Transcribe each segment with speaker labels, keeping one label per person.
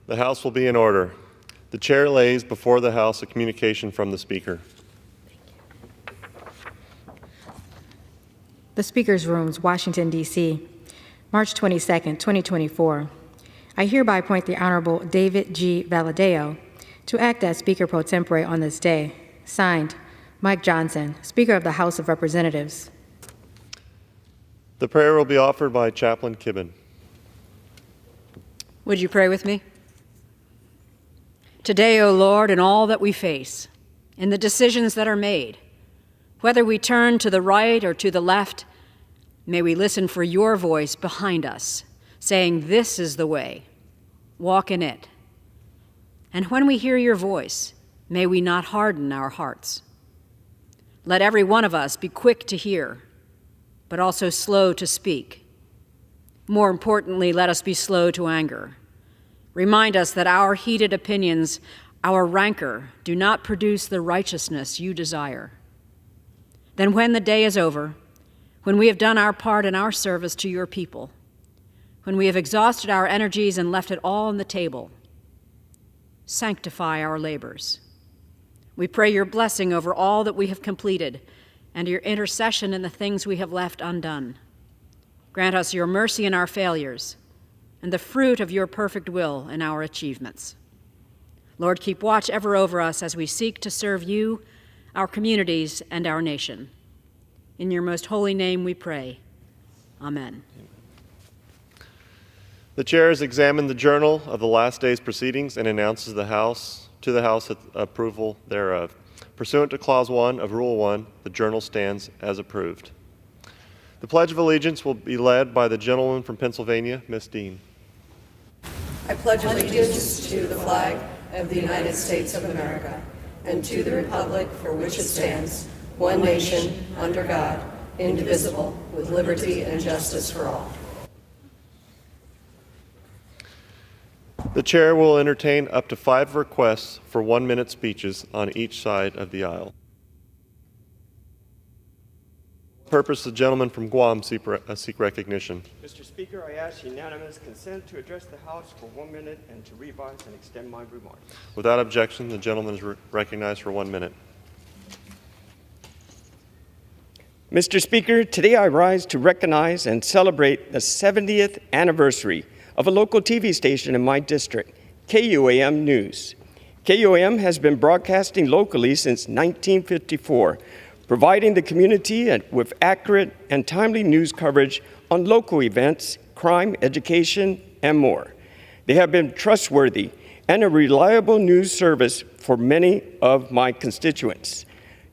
Speaker 1: The House will be in order. The chair lays before the House a communication from the Speaker.
Speaker 2: The Speaker's Rooms, Washington, D.C., March 22, 2024. I hereby appoint the Honorable David G. Valadao to act as Speaker pro tempore on this day. Signed, Mike Johnson, Speaker of the House of Representatives.
Speaker 1: The prayer will be offered by Chaplain Kibben.
Speaker 3: Would you pray with me? Today, O Lord, in all that we face, in the decisions that are made, whether we turn to the right or to the left, may we listen for your voice behind us, saying, "This is the way, walk in it." And when we hear your voice, may we not harden our hearts. Let every one of us be quick to hear, but also slow to speak. More importantly, let us be slow to anger. Remind us that our heated opinions, our rancor, do not produce the righteousness you desire. Then when the day is over, when we have done our part in our service to your people, when we have exhausted our energies and left it all on the table, sanctify our labors. We pray your blessing over all that we have completed and your intercession in the things we have left undone. Grant us your mercy in our failures and the fruit of your perfect will in our achievements. Lord, keep watch ever over us as we seek to serve you, our communities, and our nation. In your most holy name we pray. Amen.
Speaker 1: The chair has examined the journal of the last day's proceedings and announces to the House approval thereof. Pursuant to Clause 1 of Rule 1, the journal stands as approved. The Pledge of Allegiance will be led by the gentleman from Pennsylvania, Ms. Dean.
Speaker 4: I pledge allegiance to the flag of the United States of America and to the republic for which it stands, one nation, under God, indivisible, with liberty and justice for all.
Speaker 1: The chair will entertain up to 5 requests for 1-minute speeches on each side of the aisle. Purpose, the gentleman from Guam seek recognition.
Speaker 5: Mr. Speaker, I ask unanimous consent to address the House for 1 minute and to revise and extend my remarks.
Speaker 1: Without objection, the gentleman is recognized for 1 minute.
Speaker 5: Mr. Speaker, today I rise to recognize and celebrate the 70th anniversary of a local TV station in my district, KUAM News. KUAM has been broadcasting locally since 1954, providing the community with accurate and timely news coverage on local events, crime, education, and more. They have been trustworthy and a reliable news service for many of my constituents.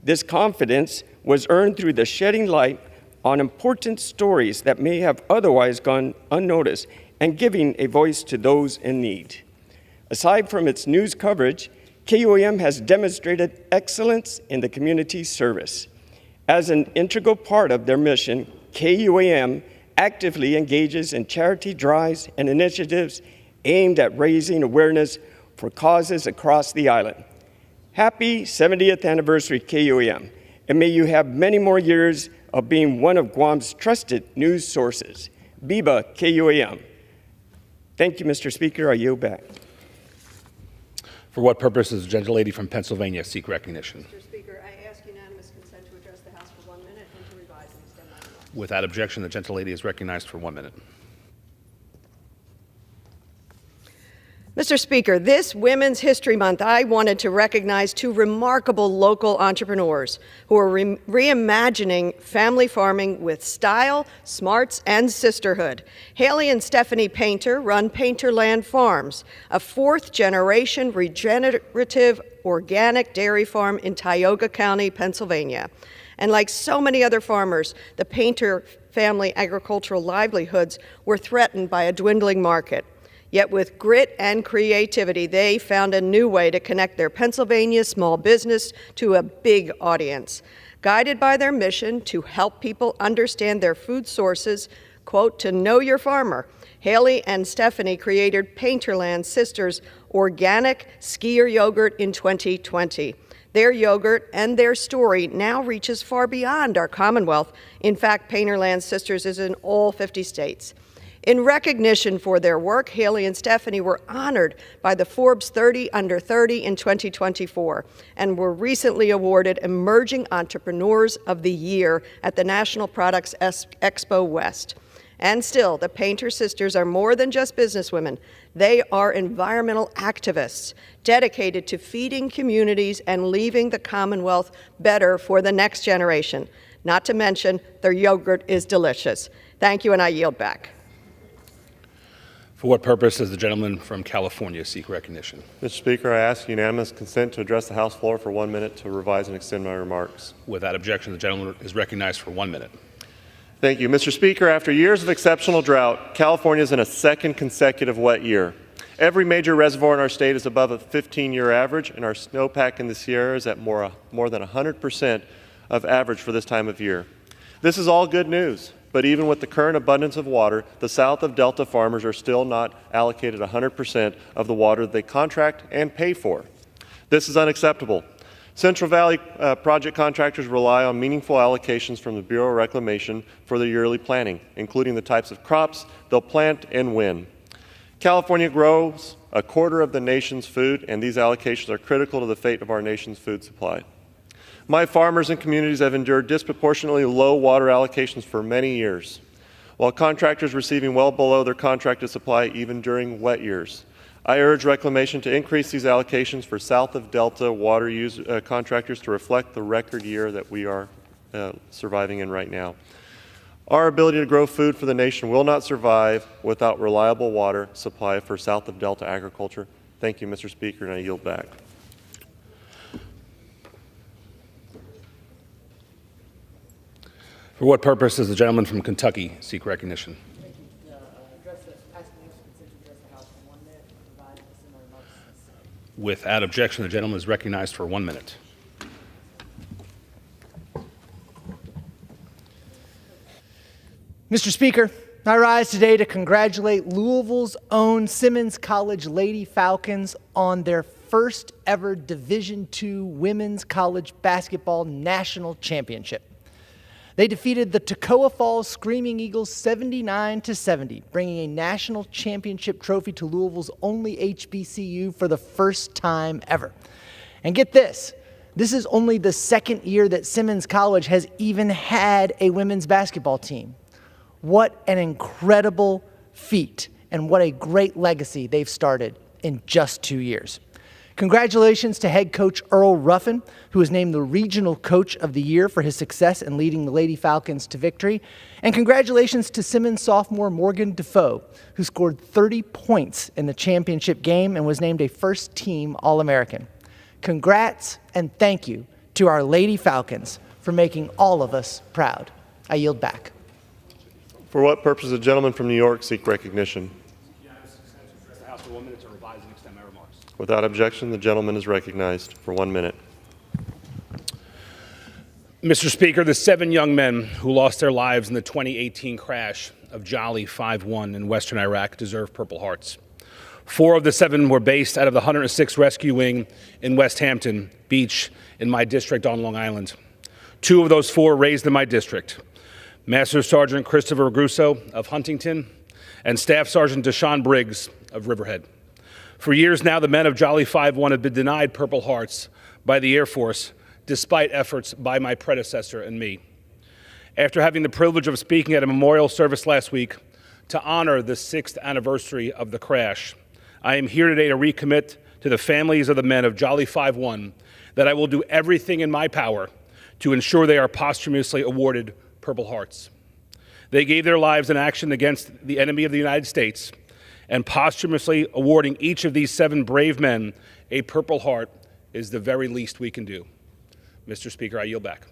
Speaker 5: This confidence was earned through the shedding light on important stories that may have otherwise gone unnoticed and giving a voice to those in need. Aside from its news coverage, KUAM has demonstrated excellence in the community service. As an integral part of their mission, KUAM actively engages in charity drives and initiatives aimed at raising awareness for causes across the island. Happy 70th anniversary, KUAM, and may you have many more years of being one of Guam's trusted news sources. Biba KUAM. Thank you, Mr. Speaker. I yield back.
Speaker 6: For what purpose does the gentlelady from Pennsylvania seek recognition?
Speaker 4: Mr. Speaker, I ask unanimous consent to address the House for 1 minute and to revise and extend my remarks.
Speaker 6: Without objection, the gentlelady is recognized for 1 minute.
Speaker 4: Mr. Speaker, this Women's History Month, I wanted to recognize 2 remarkable local entrepreneurs who are reimagining family farming with style, smarts, and sisterhood. Haley and Stephanie Painter run Painterland Farms, a 4th-generation regenerative organic dairy farm in Tioga County, Pennsylvania. And like so many other farmers, the Painter family agricultural livelihoods were threatened by a dwindling market. Yet with grit and creativity, they found a new way to connect their Pennsylvania small business to a big audience. Guided by their mission to help people understand their food sources, quote, to know your farmer, Haley and Stephanie created Painterland Sisters Organic Skier Yogurt in 2020. Their yogurt and their story now reaches far beyond our Commonwealth. In fact, Painterland Sisters is in all 50 states. In recognition for their work, Haley and Stephanie were honored by the Forbes 30 Under 30 in 2024 and were recently awarded Emerging Entrepreneurs of the Year at the National Products Expo West. And still, the Painter sisters are more than just businesswomen. They are environmental activists dedicated to feeding communities and leaving the Commonwealth better for the next generation. Not to mention, their yogurt is delicious. Thank you, and I yield back.
Speaker 6: For what purpose does the gentleman from California seek recognition?
Speaker 1: Mr. Speaker, I ask unanimous consent to address the House floor for 1 minute to revise and extend my remarks.
Speaker 6: Without objection, the gentleman is recognized for 1 minute.
Speaker 1: Thank you. Mr. Speaker, after years of exceptional drought, California is in a second consecutive wet year. Every major reservoir in our state is above a 15-year average, and our snowpack in the Sierra is at more than 100% of average for this time of year. This is all good news. But even with the current abundance of water, the south of Delta farmers are still not allocated 100% of the water they contract and pay for. This is unacceptable. Central Valley project contractors rely on meaningful allocations from the Bureau of Reclamation for their yearly planning, including the types of crops they'll plant and when. California grows a quarter of the nation's food, and these allocations are critical to the fate of our nation's food supply. My farmers and communities have endured disproportionately low water allocations for many years, while contractors receiving well below their contracted supply even during wet years. I urge Reclamation to increase these allocations for south of Delta water use contractors to reflect the record year that we are surviving in right now. Our ability to grow food for the nation will not survive without reliable water supply for south of Delta agriculture. Thank you, Mr. Speaker, and I yield back.
Speaker 6: For what purpose does the gentleman from Kentucky seek recognition? Without objection, the gentleman is recognized for 1 minute.
Speaker 7: Mr. Speaker, I rise today to congratulate Louisville's own Simmons College Lady Falcons on their first ever Division II Women's College Basketball National Championship. They defeated the Toccoa Falls Screaming Eagles 79-70, bringing a national championship trophy to Louisville's only HBCU for the first time ever. And get this is only the second year that Simmons College has even had a women's basketball team. What an incredible feat, and what a great legacy they've started in just 2 years. Congratulations to head coach Earl Ruffin, who was named the Regional Coach of the Year for his success in leading the Lady Falcons to victory. And congratulations to Simmons sophomore Morgan Defoe, who scored 30 points in the championship game and was named a first-team All-American. Congrats and thank you to our Lady Falcons for making all of us proud. I yield back.
Speaker 1: For what purpose does the gentleman from New York seek recognition?
Speaker 6: The House for 1 minute to revise and extend my remarks.
Speaker 1: Without objection, the gentleman is recognized for 1 minute.
Speaker 6: Mr. Speaker, the 7 young men who lost their lives in the 2018 crash of Jolly 5-1 in western Iraq deserve Purple Hearts. 4 of the 7 were based out of the 106th Rescue Wing in West Hampton Beach in my district on Long Island. 2 of those 4 raised in my district. Master Sergeant Christopher Grusso of Huntington and Staff Sergeant Deshaun Briggs of Riverhead. For years now, the men of Jolly 5-1 have been denied Purple Hearts by the Air Force, despite efforts by my predecessor and me. After having the privilege of speaking at a memorial service last week to honor the 6th anniversary of the crash, I am here today to recommit to the families of the men of Jolly 5-1 that I will do everything in my power to ensure they are posthumously awarded Purple Hearts. They gave their lives in action against the enemy of the United States, and posthumously awarding each of these 7 brave men a Purple Heart is the very least we can do. Mr. Speaker, I yield back.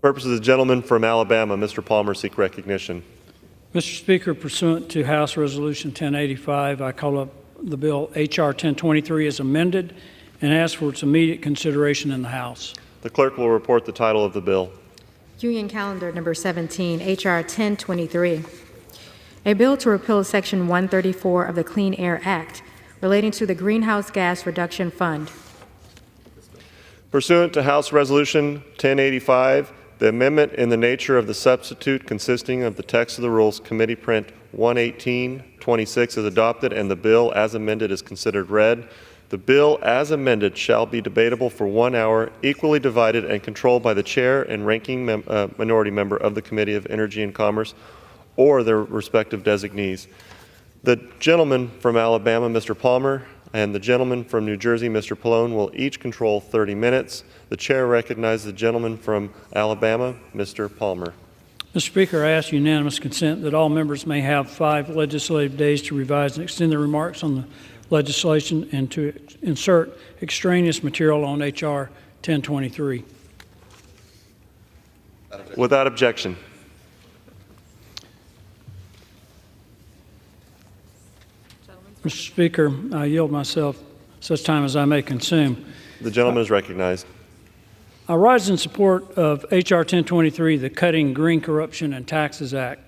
Speaker 1: Purpose of the gentleman from Alabama, Mr. Palmer, seek recognition.
Speaker 8: Mr. Speaker, pursuant to House Resolution 1085, I call up the bill H.R. 1023 as amended and ask for its immediate consideration in the House.
Speaker 1: The clerk will report the title of the bill.
Speaker 2: Union Calendar Number 17, H.R. 1023. A bill to repeal Section 134 of the Clean Air Act relating to the Greenhouse Gas Reduction Fund.
Speaker 1: Pursuant to House Resolution 1085, the amendment in the nature of the substitute consisting of the text of the rules committee print 11826 is adopted and the bill as amended is considered read. The bill as amended shall be debatable for 1 hour, equally divided and controlled by the chair and ranking minority member of the Committee of Energy and Commerce or their respective designees. The gentleman from Alabama, Mr. Palmer, and the gentleman from New Jersey, Mr. Pallone, will each control 30 minutes. The chair recognizes the gentleman from Alabama, Mr. Palmer.
Speaker 8: Mr. Speaker, I ask unanimous consent that all members may have 5 legislative days to revise and extend their remarks on the legislation and to insert extraneous material on H.R. 1023.
Speaker 1: Without objection.
Speaker 8: Mr. Speaker, I yield myself such time as I may consume.
Speaker 1: The gentleman is recognized.
Speaker 8: I rise in support of H.R. 1023, the Cutting Green Corruption and Taxes Act.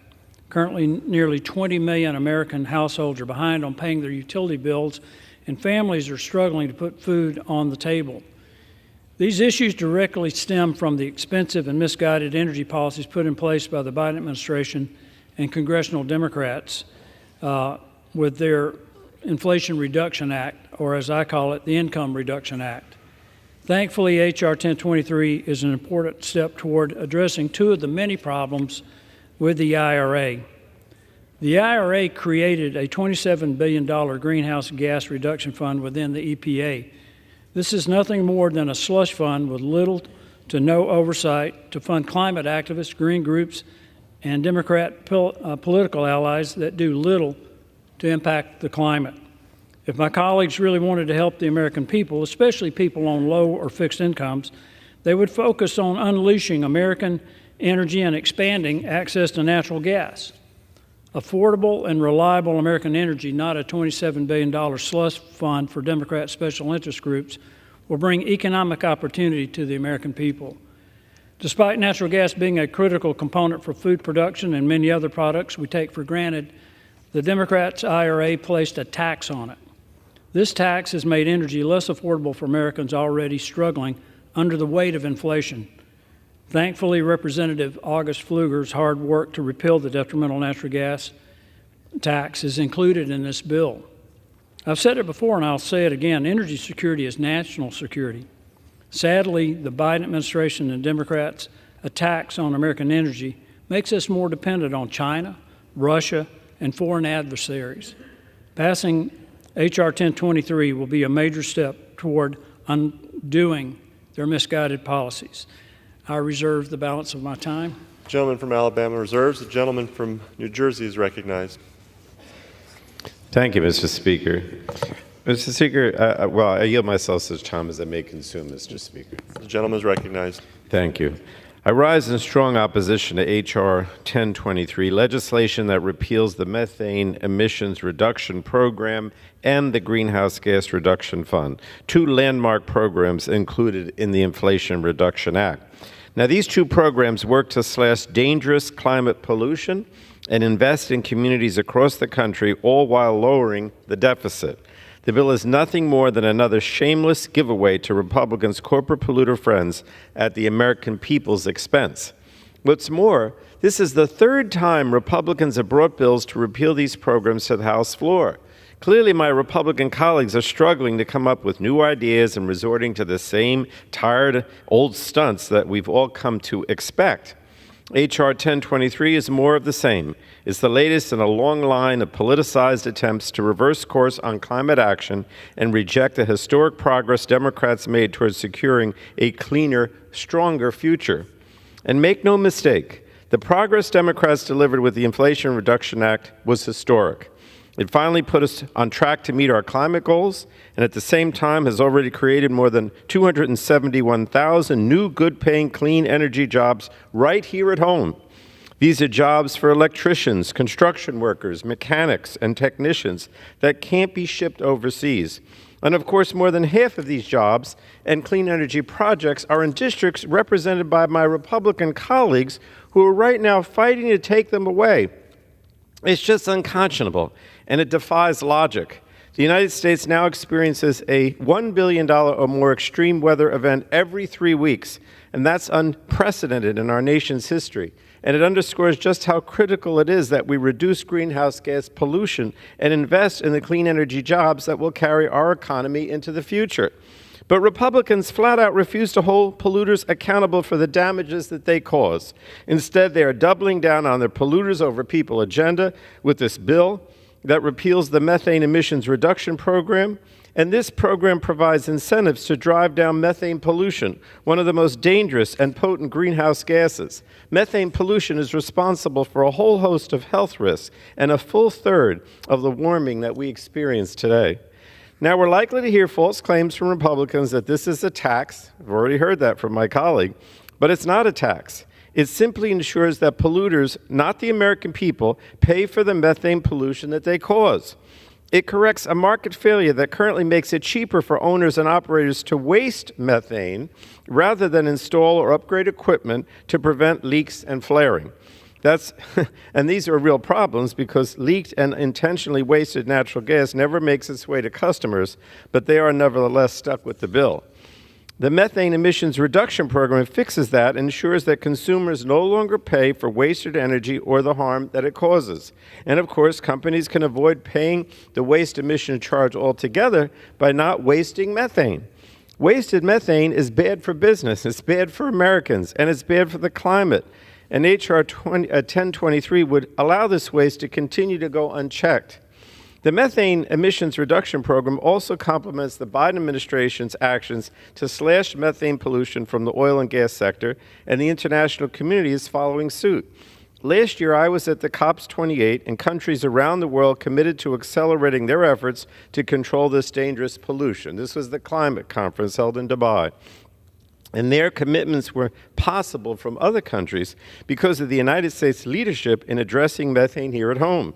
Speaker 8: Currently, nearly 20 million American households are behind on paying their utility bills, and families are struggling to put food on the table. These issues directly stem from the expensive and misguided energy policies put in place by the Biden administration and congressional Democrats with their Inflation Reduction Act, or as I call it, the Income Reduction Act. Thankfully, H.R. 1023 is an important step toward addressing 2 of the many problems with the IRA. The IRA created a $27 billion greenhouse gas reduction fund within the EPA. This is nothing more than a slush fund with little to no oversight to fund climate activists, green groups, and Democrat political allies that do little to impact the climate. If my colleagues really wanted to help the American people, especially people on low or fixed incomes, they would focus on unleashing American energy and expanding access to natural gas. Affordable and reliable American energy, not a $27 billion slush fund for Democrat special interest groups, will bring economic opportunity to the American people. Despite natural gas being a critical component for food production and many other products we take for granted, the Democrats' IRA placed a tax on it. This tax has made energy less affordable for Americans already struggling under the weight of inflation. Thankfully, Representative August Pfluger's hard work to repeal the detrimental natural gas tax is included in this bill. I've said it before and I'll say it again, energy security is national security. Sadly, the Biden administration and Democrats' attacks on American energy makes us more dependent on China, Russia, and foreign adversaries. Passing H.R. 1023 will be a major step toward undoing their misguided policies. I reserve the balance of my time.
Speaker 1: The gentleman from Alabama reserves. The gentleman from New Jersey is recognized.
Speaker 9: Thank you, Mr. Speaker. Mr. Speaker, I yield myself such time as I may consume, Mr. Speaker.
Speaker 1: The gentleman is recognized.
Speaker 9: Thank you. I rise in strong opposition to H.R. 1023, legislation that repeals the Methane Emissions Reduction Program and the Greenhouse Gas Reduction Fund, 2 landmark programs included in the Inflation Reduction Act. Now, these 2 programs work to slash dangerous climate pollution and invest in communities across the country, all while lowering the deficit. The bill is nothing more than another shameless giveaway to Republicans' corporate polluter friends at the American people's expense. What's more, this is the 3rd time Republicans have brought bills to repeal these programs to the House floor. Clearly, my Republican colleagues are struggling to come up with new ideas and resorting to the same tired old stunts that we've all come to expect. H.R. 1023 is more of the same. It's the latest in a long line of politicized attempts to reverse course on climate action and reject the historic progress Democrats made towards securing a cleaner, stronger future. And make no mistake, the progress Democrats delivered with the Inflation Reduction Act was historic. It finally put us on track to meet our climate goals, and at the same time has already created more than 271,000 new good-paying clean energy jobs right here at home. These are jobs for electricians, construction workers, mechanics, and technicians that can't be shipped overseas. And of course, more than half of these jobs and clean energy projects are in districts represented by my Republican colleagues who are right now fighting to take them away. It's just unconscionable, and it defies logic. The United States now experiences a $1 billion or more extreme weather event every 3 weeks, and that's unprecedented in our nation's history. And it underscores just how critical it is that we reduce greenhouse gas pollution and invest in the clean energy jobs that will carry our economy into the future. But Republicans flat out refuse to hold polluters accountable for the damages that they cause. Instead, they are doubling down on their polluters over people agenda with this bill that repeals the methane emissions reduction program. And this program provides incentives to drive down methane pollution, one of the most dangerous and potent greenhouse gases. Methane pollution is responsible for a whole host of health risks and a full third of the warming that we experience today. Now, we're likely to hear false claims from Republicans that this is a tax. I've already heard that from my colleague, but it's not a tax. It simply ensures that polluters, not the American people, pay for the methane pollution that they cause. It corrects a market failure that currently makes it cheaper for owners and operators to waste methane rather than install or upgrade equipment to prevent leaks and flaring. And these are real problems because leaked and intentionally wasted natural gas never makes its way to customers, but they are nevertheless stuck with the bill. The methane emissions reduction program fixes that and ensures that consumers no longer pay for wasted energy or the harm that it causes. And of course, companies can avoid paying the waste emission charge altogether by not wasting methane. Wasted methane is bad for business, it's bad for Americans, and it's bad for the climate. And H.R. 1023 would allow this waste to continue to go unchecked. The methane emissions reduction program also complements the Biden administration's actions to slash methane pollution from the oil and gas sector, and the international community is following suit. Last year, I was at the COP28, and countries around the world committed to accelerating their efforts to control this dangerous pollution. This was the climate conference held in Dubai. And their commitments were possible from other countries because of the United States leadership in addressing methane here at home.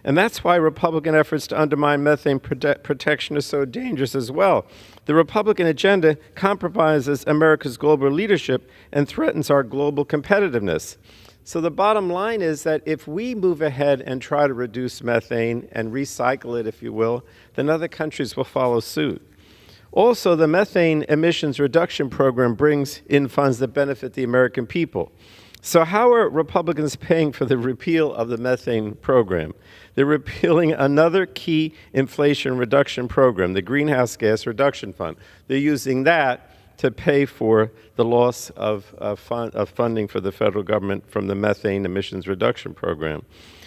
Speaker 9: And that's why Republican efforts to undermine methane protection are so dangerous as well. The Republican agenda compromises America's global leadership and threatens our global competitiveness. So the bottom line is that if we move ahead and try to reduce methane and recycle it, if you will, then other countries will follow suit. Also, the methane emissions reduction program brings in funds that benefit the American people. So how are Republicans paying for the repeal of the methane program? They're repealing another key inflation reduction program, the Greenhouse Gas Reduction Fund. They're using that to pay for the loss of funding for the federal government from the methane emissions reduction program.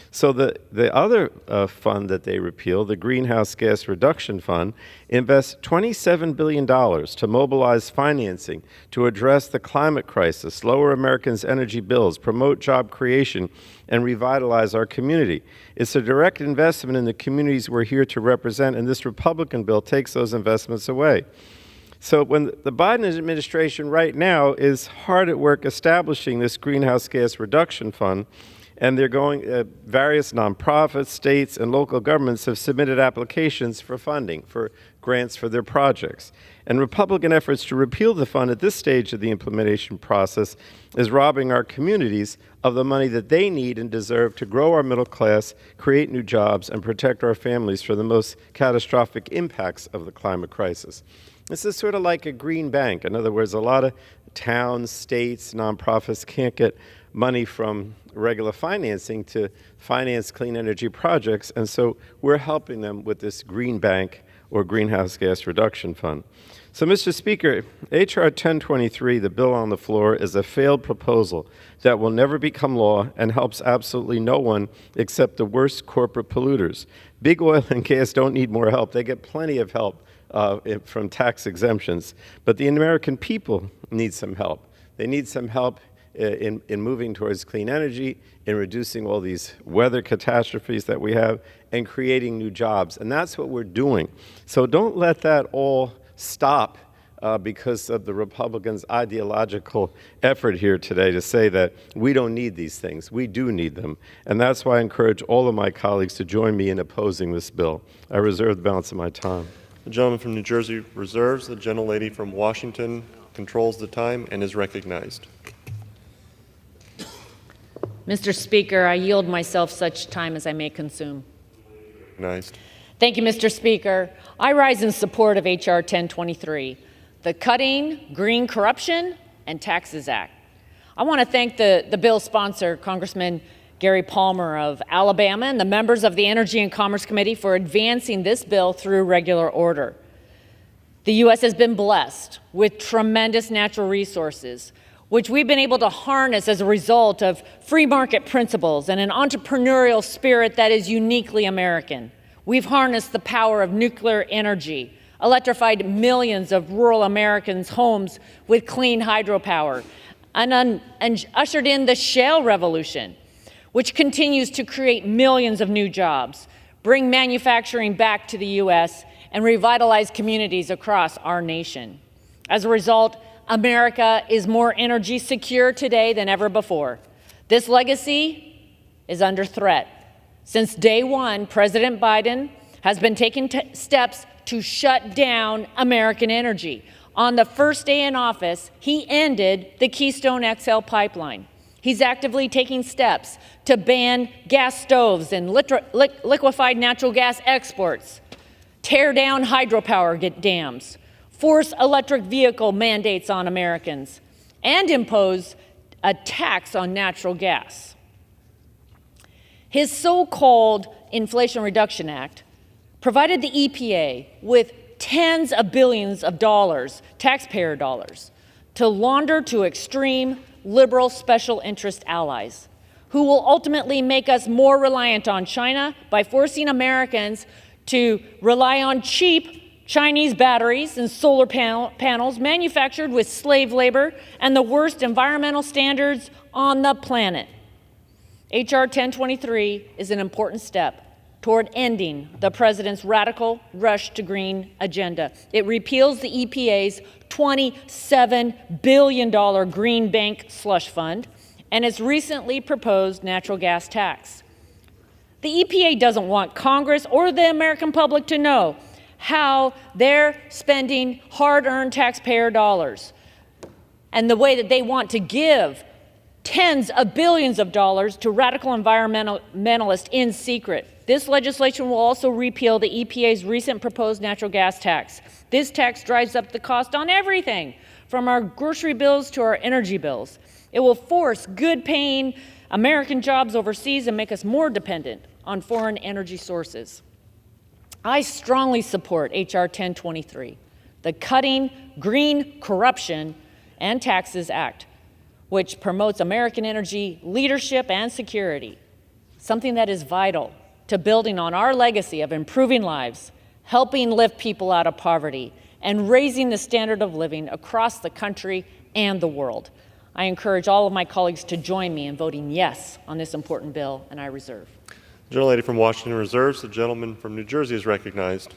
Speaker 9: So the other fund that they repeal, the Greenhouse Gas Reduction Fund, invests $27 billion to mobilize financing to address the climate crisis, lower Americans' energy bills, promote job creation, and revitalize our community. It's a direct investment in the communities we're here to represent, and this Republican bill takes those investments away. So when the Biden administration right now is hard at work establishing this Greenhouse Gas Reduction Fund, and they're going, various nonprofits, states, and local governments have submitted applications for funding, for grants for their projects. And Republican efforts to repeal the fund at this stage of the implementation process is robbing our communities of the money that they need and deserve to grow our middle class, create new jobs, and protect our families from the most catastrophic impacts of the climate crisis. This is sort of like a green bank. In other words, a lot of towns, states, nonprofits can't get money from regular financing to finance clean energy projects, and so we're helping them with this green bank or greenhouse gas reduction fund. So, Mr. Speaker, H.R. 1023, the bill on the floor, is a failed proposal that will never become law and helps absolutely no one except the worst corporate polluters. Big oil and gas don't need more help. They get plenty of help from tax exemptions, but the American people need some help. They need some help in moving towards clean energy, in reducing all these weather catastrophes that we have, and creating new jobs. And that's what we're doing. So don't let that all stop because of the Republicans' ideological effort here today to say that we don't need these things. We do need them. And that's why I encourage all of my colleagues to join me in opposing this bill. I reserve the balance of my time.
Speaker 1: The gentleman from New Jersey reserves. The gentlelady from Washington controls the time and is recognized.
Speaker 10: Mr. Speaker, I yield myself such time as I may consume.
Speaker 1: Recognized.
Speaker 10: Thank you, Mr. Speaker. I rise in support of H.R. 1023, the Cutting Green Corruption and Taxes Act. I want to thank the bill's sponsor, Congressman Gary Palmer of Alabama, and the members of the Energy and Commerce Committee for advancing this bill through regular order. The U.S. has been blessed with tremendous natural resources, which we've been able to harness as a result of free market principles and an entrepreneurial spirit that is uniquely American. We've harnessed the power of nuclear energy, electrified millions of rural Americans' homes with clean hydropower, and ushered in the shale revolution, which continues to create millions of new jobs, bring manufacturing back to the U.S., and revitalize communities across our nation. As a result, America is more energy secure today than ever before. This legacy is under threat. Since day one, President Biden has been taking steps to shut down American energy. On the first day in office, he ended the Keystone XL pipeline. He's actively taking steps to ban gas stoves and liquefied natural gas exports, tear down hydropower dams, force electric vehicle mandates on Americans, and impose a tax on natural gas. His so-called Inflation Reduction Act provided the EPA with tens of billions of dollars, taxpayer dollars, to launder to extreme liberal special interest allies who will ultimately make us more reliant on China by forcing Americans to rely on cheap Chinese batteries and solar panels manufactured with slave labor and the worst environmental standards on the planet. H.R. 1023 is an important step toward ending the president's radical rush to green agenda. It repeals the EPA's $27 billion Green Bank slush fund and its recently proposed natural gas tax. The EPA doesn't want Congress or the American public to know how they're spending hard-earned taxpayer dollars and the way that they want to give tens of billions of dollars to radical environmentalists in secret. This legislation will also repeal the EPA's recent proposed natural gas tax. This tax drives up the cost on everything, from our grocery bills to our energy bills. It will force good-paying American jobs overseas and make us more dependent on foreign energy sources. I strongly support H.R. 1023, the Cutting Green Corruption and Taxes Act, which promotes American energy leadership and security, something that is vital to building on our legacy of improving lives, helping lift people out of poverty, and raising the standard of living across the country and the world. I encourage all of my colleagues to join me in voting yes on this important bill, and I reserve.
Speaker 1: The gentlelady from Washington reserves. The gentleman from New Jersey is recognized.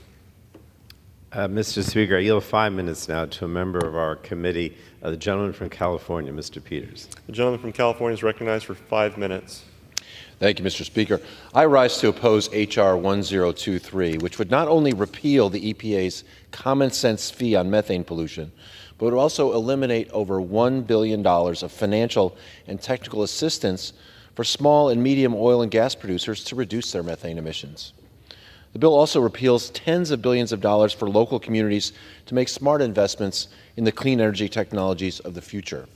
Speaker 9: Mr. Speaker, I yield 5 minutes now to a member of our committee, the gentleman from California, Mr. Peters.
Speaker 1: The gentleman from California is recognized for 5 minutes.
Speaker 11: Thank you, Mr. Speaker. I rise to oppose H.R. 1023, which would not only repeal the EPA's common sense fee on methane pollution, but would also eliminate over $1 billion of financial and technical assistance for small and medium oil and gas producers to reduce their methane emissions. The bill also repeals tens of billions of dollars for local communities to make smart investments in the clean energy technologies of the future.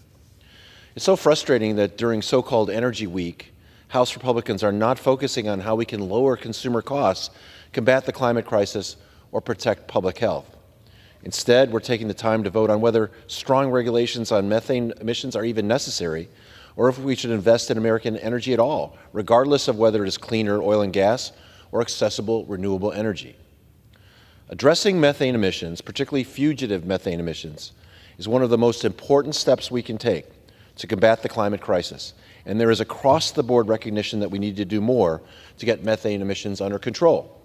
Speaker 11: It's so frustrating that during so-called Energy Week, House Republicans are not focusing on how we can lower consumer costs, combat the climate crisis, or protect public health. Instead, we're taking the time to vote on whether strong regulations on methane emissions are even necessary, or if we should invest in American energy at all, regardless of whether it is cleaner oil and gas or accessible renewable energy. Addressing methane emissions, particularly fugitive methane emissions, is one of the most important steps we can take to combat the climate crisis, and there is across-the-board recognition that we need to do more to get methane emissions under control.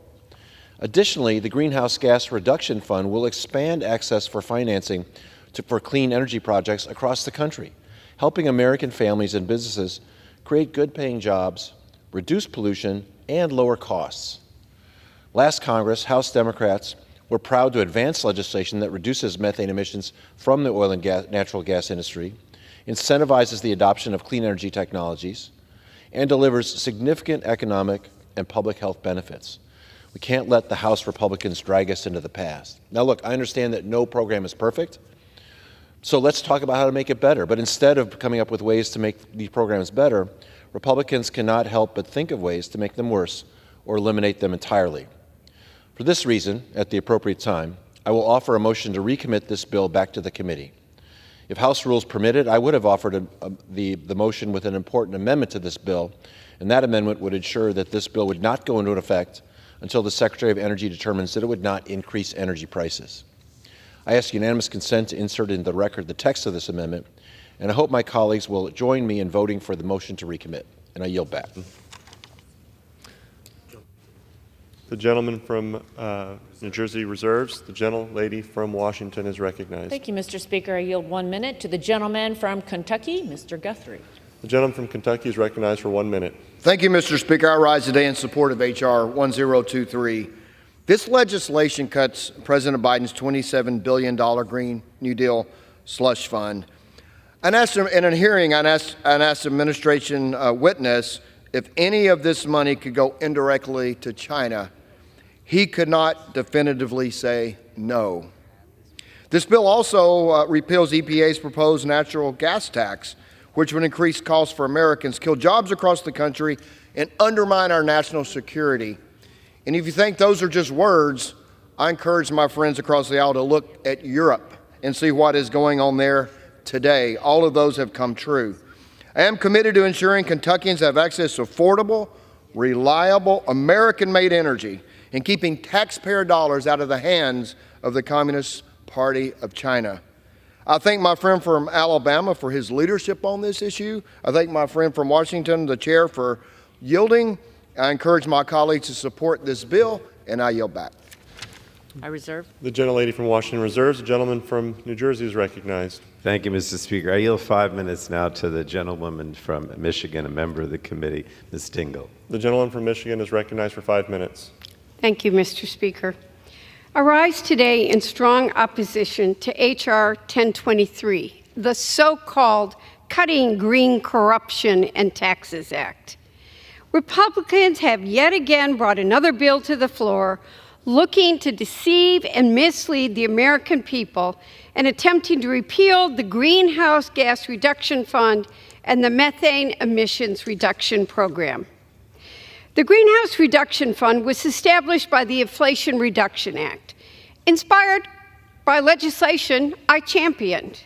Speaker 11: Additionally, the Greenhouse Gas Reduction Fund will expand access for financing for clean energy projects across the country, helping American families and businesses create good-paying jobs, reduce pollution, and lower costs. Last Congress, House Democrats were proud to advance legislation that reduces methane emissions from the oil and natural gas industry, incentivizes the adoption of clean energy technologies, and delivers significant economic and public health benefits. We can't let the House Republicans drag us into the past. Now look, I understand that no program is perfect, so let's talk about how to make it better. But instead of coming up with ways to make these programs better, Republicans cannot help but think of ways to make them worse or eliminate them entirely. For this reason, at the appropriate time, I will offer a motion to recommit this bill back to the committee. If House rules permitted, I would have offered the motion with an important amendment to this bill, and that amendment would ensure that this bill would not go into effect until the Secretary of Energy determines that it would not increase energy prices. I ask unanimous consent to insert into the record the text of this amendment, and I hope my colleagues will join me in voting for the motion to recommit. And I yield back.
Speaker 1: The gentleman from New Jersey reserves. The gentlelady from Washington is recognized.
Speaker 10: Thank you, Mr. Speaker. I yield 1 minute to the gentleman from Kentucky, Mr. Guthrie.
Speaker 1: The gentleman from Kentucky is recognized for 1 minute.
Speaker 12: Thank you, Mr. Speaker. I rise today in support of H.R. 1023. This legislation cuts President Biden's $27 billion Green New Deal slush fund. In a hearing, I asked administration witness if any of this money could go indirectly to China. He could not definitively say no. This bill also repeals EPA's proposed natural gas tax, which would increase costs for Americans, kill jobs across the country, and undermine our national security. And if you think those are just words, I encourage my friends across the aisle to look at Europe and see what is going on there today. All of those have come true. I am committed to ensuring Kentuckians have access to affordable, reliable, American-made energy and keeping taxpayer dollars out of the hands of the Communist Party of China. I thank my friend from Alabama for his leadership on this issue. I thank my friend from Washington, the chair, for yielding. I encourage my colleagues to support this bill, and I yield back.
Speaker 10: I reserve.
Speaker 1: The gentlelady from Washington reserves. The gentleman from New Jersey is recognized.
Speaker 9: Thank you, Mr. Speaker. I yield 5 minutes now to the gentlewoman from Michigan, a member of the committee, Ms. Dingell.
Speaker 1: The gentleman from Michigan is recognized for 5 minutes.
Speaker 13: Thank you, Mr. Speaker. I rise today in strong opposition to H.R. 1023, the so-called Cutting Green Corruption and Taxes Act. Republicans have yet again brought another bill to the floor looking to deceive and mislead the American people and attempting to repeal the Greenhouse Gas Reduction Fund and the Methane Emissions Reduction Program. The Greenhouse Reduction Fund was established by the Inflation Reduction Act, inspired by legislation I championed.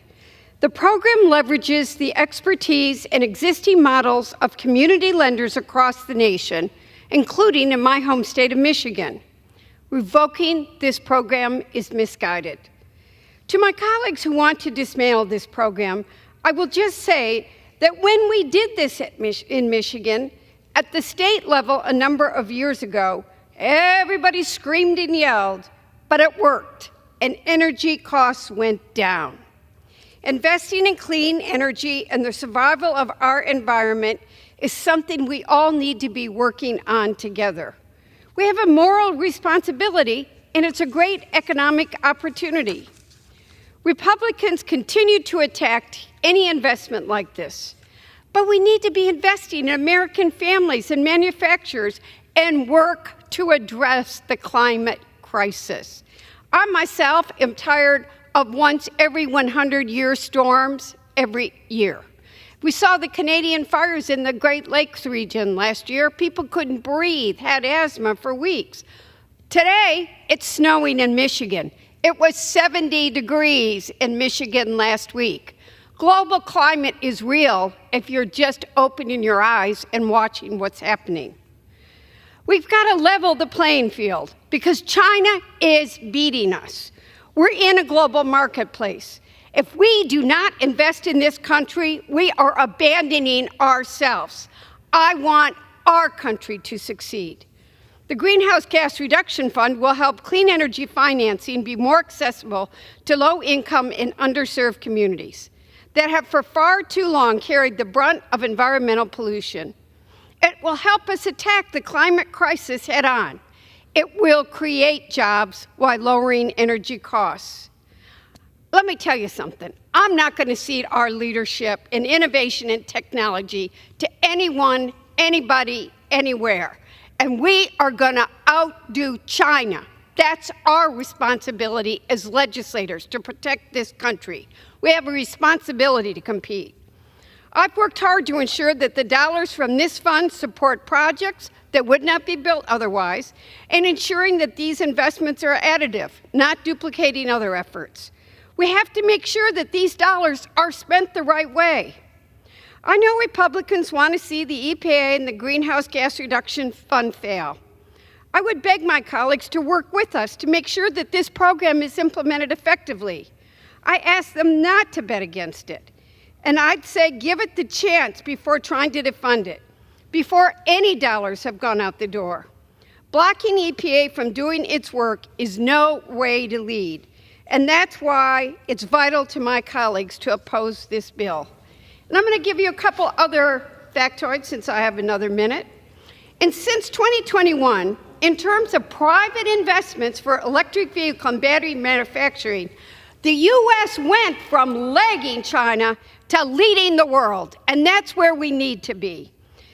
Speaker 13: The program leverages the expertise and existing models of community lenders across the nation, including in my home state of Michigan. Revoking this program is misguided. To my colleagues who want to dismantle this program, I will just say that when we did this in Michigan, at the state level a number of years ago, everybody screamed and yelled, but it worked, and energy costs went down. Investing in clean energy and the survival of our environment is something we all need to be working on together. We have a moral responsibility, and it's a great economic opportunity. Republicans continue to attack any investment like this, but we need to be investing in American families and manufacturers and work to address the climate crisis. I myself am tired of once every 100-year storms every year. We saw the Canadian fires in the Great Lakes region last year. People couldn't breathe, had asthma for weeks. Today, it's snowing in Michigan. It was 70 degrees in Michigan last week. Global climate is real if you're just opening your eyes and watching what's happening. We've got to level the playing field because China is beating us. We're in a global marketplace, If we do not invest in this country, we are abandoning ourselves. I want our country to succeed. The Greenhouse Gas Reduction Fund will help clean energy financing be more accessible to low-income and underserved communities that have for far too long carried the brunt of environmental pollution. It will help us attack the climate crisis head-on. It will create jobs while lowering energy costs. Let me tell you something. I'm not going to cede our leadership in innovation and technology to anyone, anybody, anywhere. And we are going to outdo China. That's our responsibility as legislators, to protect this country. We have a responsibility to compete. I've worked hard to ensure that the dollars from this fund support projects that would not be built otherwise, and ensuring that these investments are additive, not duplicating other efforts. We have to make sure that these dollars are spent the right way. I know Republicans want to see the EPA and the Greenhouse Gas Reduction Fund fail. I would beg my colleagues to work with us to make sure that this program is implemented effectively. I ask them not to bet against it. And I'd say give it the chance before trying to defund it, before any dollars have gone out the door. Blocking EPA from doing its work is no way to lead. And that's why it's vital to my colleagues to oppose this bill. And I'm going to give you a couple other factoids since I have another minute. And since 2021, in terms of private investments for electric vehicle and battery manufacturing, the U.S. went from lagging China to leading the world, and that's where we need to be.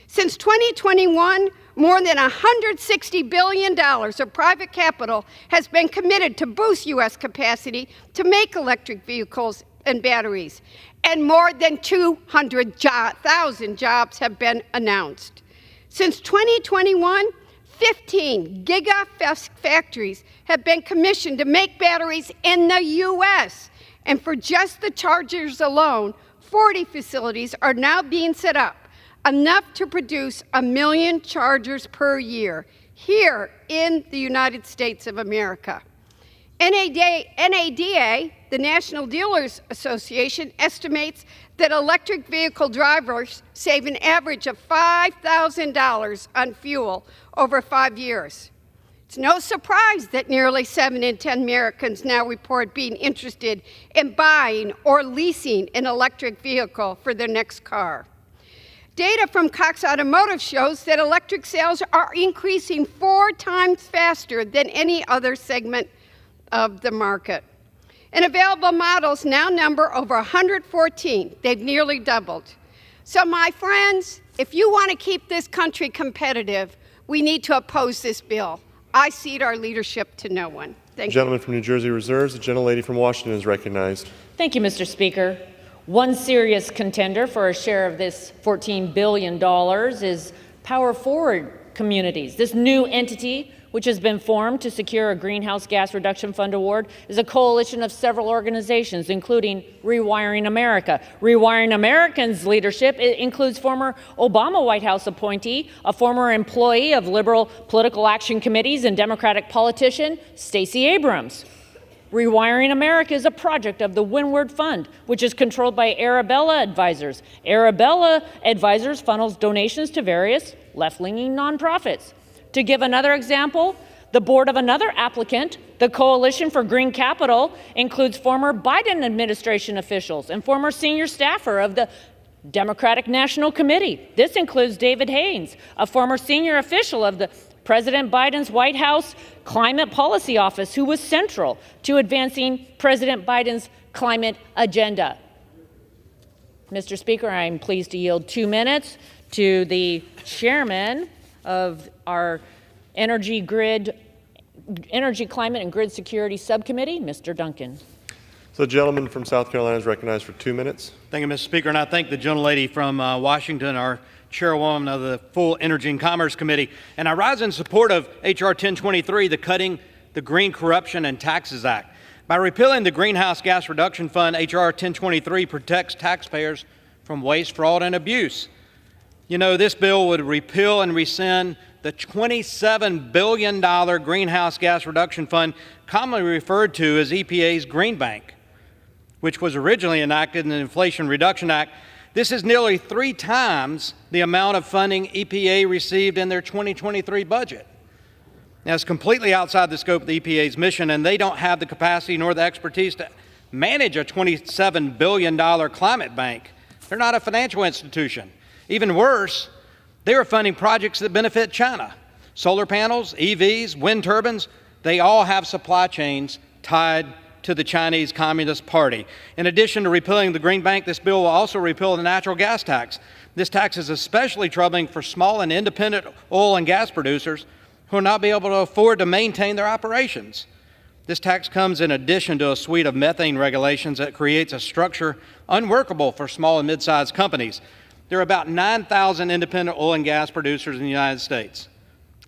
Speaker 13: Since 2021, more than $160 billion of private capital has been committed to boost U.S. capacity to make electric vehicles and batteries, and more than 200,000 jobs have been announced. Since 2021, 15 gigafactories have been commissioned to make batteries in the U.S., and for just the chargers alone, 40 facilities are now being set up, enough to produce 1 million chargers per year here in the United States of America. NADA, the National Dealers Association, estimates that electric vehicle drivers save an average of $5,000 on fuel over 5 years. It's no surprise that nearly 7 in 10 Americans now report being interested in buying or leasing an electric vehicle for their next car. Data from Cox Automotive shows that electric sales are increasing 4 times faster than any other segment of the market. And available models now number over 114. They've nearly doubled. So my friends, if you want to keep this country competitive, we need to oppose this bill. I cede our leadership to no one. Thank you.
Speaker 1: Gentleman from New Jersey reserves. The gentlelady from Washington is recognized.
Speaker 10: Thank you, Mr. Speaker. One serious contender for a share of this $14 billion is Power Forward Communities. This new entity, which has been formed to secure a Greenhouse Gas Reduction Fund award, is a coalition of several organizations, including Rewiring America. Rewiring America's leadership includes former Obama White House appointee, a former employee of liberal political action committees and Democratic politician Stacey Abrams. Rewiring America is a project of the Windward Fund, which is controlled by Arabella Advisors. Arabella Advisors funnels donations to various left-leaning nonprofits. To give another example, the board of another applicant, the Coalition for Green Capital, includes former Biden administration officials and former senior staffer of the Democratic National Committee. This includes David Haynes, a former senior official of the President Biden's White House Climate Policy Office, who was central to advancing President Biden's climate agenda. Mr. Speaker, I am pleased to yield 2 minutes to the chairman of our Energy, Climate, and Grid Security Subcommittee, Mr. Duncan.
Speaker 1: So the gentleman from South Carolina is recognized for 2 minutes.
Speaker 14: Thank you, Mr. Speaker, and I thank the gentlelady from Washington, our chairwoman of the full Energy and Commerce Committee. And I rise in support of H.R. 1023, the Cutting the Green Corruption and Taxes Act. By repealing the Greenhouse Gas Reduction Fund, H.R. 1023 protects taxpayers from waste, fraud, and abuse. You know, this bill would repeal and rescind the $27 billion Greenhouse Gas Reduction Fund, commonly referred to as EPA's Green Bank. which was originally enacted in the Inflation Reduction Act, this is nearly 3 times the amount of funding EPA received in their 2023 budget. Now, it's completely outside the scope of the EPA's mission, and they don't have the capacity nor the expertise to manage a $27 billion climate bank. They're not a financial institution. Even worse, they are funding projects that benefit China. Solar panels, EVs, wind turbines, they all have supply chains tied to the Chinese Communist Party. In addition to repealing the Green Bank, this bill will also repeal the natural gas tax. This tax is especially troubling for small and independent oil and gas producers who will not be able to afford to maintain their operations. This tax comes in addition to a suite of methane regulations that creates a structure unworkable for small and mid-sized companies. There are about 9,000 independent oil and gas producers in the United States.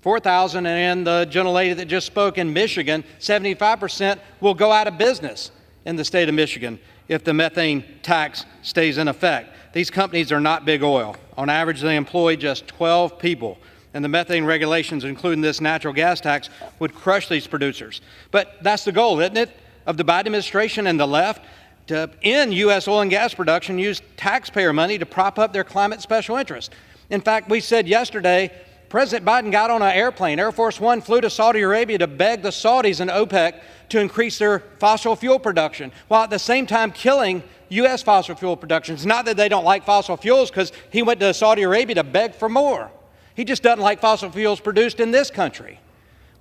Speaker 14: 4,000, and the gentlelady that just spoke in Michigan, 75% will go out of business in the state of Michigan if the methane tax stays in effect. These companies are not big oil. On average, they employ just 12 people. And the methane regulations, including this natural gas tax, would crush these producers. But that's the goal, isn't it, of the Biden administration and the left, to end U.S. oil and gas production, use taxpayer money to prop up their climate special interest. In fact, we said yesterday, President Biden got on an airplane, Air Force One, flew to Saudi Arabia to beg the Saudis and OPEC to increase their fossil fuel production, while at the same time killing U.S. fossil fuel production. It's not that they don't like fossil fuels, because he went to Saudi Arabia to beg for more. He just doesn't like fossil fuels produced in this country.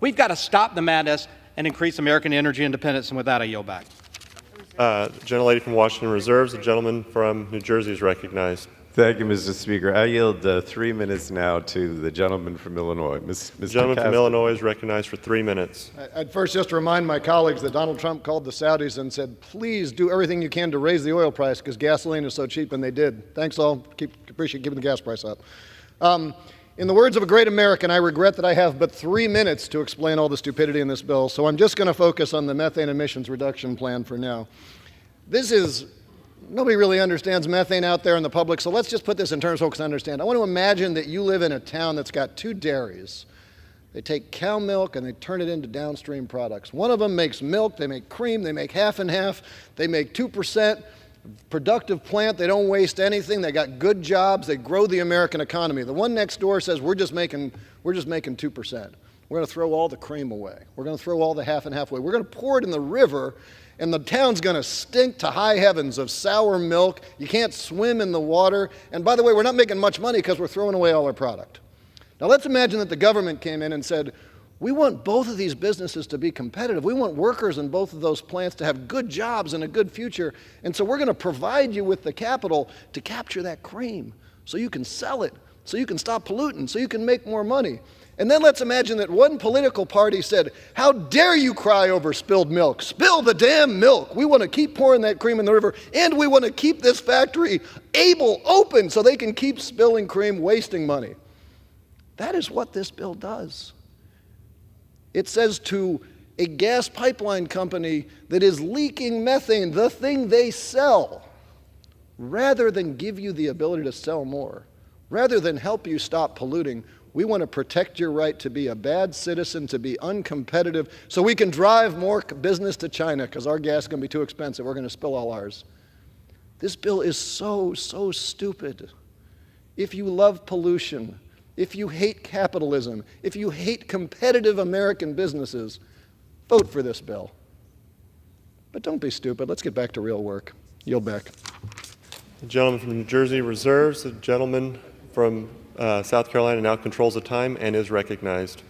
Speaker 14: We've got to stop the madness and increase American energy independence, and with that, I yield back.
Speaker 1: The gentlelady from Washington reserves. The gentleman from New Jersey is recognized.
Speaker 9: Thank you, Mr. Speaker. I yield 3 minutes now to the gentleman from Illinois.
Speaker 1: The gentleman from Illinois is recognized for 3 minutes.
Speaker 15: I'd first just remind my colleagues that Donald Trump called the Saudis and said, please do everything you can to raise the oil price because gasoline is so cheap, and they did. Thanks all. Appreciate keeping the gas price up. In the words of a great American, I regret that I have but 3 minutes to explain all the stupidity in this bill, so I'm just going to focus on the methane emissions reduction plan for now. Nobody really understands methane out there in the public, so let's just put this in terms folks understand. I want to imagine that you live in a town that's got 2 dairies. They take cow milk and they turn it into downstream products. One of them makes milk, they make cream, they make half and half, they make 2%. Productive plant, they don't waste anything, they got good jobs, they grow the American economy. The one next door says, we're just making 2%. We're going to throw all the cream away. We're going to throw all the half and half away. We're going to pour it in the river, and the town's going to stink to high heavens of sour milk. You can't swim in the water. And by the way, we're not making much money because we're throwing away all our product. Now let's imagine that the government came in and said, we want both of these businesses to be competitive. We want workers in both of those plants to have good jobs and a good future. And so we're going to provide you with the capital to capture that cream so you can sell it, so you can stop polluting, so you can make more money. And then let's imagine that one political party said, how dare you cry over spilled milk? Spill the damn milk. We want to keep pouring that cream in the river, and we want to keep this factory open so they can keep spilling cream, wasting money. That is what this bill does. It says to a gas pipeline company that is leaking methane, the thing they sell, rather than give you the ability to sell more, rather than help you stop polluting, we want to protect your right to be a bad citizen, to be uncompetitive, so we can drive more business to China because our gas is going to be too expensive. We're going to spill all ours. This bill is so stupid. If you love pollution, if you hate capitalism, if you hate competitive American businesses, vote for this bill. But don't be stupid. Let's get back to real work. Yield back.
Speaker 1: The gentleman from New Jersey reserves. The gentleman from South Carolina now controls the time and is recognized.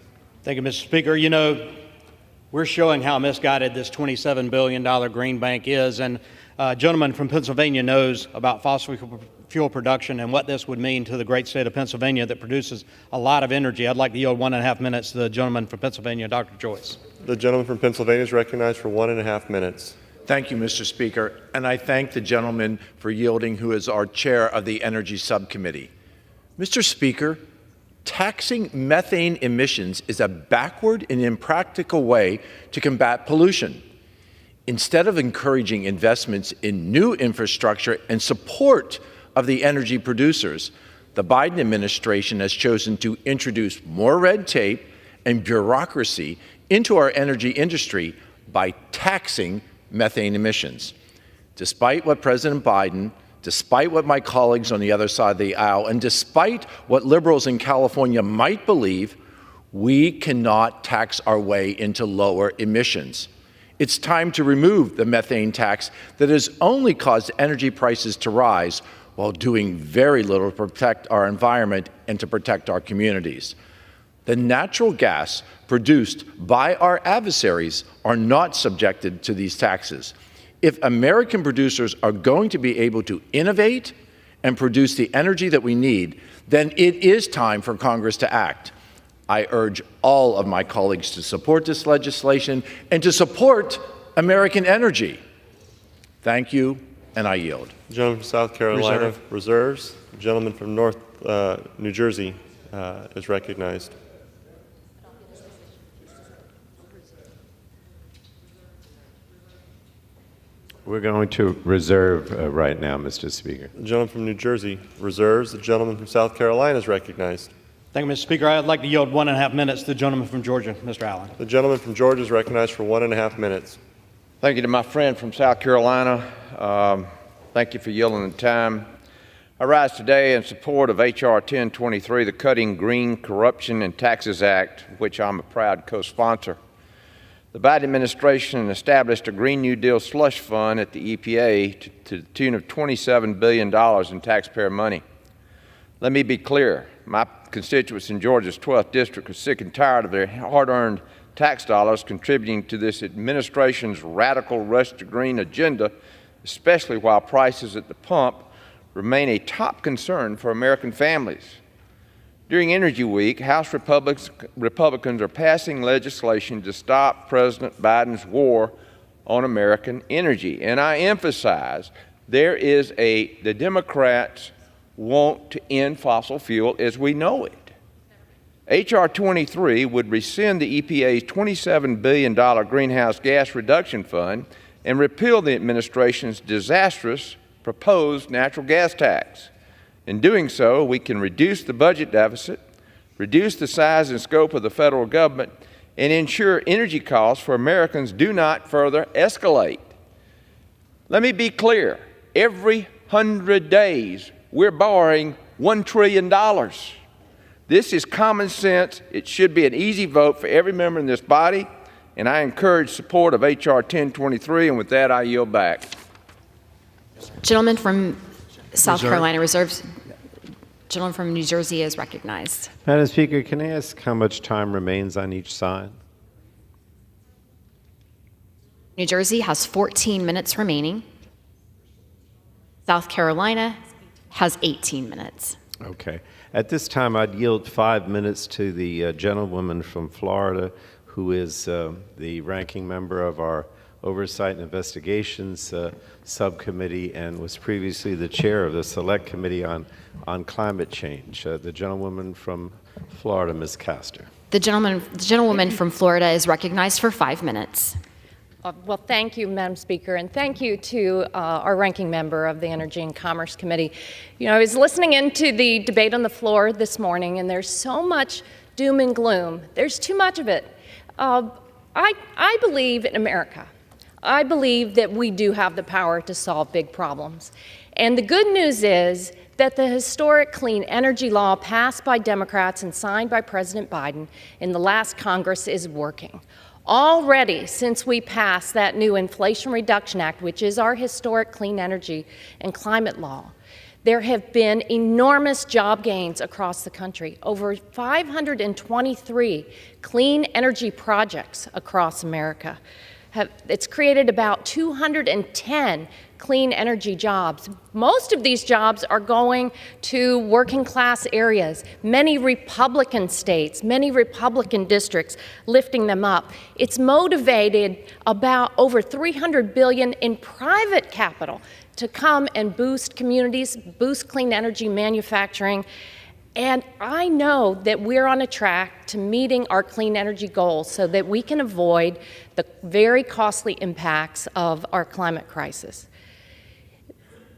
Speaker 14: Thank you, Mr. Speaker. You know, we're showing how misguided this $27 billion green bank is, and a gentleman from Pennsylvania knows about fossil fuel production and what this would mean to the great state of Pennsylvania that produces a lot of energy. I'd like to yield 1.5 minutes to the gentleman from Pennsylvania, Dr. Joyce.
Speaker 1: The gentleman from Pennsylvania is recognized for 1.5 minutes.
Speaker 16: Thank you, Mr. Speaker, and I thank the gentleman for yielding, who is our chair of the Energy Subcommittee. Mr. Speaker, taxing methane emissions is a backward and impractical way to combat pollution. Instead of encouraging investments in new infrastructure and support of the energy producers, the Biden administration has chosen to introduce more red tape and bureaucracy into our energy industry by taxing methane emissions. Despite what President Biden, despite what my colleagues on the other side of the aisle, and despite what liberals in California might believe, we cannot tax our way into lower emissions. It's time to remove the methane tax that has only caused energy prices to rise while doing very little to protect our environment and to protect our communities. The natural gas produced by our adversaries are not subjected to these taxes. If American producers are going to be able to innovate and produce the energy that we need, then it is time for Congress to act. I urge all of my colleagues to support this legislation and to support American energy. Thank you, and I yield.
Speaker 1: The gentleman from South Carolina reserves. The gentleman from North New Jersey is recognized.
Speaker 9: We're going to reserve right now, Mr. Speaker.
Speaker 1: The gentleman from New Jersey reserves. The gentleman from South Carolina is recognized.
Speaker 14: Thank you, Mr. Speaker. I'd like to yield 1.5 minutes to the gentleman from Georgia, Mr. Allen.
Speaker 1: The gentleman from Georgia is recognized for 1.5 minutes.
Speaker 17: Thank you to my friend from South Carolina. Thank you for yielding the time. I rise today in support of H.R. 1023, the Cutting Green Corruption and Taxes Act, which I'm a proud co-sponsor. The Biden administration established a Green New Deal slush fund at the EPA to the tune of $27 billion in taxpayer money. Let me be clear. My constituents in Georgia's 12th district are sick and tired of their hard-earned tax dollars contributing to this administration's radical rush to green agenda, especially while prices at the pump remain a top concern for American families. During Energy Week, House Republicans are passing legislation to stop President Biden's war on American energy. And I emphasize, the Democrats want to end fossil fuel as we know it. H.R. 23 would rescind the EPA's $27 billion greenhouse gas reduction fund and repeal the administration's disastrous proposed natural gas tax. In doing so, we can reduce the budget deficit, reduce the size and scope of the federal government, and ensure energy costs for Americans do not further escalate. Let me be clear. Every 100 days, we're borrowing $1 trillion. This is common sense. It should be an easy vote for every member in this body, and I encourage support of H.R. 1023, and with that, I yield back.
Speaker 18: Gentleman from South Carolina reserves. Gentleman from New Jersey is recognized.
Speaker 9: Madam Speaker, can I ask how much time remains on each side?
Speaker 18: New Jersey has 14 minutes remaining. South Carolina has 18 minutes.
Speaker 9: Okay. At this time, I'd yield 5 minutes to the gentlewoman from Florida, who is the ranking member of our Oversight and Investigations Subcommittee and was previously the chair of the Select Committee on Climate Change. The gentlewoman from Florida, Ms. Castor.
Speaker 18: The gentlewoman from Florida is recognized for 5 minutes.
Speaker 10: Well, thank you, Madam Speaker, and thank you to our ranking member of the Energy and Commerce Committee. You know, I was listening into the debate on the floor this morning, and there's so much doom and gloom. There's too much of it. I believe in America. I believe that we do have the power to solve big problems. And the good news is that the historic clean energy law passed by Democrats and signed by President Biden in the last Congress is working. Already, since we passed that new Inflation Reduction Act, which is our historic clean energy and climate law, there have been enormous job gains across the country. Over 523 clean energy projects across America. It's created about 210 clean energy jobs. Most of these jobs are going to working class areas, many Republican states, many Republican districts lifting them up. It's motivated about over $300 billion in private capital to come and boost communities, boost clean energy manufacturing. And I know that we're on a track to meeting our clean energy goals so that we can avoid the very costly impacts of our climate crisis.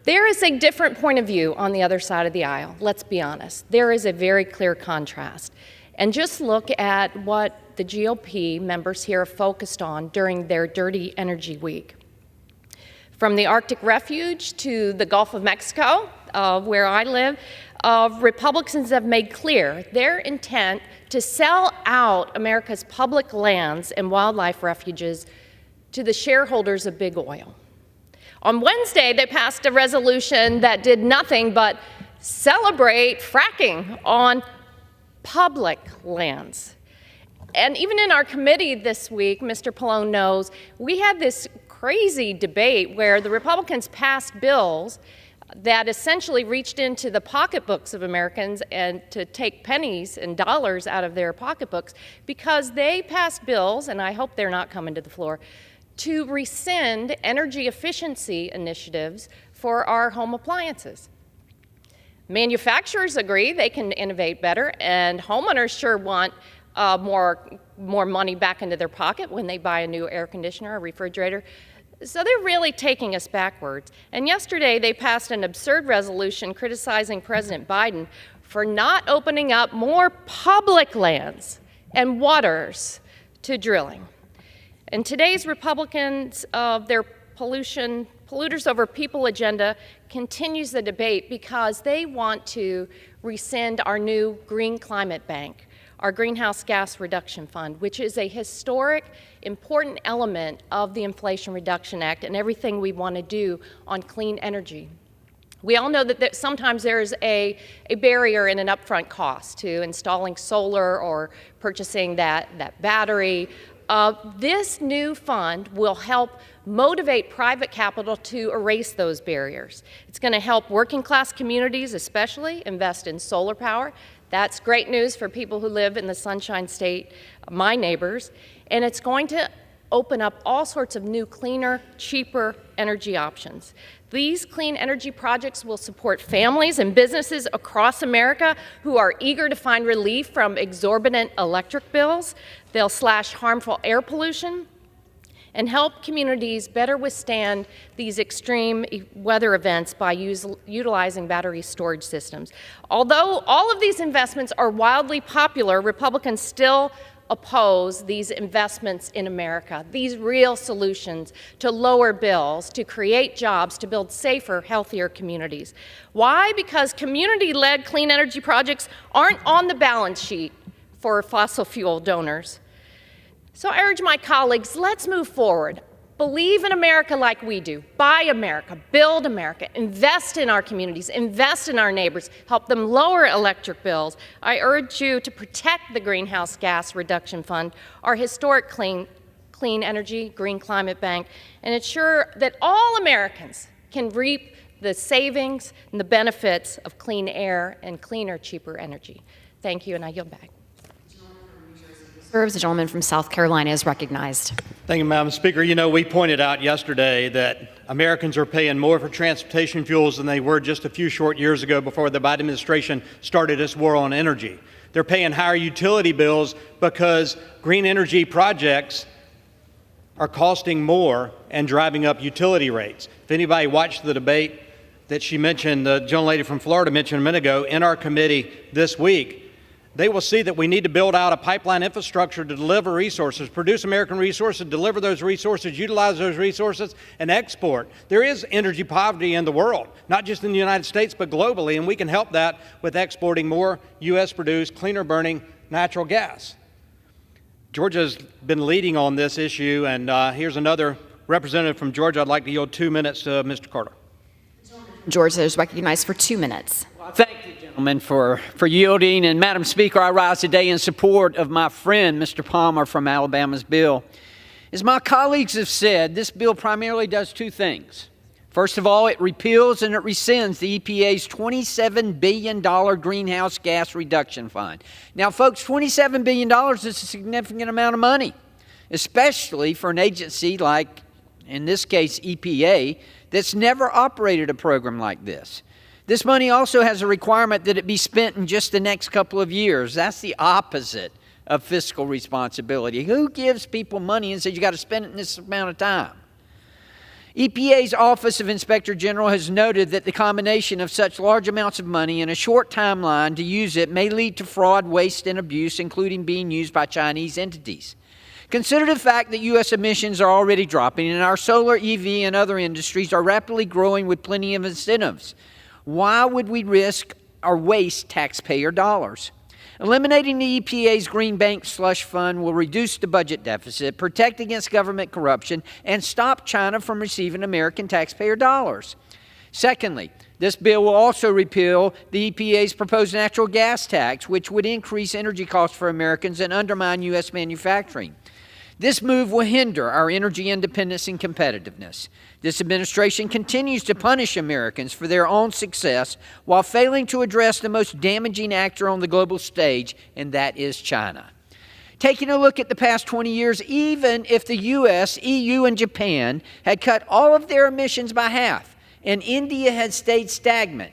Speaker 10: There is a different point of view on the other side of the aisle, let's be honest. There is a very clear contrast. And just look at what the GOP members here have focused on during their Dirty Energy Week.
Speaker 19: From the Arctic Refuge to the Gulf of Mexico, where I live, Republicans have made clear their intent to sell out America's public lands and wildlife refuges to the shareholders of big oil. On Wednesday, they passed a resolution that did nothing but celebrate fracking on public lands. And even in our committee this week, Mr. Pallone knows, we had this crazy debate where the Republicans passed bills that essentially reached into the pocketbooks of Americans and to take pennies and dollars out of their pocketbooks because they passed bills, and I hope they're not coming to the floor, to rescind energy efficiency initiatives for our home appliances. Manufacturers agree they can innovate better, and homeowners sure want more money back into their pocket when they buy a new air conditioner or refrigerator. So they're really taking us backwards. And yesterday they passed an absurd resolution criticizing President Biden for not opening up more public lands and waters to drilling. And today's Republicans, their polluters over people agenda continues the debate because they want to rescind our new Green Climate Bank, our Greenhouse Gas Reduction Fund, which is a historic, important element of the Inflation Reduction Act and everything we want to do on clean energy. We all know that sometimes there's a barrier in an upfront cost to installing solar or purchasing that battery. This new fund will help motivate private capital to erase those barriers. It's going to help working class communities especially invest in solar power. That's great news for people who live in the Sunshine State, my neighbors. And it's going to open up all sorts of new, cleaner, cheaper energy options. These clean energy projects will support families and businesses across America who are eager to find relief from exorbitant electric bills. They'll slash harmful air pollution and help communities better withstand these extreme weather events by utilizing battery storage systems. Although all of these investments are wildly popular, Republicans still oppose these investments in America, these real solutions to lower bills, to create jobs, to build safer, healthier communities. Why? Because community-led clean energy projects aren't on the balance sheet for fossil fuel donors. So I urge my colleagues, let's move forward. Believe in America like we do. Buy America, build America, invest in our communities, invest in our neighbors, help them lower electric bills. I urge you to protect the Greenhouse Gas Reduction Fund, our historic clean energy, Green Climate Bank, and ensure that all Americans can reap the savings and the benefits of clean air and cleaner, cheaper energy. Thank you, and I yield back.
Speaker 18: Serves. The gentleman from South Carolina is recognized.
Speaker 14: Thank you, Madam Speaker. You know, we pointed out yesterday that Americans are paying more for transportation fuels than they were just a few short years ago before the Biden administration started its war on energy. They're paying higher utility bills because green energy projects are costing more and driving up utility rates. If anybody watched the debate that she mentioned, the gentlelady from Florida mentioned a minute ago, in our committee this week, they will see that we need to build out a pipeline infrastructure to deliver resources, produce American resources, deliver those resources, utilize those resources, and export. There is energy poverty in the world, not just in the United States, but globally, and we can help that with exporting more U.S.-produced, cleaner-burning natural gas. Georgia's been leading on this issue, and here's another representative from Georgia. I'd like to yield 2 minutes to Mr. Carter.
Speaker 18: Georgia is recognized for 2 minutes.
Speaker 20: Thank you, gentlemen, for yielding. And Madam Speaker, I rise today in support of my friend, Mr. Palmer from Alabama's bill. As my colleagues have said, this bill primarily does two things. First of all, it repeals and it rescinds the EPA's $27 billion greenhouse gas reduction fund. Now, folks, $27 billion is a significant amount of money, especially for an agency like, in this case, EPA, that's never operated a program like this. This money also has a requirement that it be spent in just the next couple of years. That's the opposite of fiscal responsibility. Who gives people money and says you got to spend it in this amount of time? EPA's Office of Inspector General has noted that the combination of such large amounts of money in a short timeline to use it may lead to fraud, waste, and abuse, including being used by Chinese entities. Consider the fact that U.S. emissions are already dropping and our solar, EV, and other industries are rapidly growing with plenty of incentives. Why would we risk or waste taxpayer dollars? Eliminating the EPA's Green Bank Slush Fund will reduce the budget deficit, protect against government corruption, and stop China from receiving American taxpayer dollars. Secondly, this bill will also repeal the EPA's proposed natural gas tax, which would increase energy costs for Americans and undermine U.S. manufacturing. This move will hinder our energy independence and competitiveness. This administration continues to punish Americans for their own success while failing to address the most damaging actor on the global stage, and that is China. Taking a look at the past 20 years, even if the U.S., EU, and Japan had cut all of their emissions by half, and India had stayed stagnant,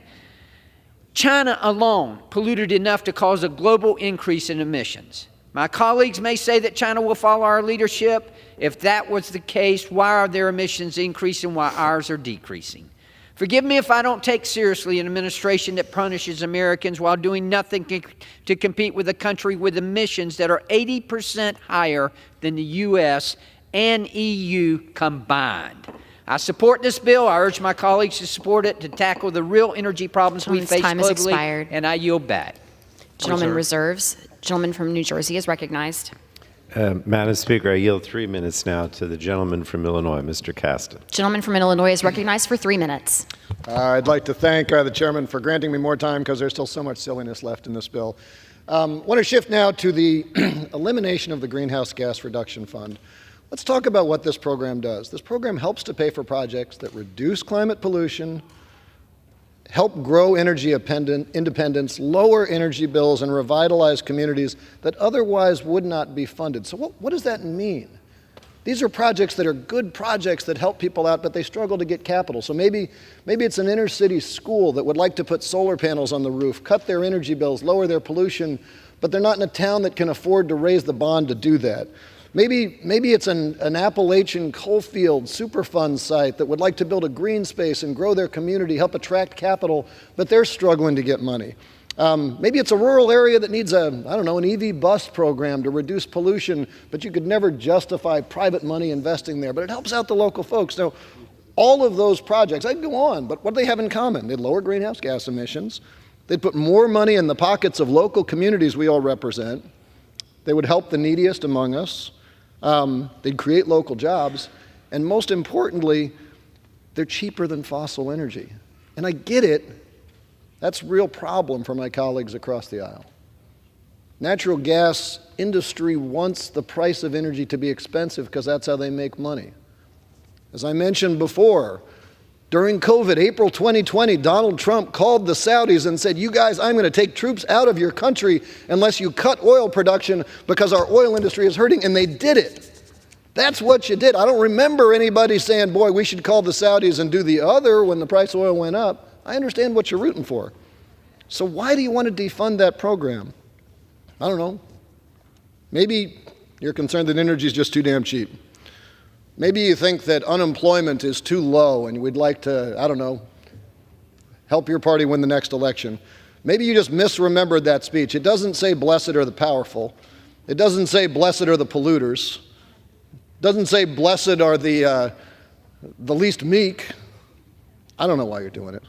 Speaker 20: China alone polluted enough to cause a global increase in emissions. My colleagues may say that China will follow our leadership. If that was the case, why are their emissions increasing while ours are decreasing? Forgive me if I don't take seriously an administration that punishes Americans while doing nothing to compete with a country with emissions that are 80% higher than the U.S. and EU combined. I support this bill. I urge my colleagues to support it to tackle the real energy problems we face
Speaker 18: time has
Speaker 20: globally,
Speaker 18: expired.
Speaker 20: and I yield back.
Speaker 18: Gentleman reserves. Gentleman from New Jersey is recognized.
Speaker 9: Madam Speaker, I yield 3 minutes now to the gentleman from Illinois, Mr. Caston.
Speaker 18: Gentleman from Illinois is recognized for 3 minutes.
Speaker 15: I'd like to thank the chairman for granting me more time because there's still so much silliness left in this bill. I want to shift now to the elimination of the Greenhouse Gas Reduction Fund. Let's talk about what this program does. This program helps to pay for projects that reduce climate pollution, help grow energy independence, lower energy bills, and revitalize communities that otherwise would not be funded. So what does that mean? These are projects that are good projects that help people out, but they struggle to get capital. So maybe it's an inner city school that would like to put solar panels on the roof, cut their energy bills, lower their pollution, but they're not in a town that can afford to raise the bond to do that. Maybe it's an Appalachian coalfield Superfund site that would like to build a green space and grow their community, help attract capital, but they're struggling to get money. Maybe it's a rural area that needs an EV bus program to reduce pollution, but you could never justify private money investing there, but it helps out the local folks. Now, all of those projects, I can go on, but what do they have in common? They'd lower greenhouse gas emissions. They'd put more money in the pockets of local communities we all represent. They would help the neediest among us. They'd create local jobs, and most importantly, they're cheaper than fossil energy. And I get it. That's a real problem for my colleagues across the aisle. Natural gas industry wants the price of energy to be expensive because that's how they make money. As I mentioned before, during COVID, April 2020, Donald Trump called the Saudis and said, "You guys, I'm going to take troops out of your country unless you cut oil production because our oil industry is hurting," and they did it. That's what you did. I don't remember anybody saying, "Boy, we should call the Saudis and do the other" when the price of oil went up. I understand what you're rooting for. So why do you want to defund that program? I don't know. Maybe you're concerned that energy is just too damn cheap. Maybe you think that unemployment is too low and we'd like to, help your party win the next election. Maybe you just misremembered that speech. It doesn't say blessed are the powerful. It doesn't say blessed are the polluters. It doesn't say blessed are the least meek. I don't know why you're doing it.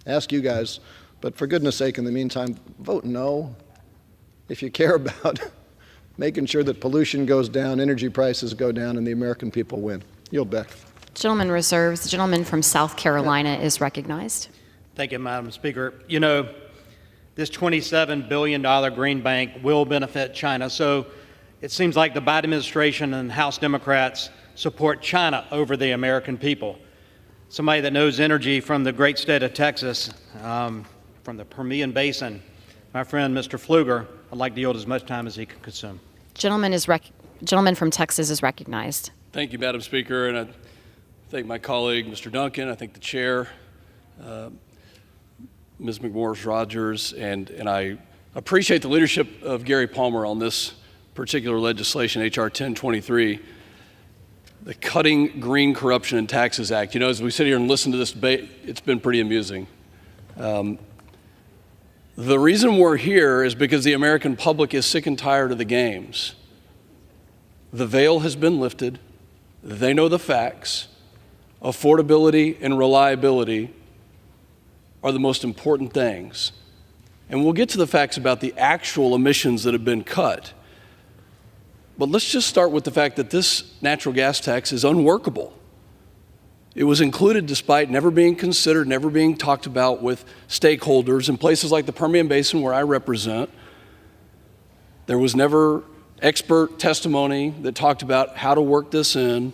Speaker 15: Ask you guys, but for goodness sake, in the meantime, vote no if you care about making sure that pollution goes down, energy prices go down, and the American people win. Yield back.
Speaker 18: Gentleman reserves. The gentleman from South Carolina is recognized.
Speaker 14: Thank you, Madam Speaker. This $27 billion green bank will benefit China, so it seems like the Biden administration and House Democrats support China over the American people. Somebody that knows energy from the great state of Texas, from the Permian Basin, my friend Mr. Pfluger, I'd like to yield as much time as he can consume.
Speaker 18: Gentleman from Texas is recognized.
Speaker 21: Thank you, Madam Speaker, and I thank my colleague, Mr. Duncan. I thank the chair, Ms. McMorris-Rogers, and I appreciate the leadership of Gary Palmer on this particular legislation, H.R. 1023, the Cutting Green Corruption and Taxes Act. As we sit here and listen to this debate, it's been pretty amusing. The reason we're here is because the American public is sick and tired of the games. The veil has been lifted. They know the facts. Affordability and reliability are the most important things. And we'll get to the facts about the actual emissions that have been cut. But let's just start with the fact that this natural gas tax is unworkable. It was included despite never being considered, never being talked about with stakeholders in places like the Permian Basin, where I represent. There was never expert testimony that talked about how to work this in.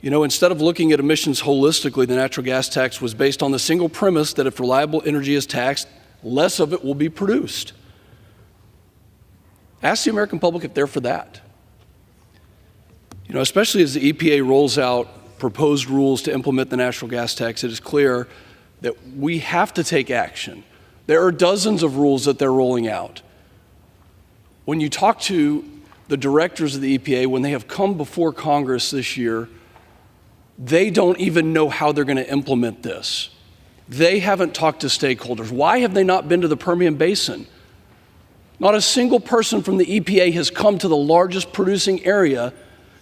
Speaker 21: You know, instead of looking at emissions holistically, the natural gas tax was based on the single premise that if reliable energy is taxed, less of it will be produced. Ask the American public if they're for that. You know, especially as the EPA rolls out proposed rules to implement the natural gas tax, it is clear that we have to take action. There are dozens of rules that they're rolling out. When you talk to the directors of the EPA, when they have come before Congress this year, they don't even know how they're going to implement this. They haven't talked to stakeholders. Why have they not been to the Permian Basin? Not a single person from the EPA has come to the largest producing area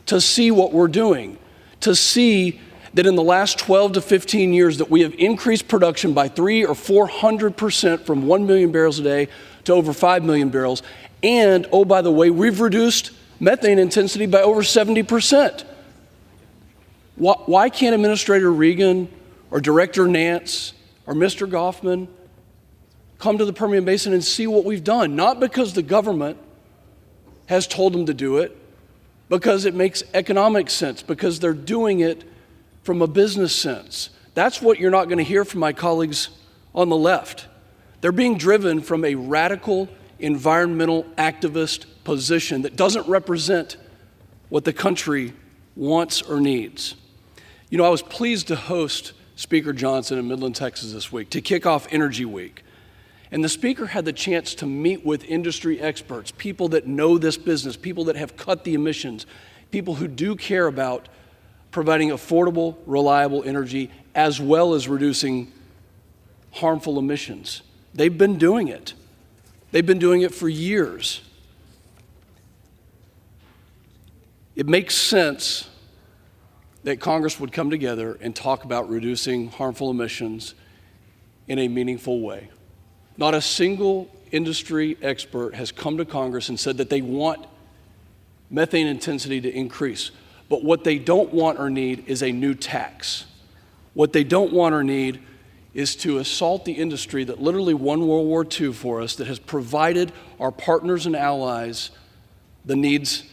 Speaker 21: to see what we're doing, to see that in the last 12 to 15 years that we have increased production by 300 or 400% from 1 million barrels a day to over 5 million barrels. And, oh, by the way, we've reduced methane intensity by over 70%. Why can't Administrator Regan or Director Nance or Mr. Goffman come to the Permian Basin and see what we've done? Not because the government has told them to do it, because it makes economic sense, because they're doing it from a business sense. That's what you're not going to hear from my colleagues on the left. They're being driven from a radical environmental activist position that doesn't represent what the country wants or needs. You know, I was pleased to host Speaker Johnson in Midland, Texas this week to kick off Energy Week. And the speaker had the chance to meet with industry experts, people that know this business, people that have cut the emissions, people who do care about providing affordable, reliable energy, as well as reducing harmful emissions. They've been doing it. They've been doing it for years. It makes sense that Congress would come together and talk about reducing harmful emissions in a meaningful way. Not a single industry expert has come to Congress and said that they want methane intensity to increase. But what they don't want or need is a new tax. What they don't want or need is to assault the industry that literally won World War II for us, that has provided our partners and allies the needs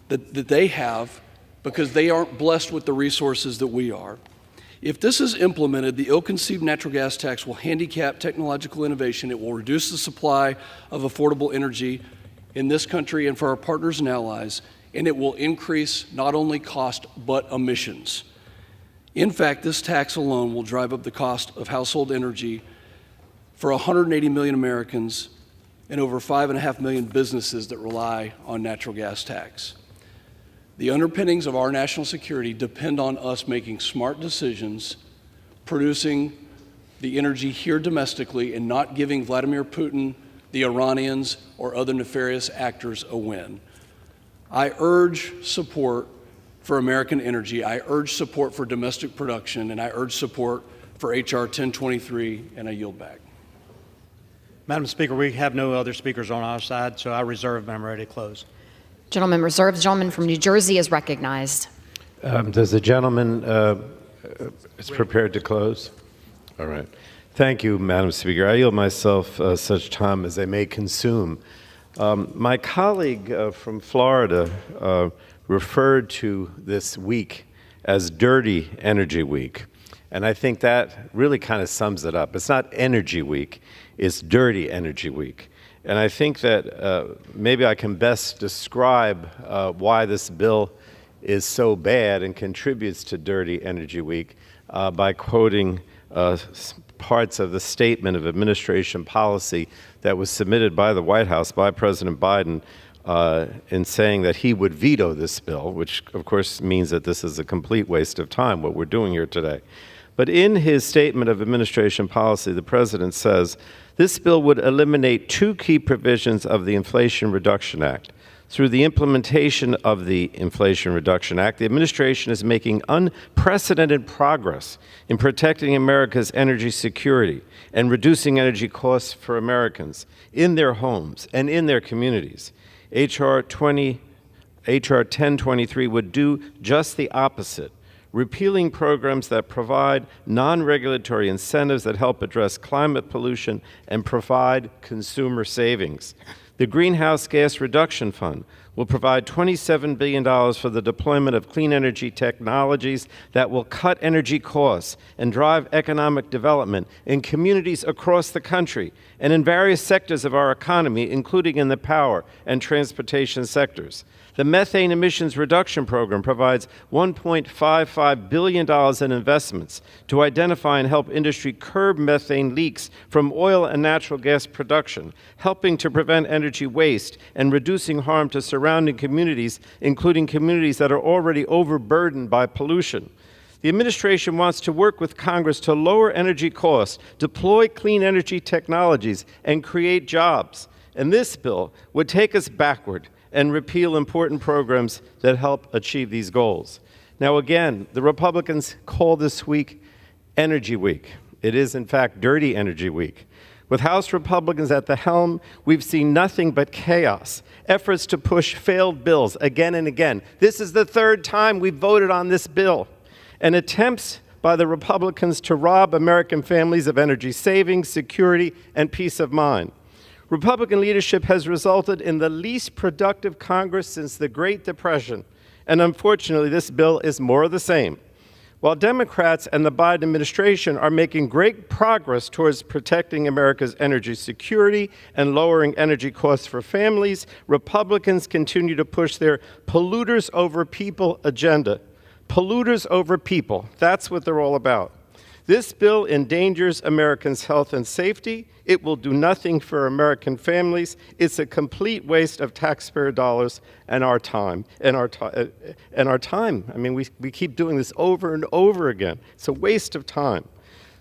Speaker 21: that they have because they aren't blessed with the resources that we are. If this is implemented, the ill-conceived natural gas tax will handicap technological innovation. It will reduce the supply of affordable energy in this country and for our partners and allies, and it will increase not only cost but emissions. In fact, this tax alone will drive up the cost of household energy for 180 million Americans and over 5.5 million businesses that rely on natural gas tax. The underpinnings of our national security depend on us making smart decisions, producing the energy here domestically, and not giving Vladimir Putin, the Iranians, or other nefarious actors a win. I urge support for American energy. I urge support for domestic production, and I urge support for H.R. 1023, and I yield back.
Speaker 14: Madam Speaker, we have no other speakers on our side, so I reserve and I'm ready to close.
Speaker 18: Gentleman reserves. The gentleman from New Jersey is recognized.
Speaker 9: Does the gentleman is prepared to close? All right. Thank you, Madam Speaker. I yield myself such time as I may consume. My colleague from Florida referred to this week as Dirty Energy Week, and I think that really kind of sums it up. It's not Energy Week, it's Dirty Energy Week. And I think that maybe I can best describe why this bill is so bad and contributes to Dirty Energy Week by quoting parts of the statement of administration policy that was submitted by the White House by President Biden in saying that he would veto this bill, which of course means that this is a complete waste of time, what we're doing here today. But in his statement of administration policy, the president says, this bill would eliminate two key provisions of the Inflation Reduction Act, Through the implementation of the Inflation Reduction Act, the administration is making unprecedented progress in protecting America's energy security and reducing energy costs for Americans in their homes and in their communities. H.R. 1023 would do just the opposite, repealing programs that provide non-regulatory incentives that help address climate pollution and provide consumer savings. The Greenhouse Gas Reduction Fund will provide $27 billion for the deployment of clean energy technologies that will cut energy costs and drive economic development in communities across the country and in various sectors of our economy, including in the power and transportation sectors. The Methane Emissions Reduction Program provides $1.55 billion in investments to identify and help industry curb methane leaks from oil and natural gas production, helping to prevent energy waste and reducing harm to surrounding communities, including communities that are already overburdened by pollution. The administration wants to work with Congress to lower energy costs, deploy clean energy technologies, and create jobs. And this bill would take us backward and repeal important programs that help achieve these goals. Now, again, the Republicans call this week Energy Week. It is, in fact, Dirty Energy Week. With House Republicans at the helm, we've seen nothing but chaos, efforts to push failed bills again and again. This is the third time we've voted on this bill, and attempts by the Republicans to rob American families of energy savings, security, and peace of mind. Republican leadership has resulted in the least productive Congress since the Great Depression, and unfortunately, this bill is more of the same. While Democrats and the Biden administration are making great progress towards protecting America's energy security and lowering energy costs for families, Republicans continue to push their polluters over people agenda. Polluters over people, that's what they're all about. This bill endangers Americans' health and safety. It will do nothing for American families. It's a complete waste of taxpayer dollars and our time. I mean, we keep doing this over and over again. It's a waste of time.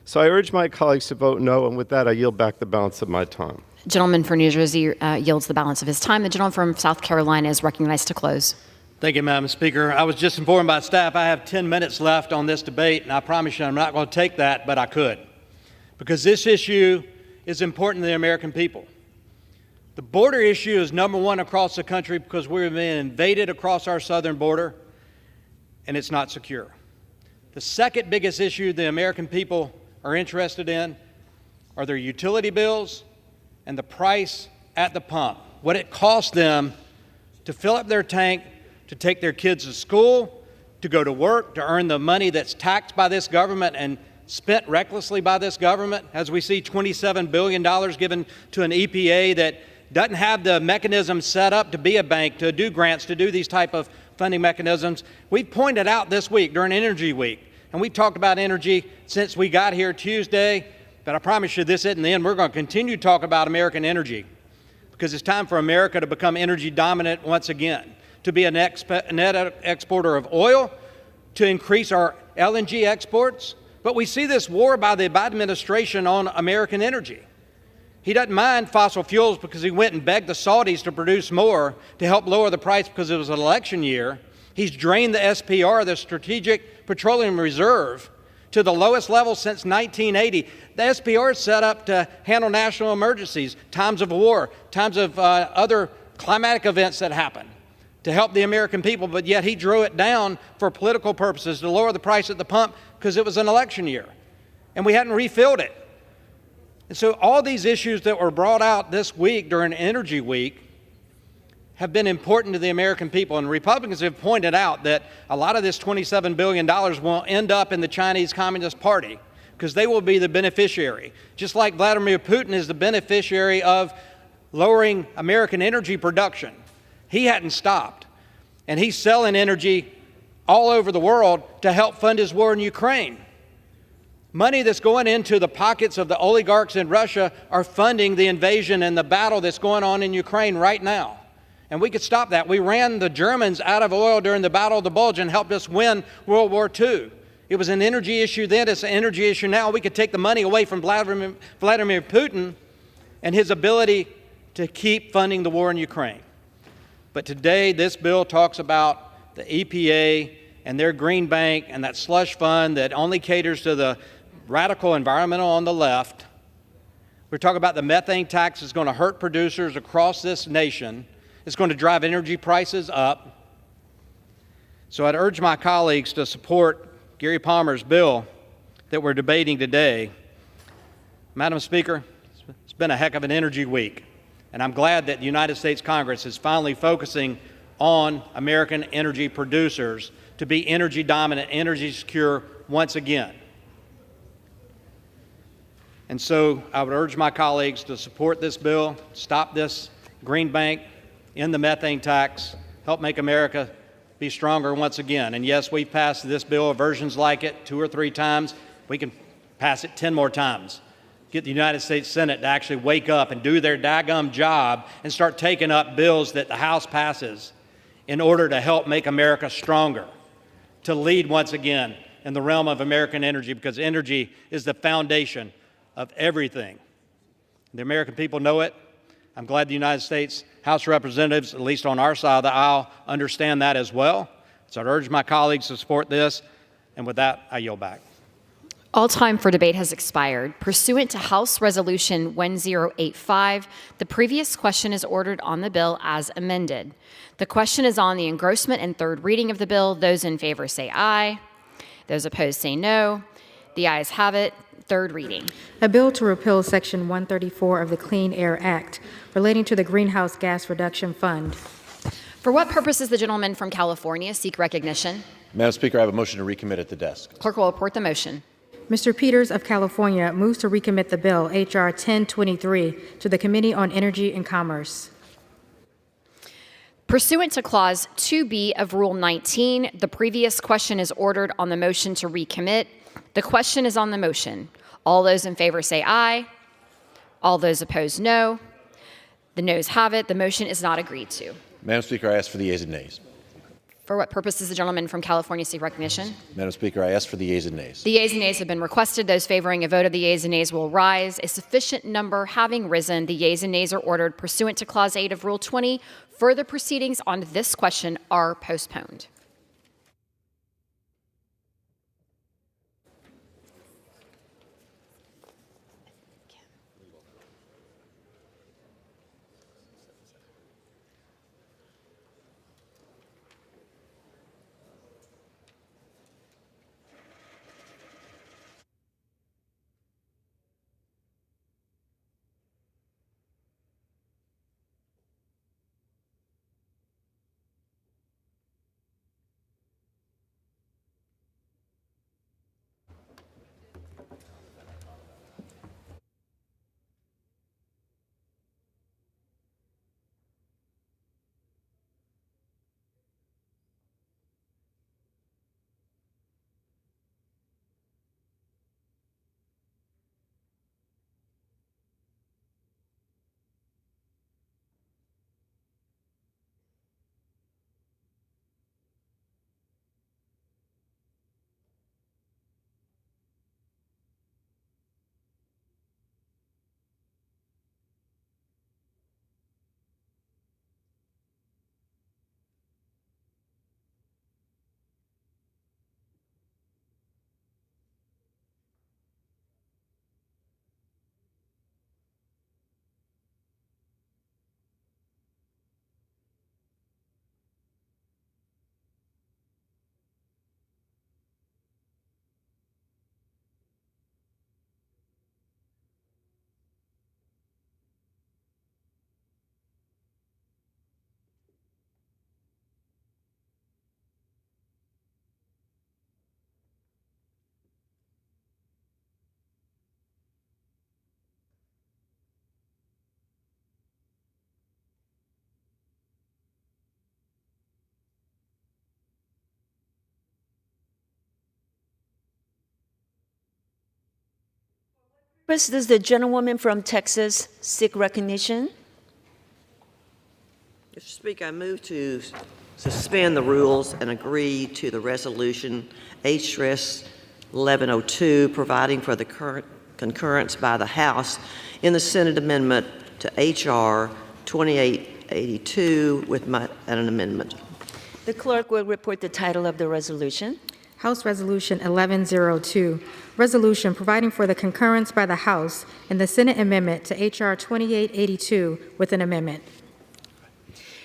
Speaker 9: So I urge my colleagues to vote no, and with that, I yield back the balance of my time.
Speaker 18: Gentleman from New Jersey yields the balance of his time. The gentleman from South Carolina is recognized to close.
Speaker 14: Thank you, Madam Speaker. I was just informed by staff I have 10 minutes left on this debate, and I promise you I'm not going to take that, but I could. Because this issue is important to the American people. The border issue is number one across the country because we're being invaded across our southern border, and it's not secure. The second biggest issue the American people are interested in are their utility bills and the price at the pump, what it costs them to fill up their tank, to take their kids to school, to go to work, to earn the money that's taxed by this government and spent recklessly by this government, as we see $27 billion given to an EPA that doesn't have the mechanism set up to be a bank, to do grants, to do these type of funding mechanisms. We've pointed out this week during Energy Week, and we've talked about energy since we got here Tuesday, but I promise you this isn't the end. We're going to continue to talk about American energy because it's time for America to become energy dominant once again, to be a net exporter of oil, to increase our LNG exports. But we see this war by the Biden administration on American energy. He doesn't mind fossil fuels because he went and begged the Saudis to produce more to help lower the price because it was an election year. He's drained the SPR, the Strategic Petroleum Reserve, to the lowest level since 1980. The SPR is set up to handle national emergencies, times of war, times of other climatic events that happen, to help the American people, but yet he drew it down for political purposes to lower the price at the pump because it was an election year, and we hadn't refilled it. And so all these issues that were brought out this week during Energy Week have been important to the American people, and Republicans have pointed out that a lot of this $27 billion will end up in the Chinese Communist Party because they will be the beneficiary, just like Vladimir Putin is the beneficiary of lowering American energy production. He hadn't stopped, and he's selling energy all over the world to help fund his war in Ukraine. Money that's going into the pockets of the oligarchs in Russia are funding the invasion and the battle that's going on in Ukraine right now. And we could stop that. We ran the Germans out of oil during the Battle of the Bulge and helped us win World War II. It was an energy issue then, it's an energy issue now. We could take the money away from Vladimir Putin and his ability to keep funding the war in Ukraine. But today, this bill talks about the EPA and their green bank and that slush fund that only caters to the radical environmental on the left. We're talking about the methane tax is going to hurt producers across this nation. It's going to drive energy prices up. So I'd urge my colleagues to support Gary Palmer's bill that we're debating today. Madam Speaker, it's been a heck of an energy week, and I'm glad that the United States Congress is finally focusing on American energy producers to be energy dominant, energy secure once again. And so I would urge my colleagues to support this bill, stop this green bank, end the methane tax, help make America be stronger once again. And yes, we've passed this bill, versions like it, 2 or 3 times. We can pass it 10 more times. Get the United States Senate to actually wake up and do their daggum job and start taking up bills that the House passes in order to help make America stronger, to lead once again in the realm of American energy, because energy is the foundation of everything. The American people know it. I'm glad the United States House of Representatives, at least on our side of the aisle, understand that as well. So I urge my colleagues to support this. And with that, I yield back.
Speaker 18: All time for debate has expired. Pursuant to House Resolution 1085, the previous question is ordered on the bill as amended. The question is on the engrossment and third reading of the bill. Those in favor say aye. Those opposed say no. The ayes have it. Third reading.
Speaker 2: A bill to repeal Section 134 of the Clean Air Act relating to the Greenhouse Gas Reduction Fund.
Speaker 18: For what purpose does the gentleman from California seek recognition?
Speaker 11: Madam Speaker, I have a motion to recommit at the desk.
Speaker 18: Clerk will report the motion.
Speaker 2: Mr. Peters of California moves to recommit the bill, H.R. 1023, to the Committee on Energy and Commerce.
Speaker 18: Pursuant to Clause 2B of Rule 19, the previous question is ordered on the motion to recommit. The question is on the motion. All those in favor say aye. All those opposed, no. The noes have it. The motion is not agreed to.
Speaker 11: Madam Speaker, I ask for the yeas and nays.
Speaker 18: For what purpose does the gentleman from California seek recognition?
Speaker 11: Madam Speaker, I ask for the yeas and nays.
Speaker 18: The yeas and nays have been requested. Those favoring a vote of the yeas and nays will rise. A sufficient number having risen, the yeas and nays are ordered pursuant to Clause 8 of Rule 20. Further proceedings on this question are postponed.
Speaker 3: Does the gentlewoman from Texas seek recognition?
Speaker 22: Mr. Speaker, I move to suspend the rules and agree to the resolution HRS 1102, providing for the current concurrence by the House in the Senate amendment to HR 28 0882 with an amendment.
Speaker 3: The clerk will report the title of the resolution.
Speaker 2: House Resolution 1102, resolution providing for the concurrence by the House in the Senate amendment to H.R. 2882 with an amendment.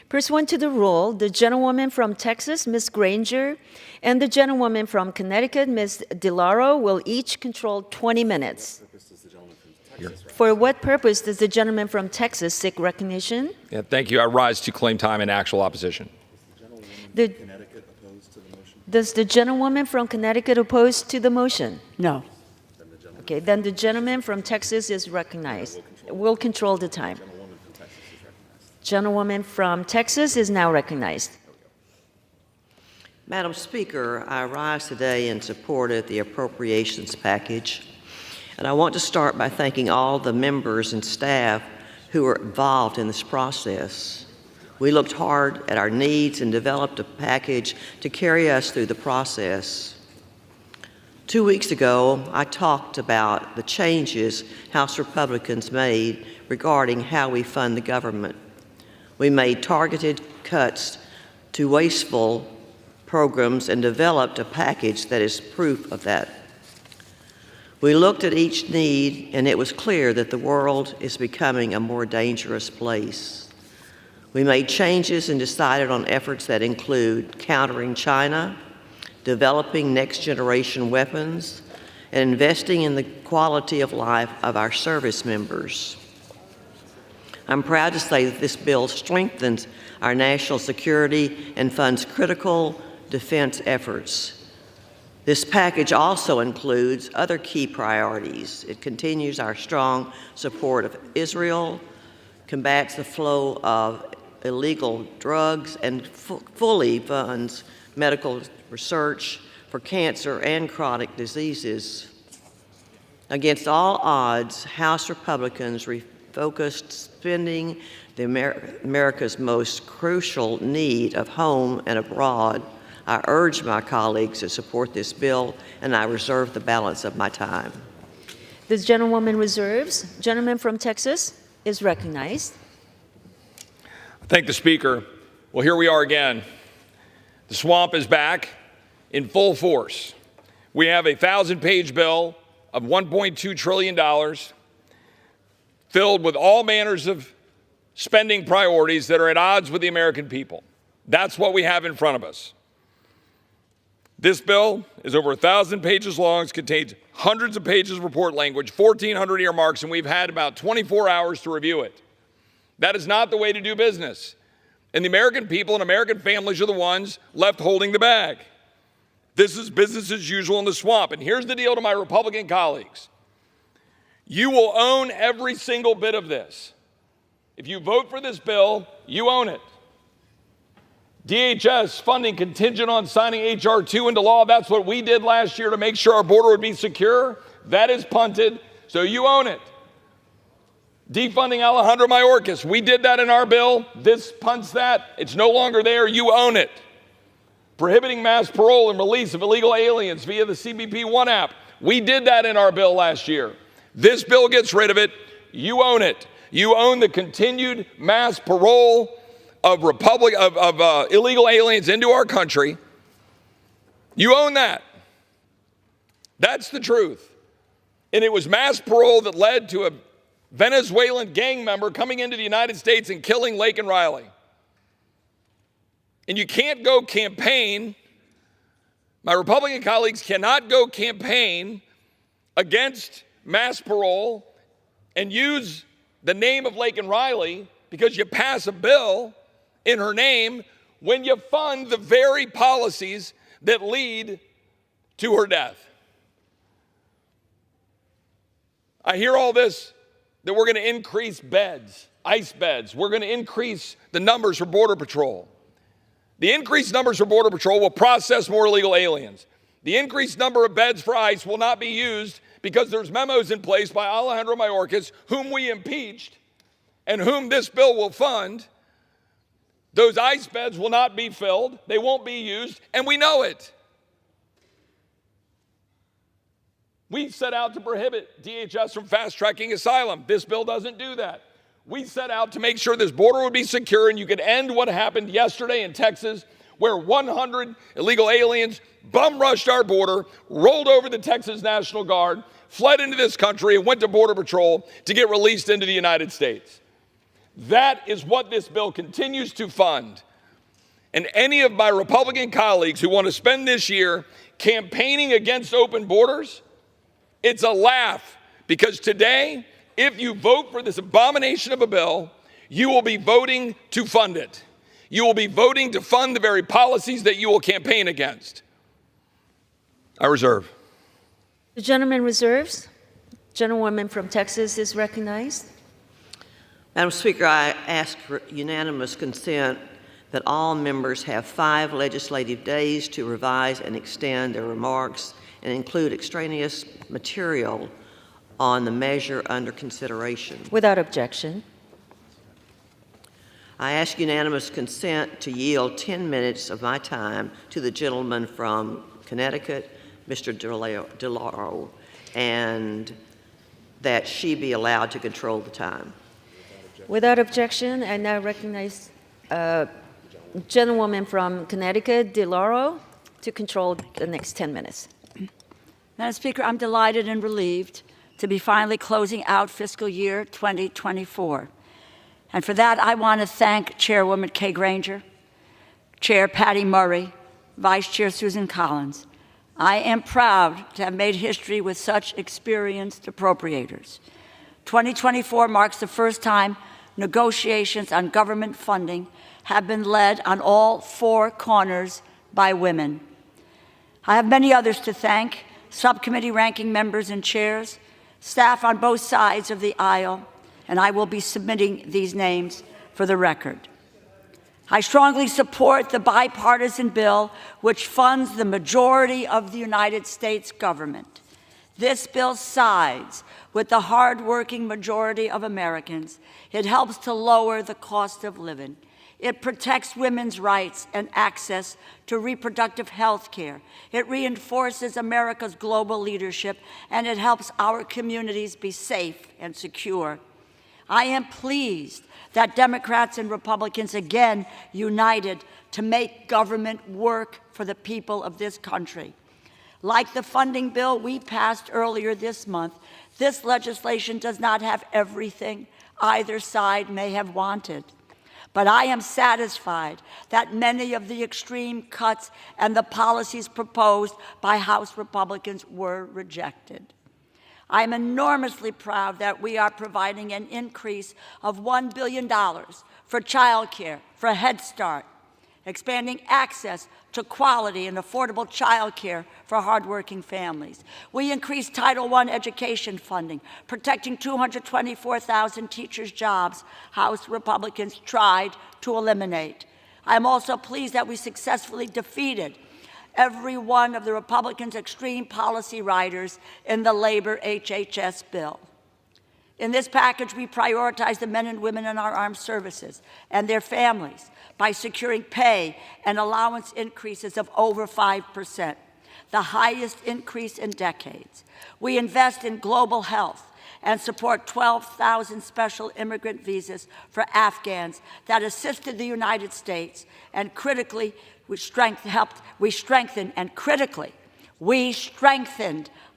Speaker 3: Pursuant to the rule, the gentlewoman from Texas, Ms. Granger, and the gentlewoman from Connecticut, Ms. DeLauro, will each control 20 minutes. For what purpose does the gentleman from Texas seek recognition?
Speaker 4: Yeah, thank you. I rise to claim time in actual opposition.
Speaker 3: Does the gentlewoman from Connecticut oppose to the motion?
Speaker 20: No.
Speaker 3: Okay, then the gentleman from Texas is recognized. We'll control the time. Gentlewoman from Texas is now recognized.
Speaker 22: Madam Speaker, I rise today in support of the appropriations package. And I want to start by thanking all the members and staff who were involved in this process. We looked hard at our needs and developed a package to carry us through the process. 2 weeks ago, I talked about the changes House Republicans made regarding how we fund the government. We made targeted cuts to wasteful programs and developed a package that is proof of that. We looked at each need, and it was clear that the world is becoming a more dangerous place. We made changes and decided on efforts that include countering China, developing next-generation weapons, and investing in the quality of life of our service members. I'm proud to say that this bill strengthens our national security and funds critical defense efforts. This package also includes other key priorities. It continues our strong support of Israel, combats the flow of illegal drugs, and fully funds medical research for cancer and chronic diseases. Against all odds, House Republicans refocused spending America's most crucial need of home and abroad. I urge my colleagues to support this bill, and I reserve the balance of my time.
Speaker 3: This gentlewoman reserves. Gentleman from Texas is recognized.
Speaker 4: Thank the Speaker. Well, here we are again. The swamp is back in full force. We have a 1,000-page bill of $1.2 trillion filled with all manners of spending priorities that are at odds with the American people. That's what we have in front of us. This bill is over 1,000 pages long. It contains hundreds of pages of report language, 1,400 earmarks, and we've had about 24 hours to review it. That is not the way to do business. And the American people and American families are the ones left holding the bag. This is business as usual in the swamp. And here's the deal to my Republican colleagues. You will own every single bit of this. If you vote for this bill, you own it. DHS funding contingent on signing H.R. 2 into law. That's what we did last year to make sure our border would be secure. That is punted, so you own it. Defunding Alejandro Mayorkas. We did that in our bill. This punts that. It's no longer there. You own it. Prohibiting mass parole and release of illegal aliens via the CBP-1 app. We did that in our bill last year. This bill gets rid of it. You own it. You own the continued mass parole of illegal aliens into our country. You own that. That's the truth. And it was mass parole that led to a Venezuelan gang member coming into the United States and killing Laken Riley. And you can't go campaign, my Republican colleagues cannot go campaign against mass parole and use the name of Laken Riley because you pass a bill in her name when you fund the very policies that lead to her death. I hear all this, that we're going to increase beds, ICE beds. We're going to increase the numbers for Border Patrol. The increased numbers for Border Patrol will process more illegal aliens. The increased number of beds for ICE will not be used because there's memos in place by Alejandro Mayorkas, whom we impeached, and whom this bill will fund. Those ICE beds will not be filled. They won't be used, and we know it. We set out to prohibit DHS from fast-tracking asylum. This bill doesn't do that. we set out to make sure this border would be secure and you could end what happened yesterday in Texas, where 100 illegal aliens bum rushed our border, rolled over the Texas National Guard, fled into this country, and went to Border Patrol to get released into the United States. That is what this bill continues to fund. And any of my Republican colleagues who want to spend this year campaigning against open borders, it's a laugh, because today, if you vote for this abomination of a bill, you will be voting to fund it. You will be voting to fund the very policies that you will campaign against. I reserve.
Speaker 3: The gentleman reserves. Gentlewoman from Texas is recognized.
Speaker 22: Madam Speaker, I ask for unanimous consent that all members have 5 legislative days to revise and extend their remarks and include extraneous material on the measure under consideration.
Speaker 3: Without objection.
Speaker 22: I ask unanimous consent to yield 10 minutes of my time to the gentleman from Connecticut, Mr. DeLauro, and that she be allowed to control the time.
Speaker 3: Without objection, I now recognize gentlewoman from Connecticut, DeLauro, to control the next 10 minutes.
Speaker 5: Madam Speaker, I'm delighted and relieved to be finally closing out fiscal year 2024. And for that, I want to thank Chairwoman Kay Granger, Chair Patty Murray, Vice Chair Susan Collins. I am proud to have made history with such experienced appropriators. 2024 marks the first time negotiations on government funding have been led on all 4 corners by women. I have many others to thank: subcommittee ranking members and chairs, staff on both sides of the aisle, and I will be submitting these names for the record. I strongly support the bipartisan bill which funds the majority of the United States government. This bill sides with the hardworking majority of Americans. It helps to lower the cost of living. It protects women's rights and access to reproductive health care. It reinforces America's global leadership, and it helps our communities be safe and secure. I am pleased that Democrats and Republicans again united to make government work for the people of this country. Like the funding bill we passed earlier this month, this legislation does not have everything either side may have wanted. But I am satisfied that many of the extreme cuts and the policies proposed by House Republicans were rejected. I am enormously proud that we are providing an increase of $1 billion for child care, for Head Start, expanding access to quality and affordable child care for hardworking families. We increased Title I education funding, protecting 224,000 teachers' jobs House Republicans tried to eliminate. I'm also pleased that we successfully defeated every one of the Republicans' extreme policy riders in the labor HHS bill. In this package, we prioritize the men and women in our armed services and their families by securing pay and allowance increases of over 5%, the highest increase in decades. We invest in global health and support 12,000 special immigrant visas for Afghans that assisted the United States, and critically, we strengthened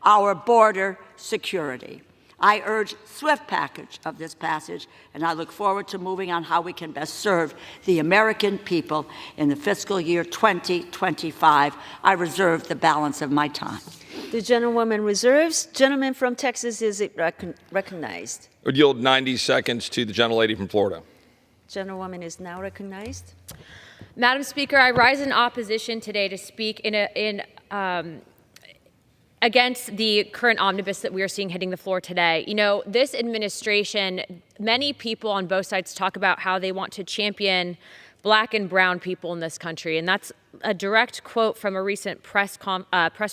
Speaker 5: our border security. I urge swift passage of this passage, and I look forward to moving on how we can best serve the American people in the fiscal year 2025. I reserve the balance of my time.
Speaker 3: The gentlewoman reserves. Gentleman from Texas is recognized.
Speaker 4: I would yield 90 seconds to the gentlelady from Florida.
Speaker 3: Gentlewoman is now recognized.
Speaker 19: Madam Speaker, I rise in opposition today to speak against the current omnibus that we are seeing hitting the floor today. You know, this administration, many people on both sides talk about how they want to champion Black and brown people in this country, and that's a direct quote from a recent press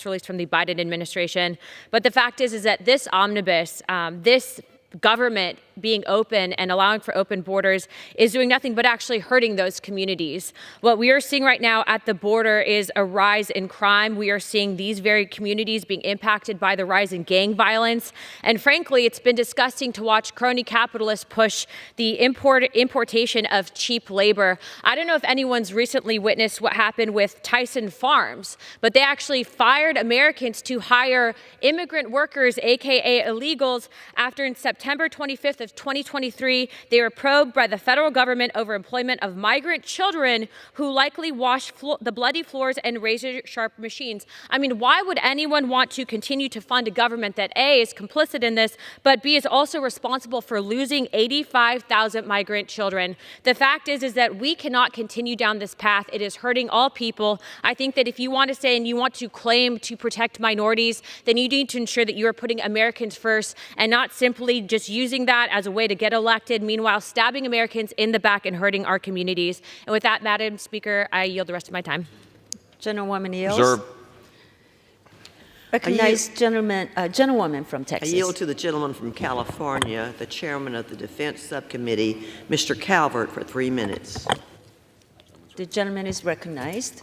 Speaker 19: release from the Biden administration. But the fact is that this omnibus, this government
Speaker 6: being open and allowing for open borders is doing nothing but actually hurting those communities. What we are seeing right now at the border is a rise in crime. We are seeing these very communities being impacted by the rise in gang violence. And frankly, it's been disgusting to watch crony capitalists push the importation of cheap labor. I don't know if anyone's recently witnessed what happened with Tyson Farms, but they actually fired Americans to hire immigrant workers, aka illegals, after in September 25th of 2023, they were probed by the federal government over employment of migrant children who likely wash the bloody floors and razor-sharp machines. I mean, why would anyone want to continue to fund a government that A, is complicit in this, but B, is also responsible for losing 85,000 migrant children? The fact is that we cannot continue down this path. It is hurting all people. I think that if you want to say and you want to claim to protect minorities, then you need to ensure that you are putting Americans first and not simply just using that as a way to get elected, meanwhile stabbing Americans in the back and hurting our communities. And with that, Madam Speaker, I yield the rest of my time.
Speaker 3: Gentlewoman yields.
Speaker 4: Reserve.
Speaker 3: Recognized gentlewoman from Texas.
Speaker 22: I yield to the gentleman from California, the chairman of the Defense Subcommittee, Mr. Calvert, for 3 minutes.
Speaker 3: The gentleman is recognized.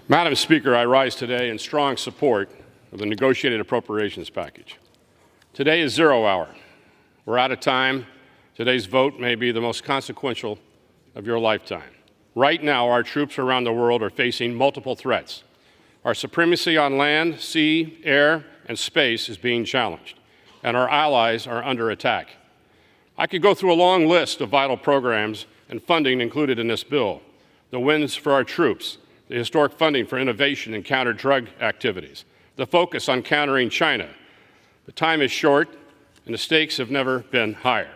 Speaker 7: Madam Speaker, I rise today in strong support of the negotiated appropriations package. Today is 0 hour. We're out of time. Today's vote may be the most consequential of your lifetime. Right now, our troops around the world are facing multiple threats. Our supremacy on land, sea, air, and space is being challenged, and our allies are under attack. I could go through a long list of vital programs and funding included in this bill: the wins for our troops, the historic funding for innovation and counter-drug activities, the focus on countering China. The time is short, and the stakes have never been higher.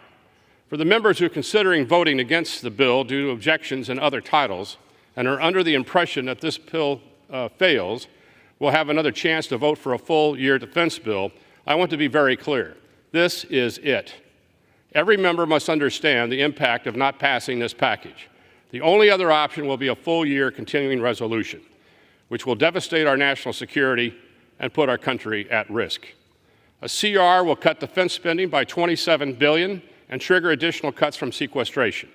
Speaker 7: For the members who are considering voting against the bill due to objections and other titles, and are under the impression that this bill fails, will have another chance to vote for a full-year defense bill, I want to be very clear. This is it. Every member must understand the impact of not passing this package. The only other option will be a full-year continuing resolution, which will devastate our national security and put our country at risk. A CR will cut defense spending by $27 billion and trigger additional cuts from sequestration.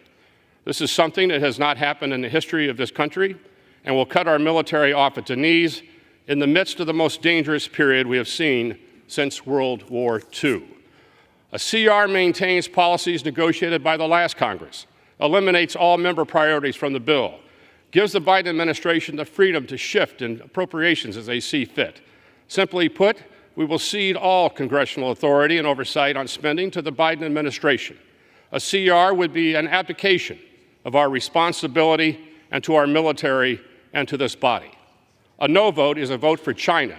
Speaker 7: This is something that has not happened in the history of this country and will cut our military off at the knees in the midst of the most dangerous period we have seen since World War II. A CR maintains policies negotiated by the last Congress, eliminates all member priorities from the bill, gives the Biden administration the freedom to shift in appropriations as they see fit. Simply put, we will cede all congressional authority and oversight on spending to the Biden administration. A CR would be an abdication of our responsibility and to our military and to this body. A no vote is a vote for China,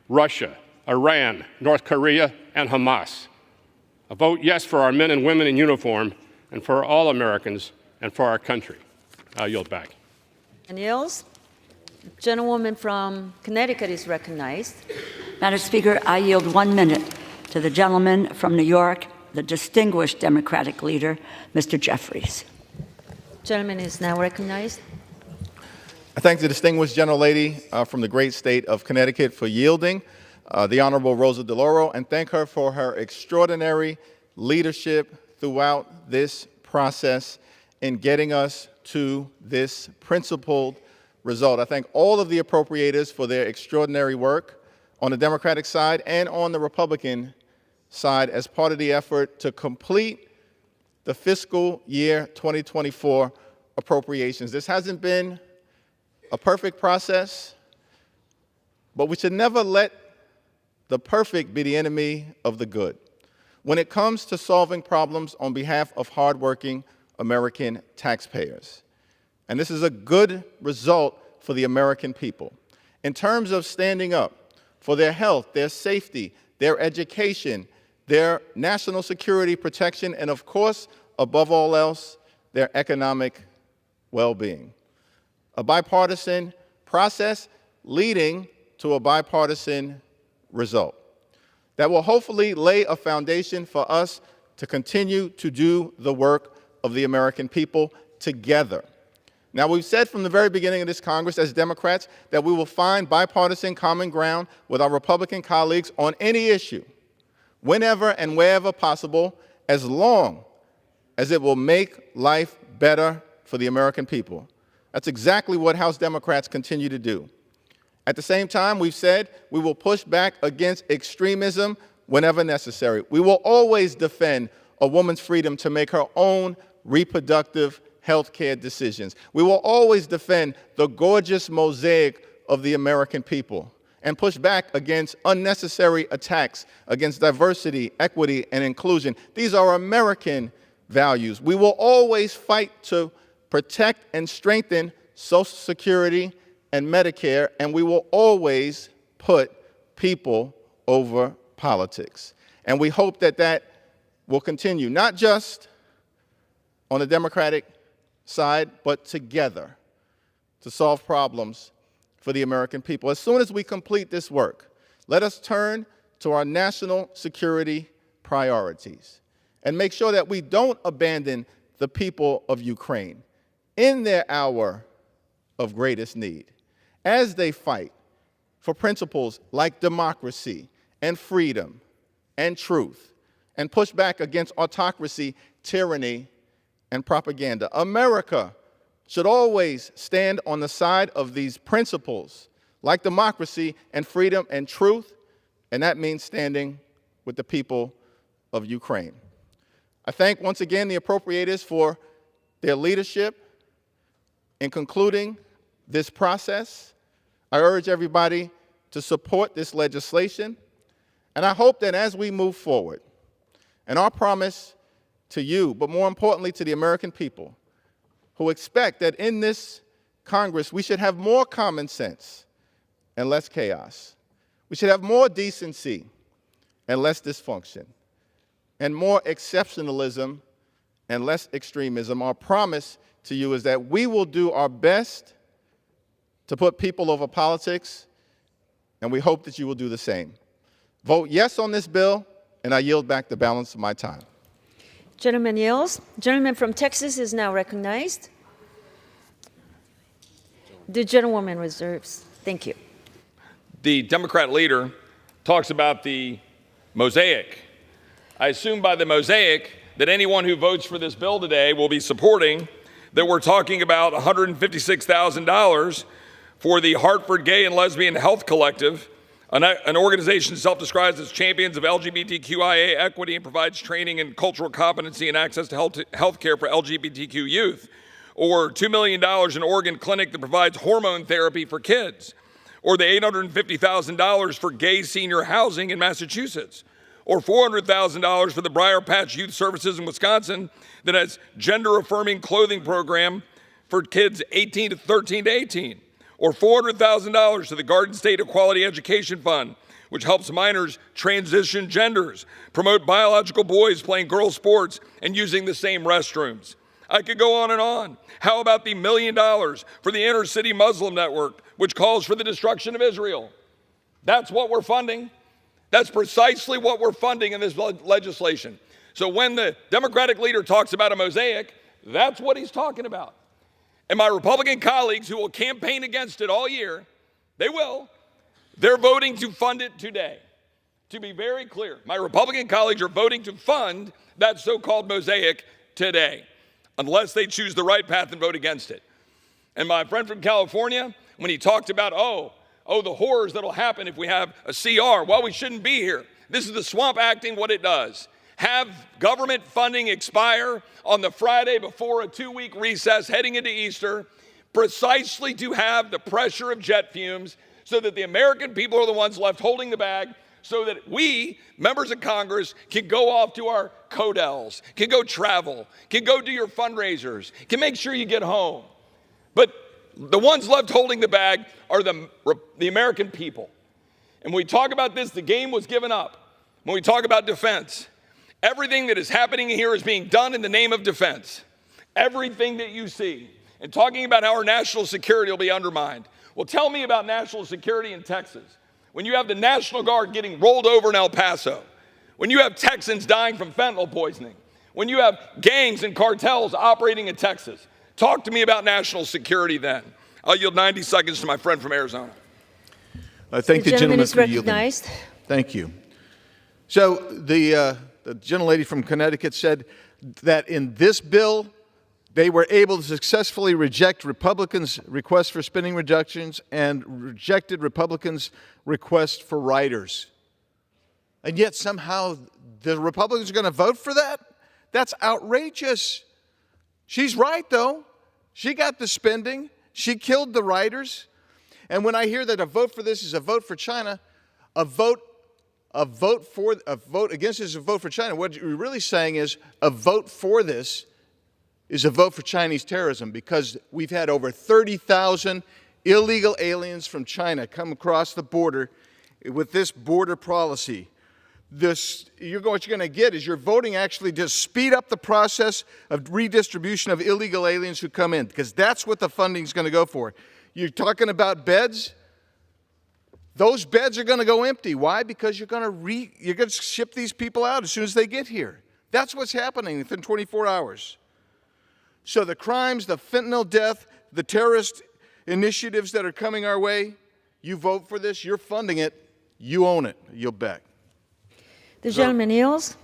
Speaker 7: Russia, Iran, North Korea, and Hamas. A vote yes for our men and women in uniform and for all Americans and for our country. I yield back.
Speaker 3: And yields. Gentlewoman from Connecticut is recognized.
Speaker 5: Madam Speaker, I yield 1 minute to the gentleman from New York, the distinguished Democratic leader, Mr. Jeffries.
Speaker 3: Gentleman is now recognized.
Speaker 23: I thank the distinguished gentlelady from the great state of Connecticut for yielding, the Honorable Rosa DeLauro, and thank her for her extraordinary leadership throughout this process in getting us to this principled result. I thank all of the appropriators for their extraordinary work on the Democratic side and on the Republican side as part of the effort to complete the fiscal year 2024 appropriations. This hasn't been a perfect process, but we should never let the perfect be the enemy of the good. When it comes to solving problems on behalf of hardworking American taxpayers, and this is a good result for the American people, in terms of standing up for their health, their safety, their education, their national security protection, and of course, above all else, their economic well-being. A bipartisan process leading to a bipartisan result that will hopefully lay a foundation for us to continue to do the work of the American people together. Now, we've said from the very beginning of this Congress as Democrats that we will find bipartisan common ground with our Republican colleagues on any issue, whenever and wherever possible, as long as it will make life better for the American people. That's exactly what House Democrats continue to do. At the same time, we've said we will push back against extremism whenever necessary. We will always defend a woman's freedom to make her own reproductive health care decisions. We will always defend the gorgeous mosaic of the American people and push back against unnecessary attacks against diversity, equity, and inclusion. These are American values. We will always fight to protect and strengthen Social Security and Medicare, and we will always put people over politics. And we hope that that will continue, not just on the Democratic side, but together to solve problems for the American people. As soon as we complete this work, let us turn to our national security priorities and make sure that we don't abandon the people of Ukraine in their hour of greatest need, as they fight for principles like democracy and freedom and truth, and push back against autocracy, tyranny, and propaganda. America should always stand on the side of these principles like democracy and freedom and truth, and that means standing with the people of Ukraine. I thank once again the appropriators for their leadership in concluding this process. I urge everybody to support this legislation, and I hope that as we move forward, and our promise to you, but more importantly to the American people, who expect that in this Congress we should have more common sense and less chaos. We should have more decency and less dysfunction, and more exceptionalism and less extremism. Our promise to you is that we will do our best to put people over politics, and we hope that you will do the same. Vote yes on this bill, and I yield back the balance of my time.
Speaker 3: Gentleman yields. Gentleman from Texas is now recognized. The gentlewoman reserves. Thank you.
Speaker 4: The Democrat leader talks about the mosaic. I assume by the mosaic that anyone who votes for this bill today will be supporting that we're talking about $156,000 for the Hartford Gay and Lesbian Health Collective, an organization self-described as champions of LGBTQIA equity and provides training in cultural competency and access to health care for LGBTQ youth, or $2 million in Oregon clinic that provides hormone therapy for kids, or the $850,000 for gay senior housing in Massachusetts, or $400,000 for the Briar Patch Youth Services in Wisconsin that has gender-affirming clothing program for kids 13 to 18, or $400,000 to the Garden State Equality Education Fund, which helps minors transition genders, promote biological boys playing girls' sports and using the same restrooms. I could go on and on. How about the $1 million for the Inner City Muslim Network, which calls for the destruction of Israel? That's what we're funding. That's precisely what we're funding in this legislation. So when the Democratic leader talks about a mosaic, that's what he's talking about. And my Republican colleagues who will campaign against it all year, they're voting to fund it today. To be very clear, my Republican colleagues are voting to fund that so-called mosaic today, unless they choose the right path and vote against it. And my friend from California, when he talked about, the horrors that'll happen if we have a CR, well, we shouldn't be here. This is the swamp acting what it does. Have government funding expire on the Friday before a 2-week recess heading into Easter, precisely to have the pressure of jet fumes so that the American people are the ones left holding the bag, so that we, members of Congress, can go off to our Codels, can go travel, can go do your fundraisers, can make sure you get home. But the ones left holding the bag are the American people. And when we talk about this, the game was given up. When we talk about defense, everything that is happening here is being done in the name of defense. Everything that you see. And talking about how our national security will be undermined. Well, tell me about national security in Texas. When you have the National Guard getting rolled over in El Paso. When you have Texans dying from fentanyl poisoning. When you have gangs and cartels operating in Texas. Talk to me about national security then. I'll yield 90 seconds to my friend from Arizona.
Speaker 16: I thank the gentleman
Speaker 3: is
Speaker 16: for yielding.
Speaker 3: recognized.
Speaker 16: Thank you. So the
Speaker 23: the gentlelady from Connecticut said that in this bill, they were able to successfully reject Republicans' request for spending reductions and rejected Republicans' request for riders. And yet somehow the Republicans are going to vote for that? That's outrageous. She's right, though. She got the spending. She killed the riders. And when I hear that a vote for this is a vote for China, a vote against this is a vote for China, what you're really saying is a vote for this is a vote for Chinese terrorism, because we've had over 30,000 illegal aliens from China come across the border with this border policy. What you're going to get is you're voting actually to speed up the process of redistribution of illegal aliens who come in, because that's what the funding is going to go for. You're talking about beds. Those beds are going to go empty. Why? Because you're going to ship these people out as soon as they get here. That's what's happening within 24 hours. So the crimes, the fentanyl death, the terrorist initiatives that are coming our way, you vote for this, you're funding it, you own it. Yield back.
Speaker 3: The gentleman yields.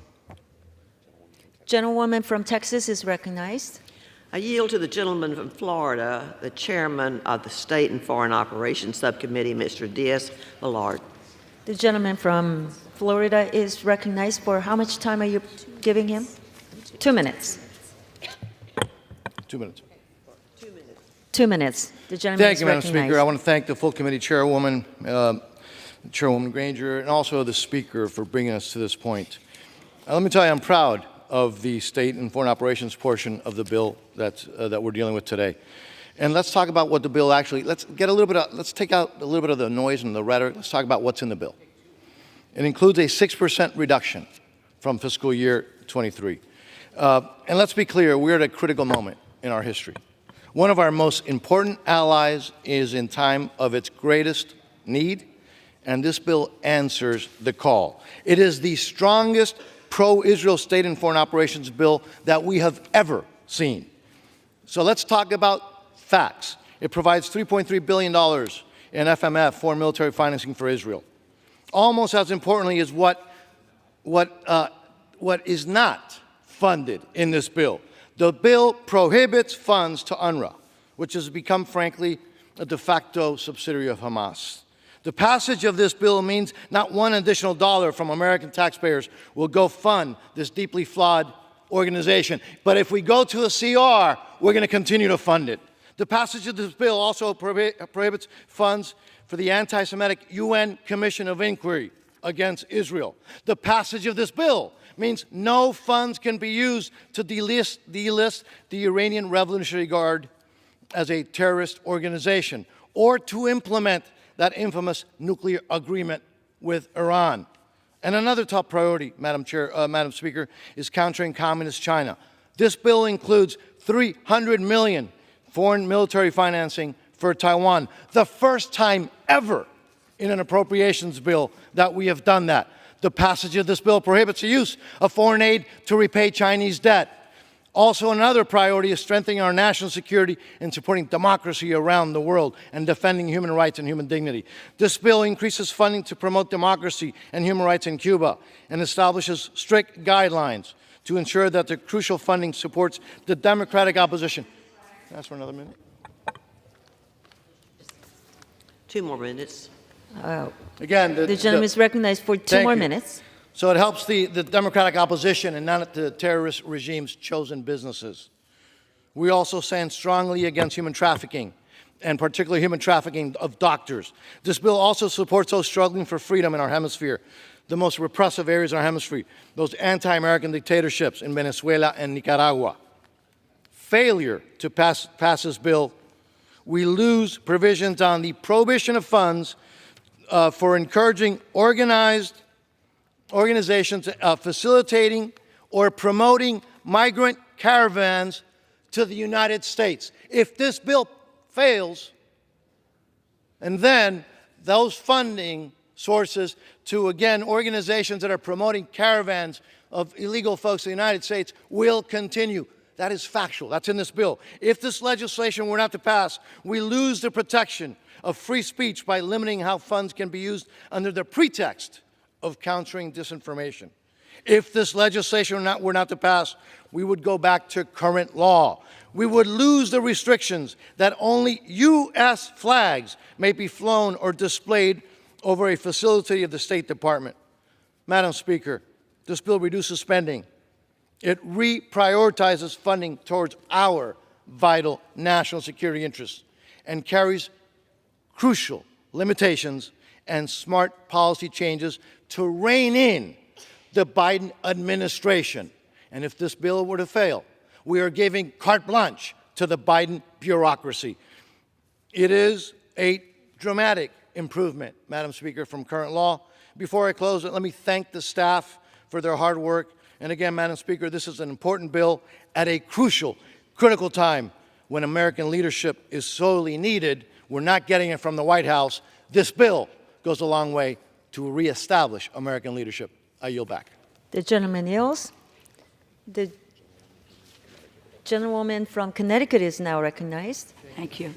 Speaker 3: Gentlewoman from Texas is recognized.
Speaker 22: I yield to the gentleman from Florida, the chairman of the State and Foreign Operations Subcommittee, Mr. Diaz-Balart.
Speaker 3: The gentleman from Florida is recognized. For how much time are you giving him? 2 minutes.
Speaker 8: 2 minutes.
Speaker 3: 2 minutes. The gentleman
Speaker 8: Thank
Speaker 3: is
Speaker 8: you, Madam
Speaker 3: recognized.
Speaker 8: Speaker. I want to thank the full committee chairwoman, Chairwoman Granger, and also the Speaker for bringing us to this point. Let me tell you, I'm proud of the State and Foreign Operations portion of the bill that we're dealing with today. And let's talk about what the bill actually, let's take out a little bit of the noise and the rhetoric. Let's talk about what's in the bill. It includes a 6% reduction from fiscal year 23. And let's be clear, we're at a critical moment in our history. One of our most important allies is in time of its greatest need, and this bill answers the call. It is the strongest pro-Israel state and foreign operations bill that we have ever seen. So let's talk about facts. It provides $3.3 billion in FMF, foreign military financing for Israel. Almost as importantly is what is not funded in this bill. The bill prohibits funds to UNRWA, which has become, frankly, a de facto subsidiary of Hamas. The passage of this bill means not one additional dollar from American taxpayers will go fund this deeply flawed organization. But if we go to a CR, we're going to continue to fund it. The passage of this bill also prohibits funds for the anti-Semitic UN Commission of Inquiry against Israel. The passage of this bill means no funds can be used to delist the Iranian Revolutionary Guard as a terrorist organization or to implement that infamous nuclear agreement with Iran. And another top priority, Madam Speaker, is countering communist China. This bill includes $300 million foreign military financing for Taiwan, the first time ever in an appropriations bill that we have done that. The passage of this bill prohibits the use of foreign aid to repay Chinese debt. Also, another priority is strengthening our national security and supporting democracy around the world and defending human rights and human dignity. This bill increases funding to promote democracy and human rights in Cuba and establishes strict guidelines to ensure that the crucial funding supports the democratic opposition. Can I ask for another minute?
Speaker 22: 2 more minutes.
Speaker 3: Again, the gentleman is recognized for 2 more minutes.
Speaker 8: So it helps the democratic opposition and not the terrorist regime's chosen businesses. We also stand strongly against human trafficking, and particularly human trafficking of doctors. This bill also supports those struggling for freedom in our hemisphere, the most repressive areas in our hemisphere, those anti-American dictatorships in Venezuela and Nicaragua. Failure to pass this bill, we lose provisions on the prohibition of funds for encouraging organizations facilitating or promoting migrant caravans to the United States. If this bill fails, and then those funding sources to, again, organizations that are promoting caravans of illegal folks to the United States will continue. That is factual. That's in this bill. If this legislation were not to pass, we lose the protection of free speech by limiting how funds can be used under the pretext of countering disinformation. If this legislation were not to pass, we would go back to current law. We would lose the restrictions that only U.S. flags may be flown or displayed over a facility of the State Department. Madam Speaker, this bill reduces spending. It reprioritizes funding towards our vital national security interests and carries crucial limitations and smart policy changes to rein in the Biden administration. And if this bill were to fail, we are giving carte blanche to the Biden bureaucracy. It is a dramatic improvement, Madam Speaker, from current law. Before I close, let me thank the staff for their hard work. And again, Madam Speaker, this is an important bill at a crucial, critical time when American leadership is sorely needed. We're not getting it from the White House. This bill goes a long way to reestablish American leadership. I yield back.
Speaker 3: The gentleman yields. The gentlewoman from Connecticut is now recognized.
Speaker 5: Thank you.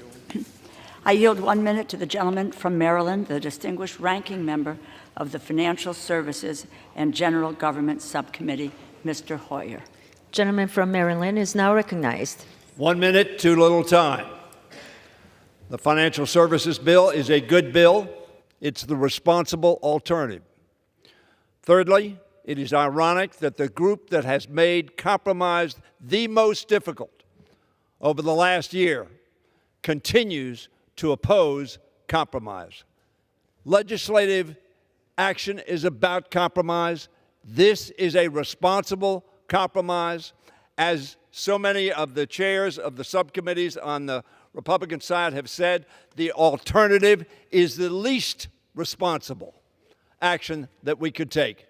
Speaker 5: I yield 1 minute to the gentleman from Maryland, the distinguished ranking member of the Financial Services and General Government Subcommittee, Mr. Hoyer.
Speaker 3: Gentleman from Maryland is now recognized.
Speaker 1: 1 minute, too little time. The Financial Services Bill is a good bill. It's the responsible alternative. Thirdly, it is ironic that the group that has made compromise the most difficult over the last year continues to oppose compromise. Legislative action is about compromise. This is a responsible compromise. As so many of the chairs of the subcommittees on the Republican side have said, the alternative is the least responsible action that we could take.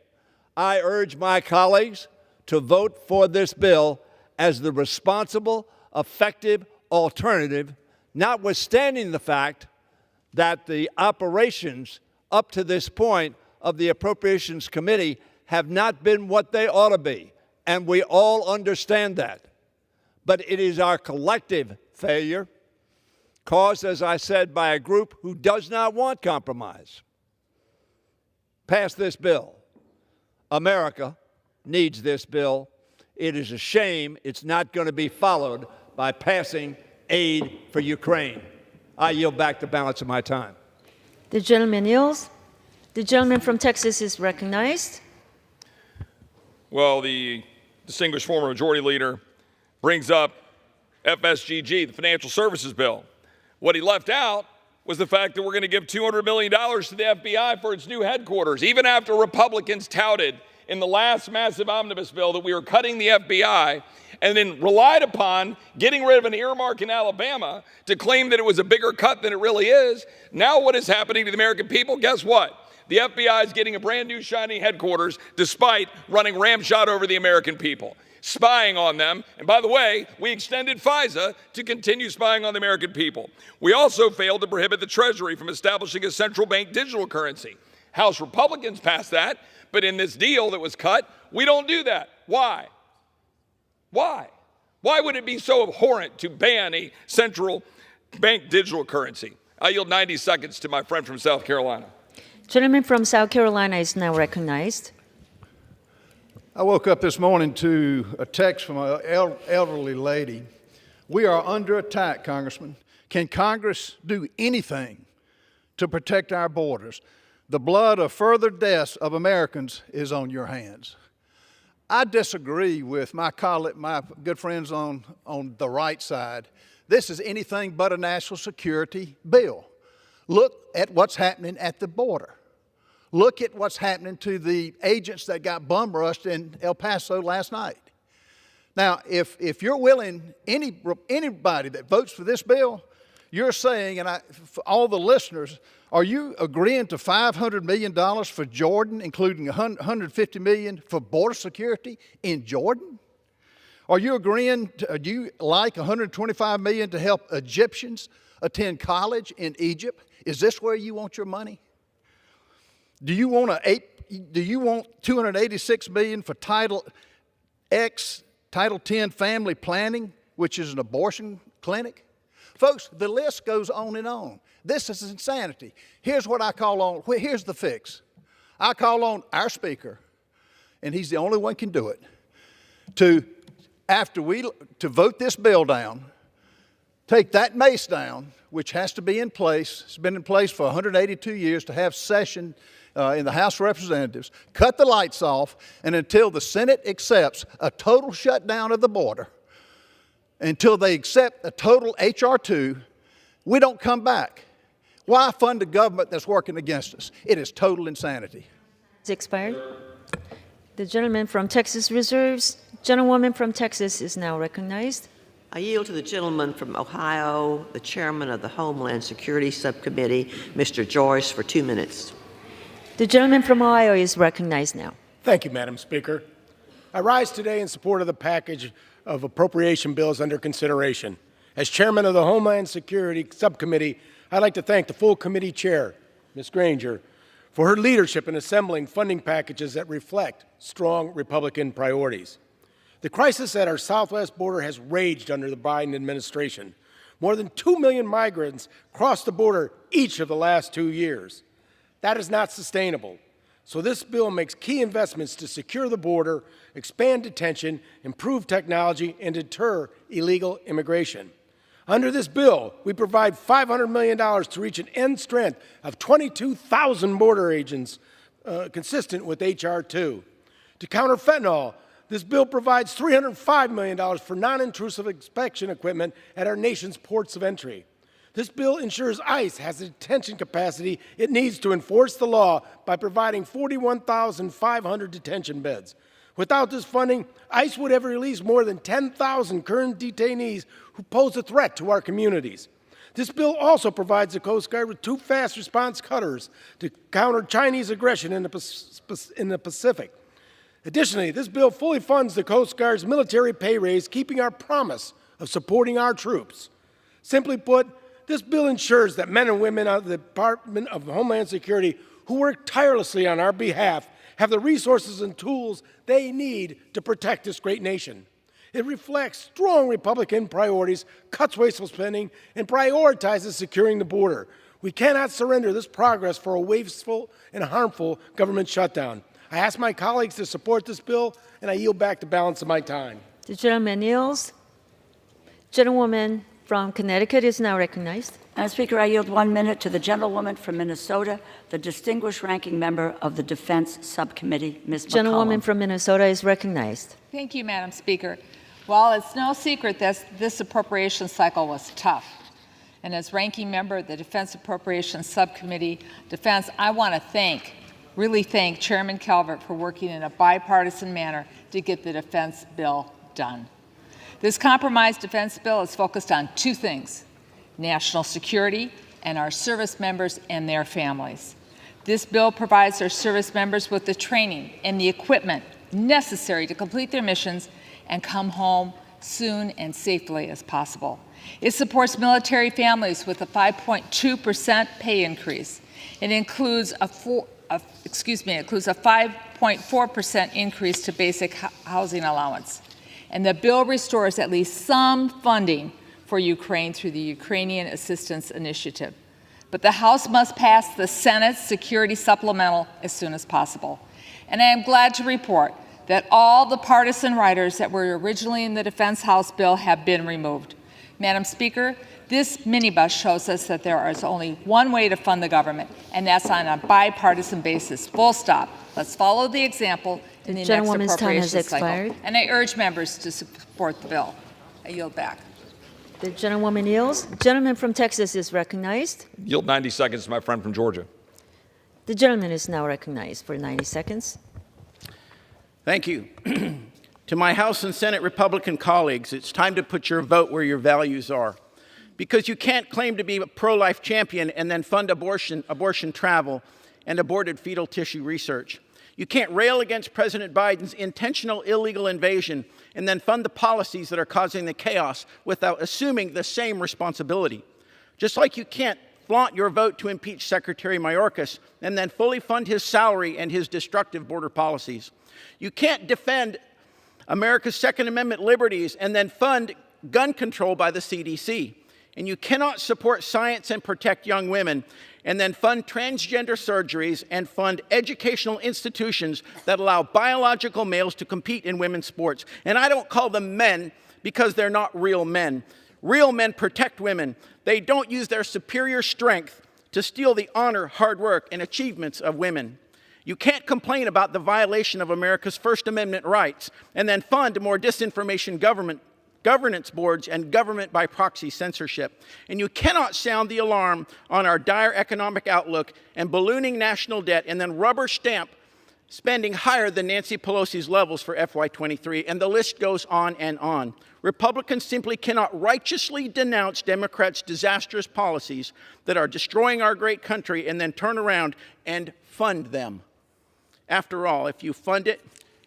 Speaker 1: I urge my colleagues to vote for this bill as the responsible, effective alternative, notwithstanding the fact that the operations up to this point of the Appropriations Committee have not been what they ought to be, and we all understand that. But it is our collective failure, caused, as I said, by a group who does not want compromise. Pass this bill. America needs this bill. It is a shame it's not going to be followed by passing aid for Ukraine. I yield back the balance of my time.
Speaker 3: The gentleman yields. The gentleman from Texas is recognized.
Speaker 4: Well, the distinguished former majority leader brings up FSGG, the Financial Services Bill. What he left out was the fact that we're going to give $200 million to the FBI for its new headquarters, even after Republicans touted in the last massive omnibus bill that we were cutting the FBI, and then relied upon getting rid of an earmark in Alabama to claim that it was a bigger cut than it really is. Now what is happening to the American people? Guess what? The FBI is getting a brand new shiny headquarters despite running ramshot over the American people, spying on them. And by the way, we extended FISA to continue spying on the American people. We also failed to prohibit the Treasury from establishing a central bank digital currency. House Republicans passed that, but in this deal that was cut, we don't do that. Why? Why? Why would it be so abhorrent to ban a central bank digital currency? I yield 90 seconds to my friend from South Carolina.
Speaker 3: Gentleman from South Carolina is now recognized.
Speaker 12: I woke up this morning to a text from an elderly lady. We are under attack, Congressman. Can Congress do anything to protect our borders? The blood of further deaths of Americans is on your hands. I disagree with my colleague, my good friends on the right side. This is anything but a national security bill. Look at what's happening at the border. Look at what's happening to the agents that got bum rushed in El Paso last night. Now, if you're willing, anybody that votes for this bill, you're saying, and for all the listeners, are you agreeing to $500 million for Jordan, including $150 million for border security in Jordan? Are you agreeing, do you like $125 million to help Egyptians attend college in Egypt? Is this where you want your money? Do you want $286 million for Title X, Title 10 family planning, which is an abortion clinic? Folks, the list goes on and on. This is insanity. Here's what I call on, here's the fix. I call on our Speaker and he's the only one can do it, to vote this bill down, take that mace down, which has to be in place. It's been in place for 182 years to have session in the House of Representatives, cut the lights off, and until the Senate accepts a total shutdown of the border, until they accept a total H.R. 2, we don't come back. Why fund a government that's working against us? It is total insanity.
Speaker 3: It's expired. The gentleman from Texas reserves. Gentlewoman from Texas is now recognized.
Speaker 22: I yield to the gentleman from Ohio, the chairman of the Homeland Security Subcommittee, Mr. Joyce, for 2 minutes.
Speaker 3: The gentleman from Ohio is recognized now.
Speaker 10: Thank you, Madam Speaker. I rise today in support of the package of appropriation bills under consideration. As chairman of the Homeland Security Subcommittee, I'd like to thank the full committee chair, Ms. Granger, for her leadership in assembling funding packages that reflect strong Republican priorities. The crisis at our southwest border has raged under the Biden administration. More than 2 million migrants crossed the border each of the last 2 years. That is not sustainable. So this bill makes key investments to secure the border, expand detention, improve technology, and deter illegal immigration. Under this bill, we provide $500 million to reach an end strength of 22,000 border agents, consistent with H.R. 2. To counter fentanyl, this bill provides $305 million for non-intrusive inspection equipment at our nation's ports of entry. This bill ensures ICE has the detention capacity it needs to enforce the law by providing 41,500 detention beds. Without this funding, ICE would have released more than 10,000 current detainees who pose a threat to our communities. This bill also provides the Coast Guard with 2 fast response cutters to counter Chinese aggression in the Pacific. Additionally, this bill fully funds the Coast Guard's military pay raise, keeping our promise of supporting our troops. Simply put, this bill ensures that men and women of the Department of Homeland Security who work tirelessly on our behalf have the resources and tools they need to protect this great nation. It reflects strong Republican priorities, cuts wasteful spending, and prioritizes securing the border. We cannot surrender this progress for a wasteful and harmful government shutdown. I ask my colleagues to support this bill, and I yield back the balance of my time.
Speaker 3: The gentleman yields. Gentlewoman from Connecticut is now recognized.
Speaker 5: Madam Speaker, I yield 1 minute to the gentlewoman from Minnesota, the distinguished ranking member of the Defense Subcommittee, Ms. McCollum.
Speaker 3: Gentlewoman from Minnesota is recognized.
Speaker 13: Thank you, Madam Speaker. While it's no secret that this appropriation cycle was tough, and as ranking member of the Defense Appropriations Subcommittee, Defense, I want to really thank Chairman Calvert for working in a bipartisan manner to get the defense bill done. This compromise defense bill is focused on 2 things: national security and our service members and their families. This bill provides our service members with the training and the equipment necessary to complete their missions and come home soon and safely as possible. It supports military families with a 5.2% pay increase. It includes a 5.4% increase to basic housing allowance. And the bill restores at least some funding for Ukraine through the Ukrainian Assistance Initiative. But the House must pass the Senate's security supplemental as soon as possible. And I am glad to report that all the partisan riders that were originally in the Defense House bill have been removed. Madam Speaker, this minibus shows us that there is only one way to fund the government, and that's on a bipartisan basis. Full stop. Let's follow the example in the next appropriations cycle. And I urge members to support the bill. I yield back.
Speaker 3: The gentlewoman yields. Gentleman from Texas is recognized.
Speaker 4: Yield 90 seconds to my friend from Georgia.
Speaker 3: The gentleman is now recognized for 90 seconds.
Speaker 17: Thank you. To my House and Senate Republican colleagues, it's time to put your vote where your values are. Because you can't claim to be a pro-life champion and then fund abortion travel, and aborted fetal tissue research. You can't rail against President Biden's intentional illegal invasion and then fund the policies that are causing the chaos without assuming the same responsibility. Just like you can't flaunt your vote to impeach Secretary Mayorkas and then fully fund his salary and his destructive border policies. You can't defend America's Second Amendment liberties and then fund gun control by the CDC. And you cannot support science and protect young women and then fund transgender surgeries and fund educational institutions that allow biological males to compete in women's sports. And I don't call them men because they're not real men. Real men protect women. They don't use their superior strength to steal the honor, hard work, and achievements of women. You can't complain about the violation of America's First Amendment rights and then fund more disinformation governance boards and government by proxy censorship. And you cannot sound the alarm on our dire economic outlook and ballooning national debt and then rubber stamp spending higher than Nancy Pelosi's levels for FY23, and the list goes on and on. Republicans simply cannot righteously denounce Democrats' disastrous policies that are destroying our great country and then turn around and fund them. After all, if you fund it,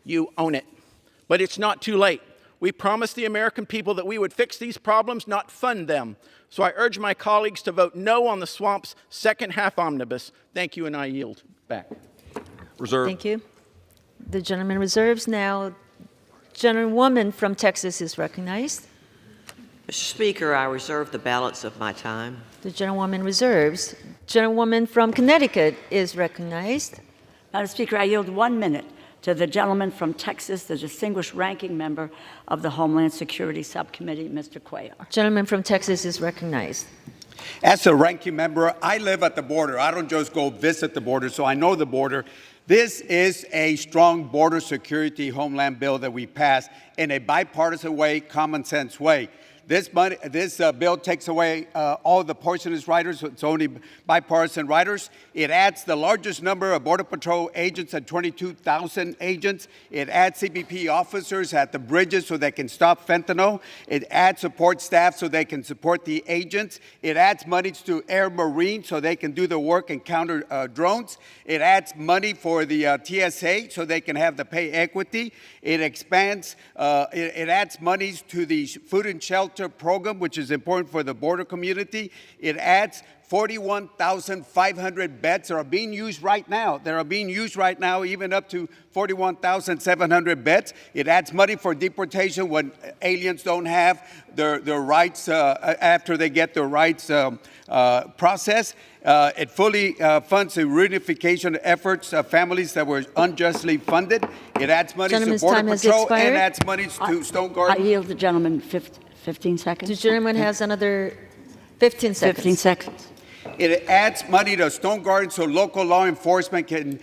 Speaker 17: you own it. But it's not too late. We promised the American people that we would fix these problems, not fund them. So I urge my colleagues to vote no on the swamp's second half omnibus. Thank you, and I yield back.
Speaker 4: Reserve.
Speaker 3: Thank you. The gentleman reserves. Now, gentlewoman from Texas is recognized.
Speaker 22: Mr. Speaker, I reserve the balance of my time.
Speaker 3: The gentlewoman reserves. Gentlewoman from Connecticut is recognized.
Speaker 5: Madam Speaker, I yield 1 minute to the gentleman from Texas, the distinguished ranking member of the Homeland Security Subcommittee, Mr. Cuellar.
Speaker 3: Gentleman from Texas is recognized.
Speaker 9: As a ranking member, I live at the border. I don't just go visit the border, so I know the border. This is a strong border security homeland bill that we passed in a bipartisan way, common sense way. This bill takes away all the poisonous riders. It's only bipartisan riders. It adds the largest number of Border Patrol agents at 22,000 agents. It adds CBP officers at the bridges so they can stop fentanyl. It adds support staff so they can support the agents. It adds money to Air Marines so they can do the work and counter drones. It adds money for the TSA so they can have the pay equity. It expands, it adds monies to the food and shelter program, which is important for the border community. It adds 41,500 beds that are being used right now. They are being used right now, even up to 41,700 beds. It adds money for deportation when aliens don't have their rights after they get their rights processed. It fully funds the reunification efforts of families that were unjustly funded. It adds money to Border Patrol and adds money to Stone Garden.
Speaker 5: I yield the gentleman 15 seconds.
Speaker 3: The gentleman has another 15 seconds.
Speaker 5: 15 seconds.
Speaker 9: It adds money to Stone Garden so local law enforcement can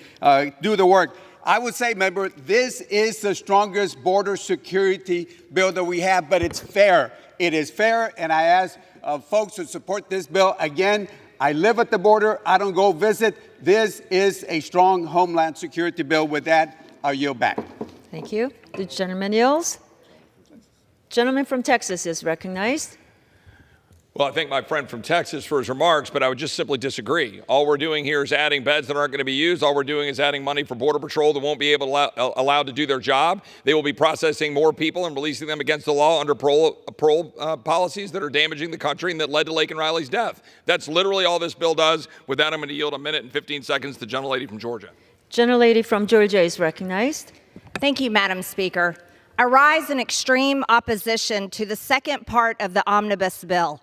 Speaker 9: do the work. I would say, member, this is the strongest border security bill that we have, but it's fair. It is fair, and I ask folks to support this bill. Again, I live at the border. I don't go visit. This is a strong homeland security bill. With that, I'll yield back.
Speaker 3: Thank you. The gentleman yields. Gentleman from Texas is recognized.
Speaker 4: Well, I thank my friend from Texas for his remarks, but I would just simply disagree. All we're doing here is adding beds that aren't going to be used. All we're doing is adding money for Border Patrol that won't be allowed to do their job. They will be processing more people and releasing them against the law under parole policies that are damaging the country and that led to Laken Riley's death. That's literally all this bill does. With that, I'm going to yield 1 minute and 15 seconds to the gentlelady from Georgia.
Speaker 3: Gentlelady from Georgia is recognized.
Speaker 15: Thank you, Madam Speaker. I rise in extreme opposition to the second part of the omnibus bill.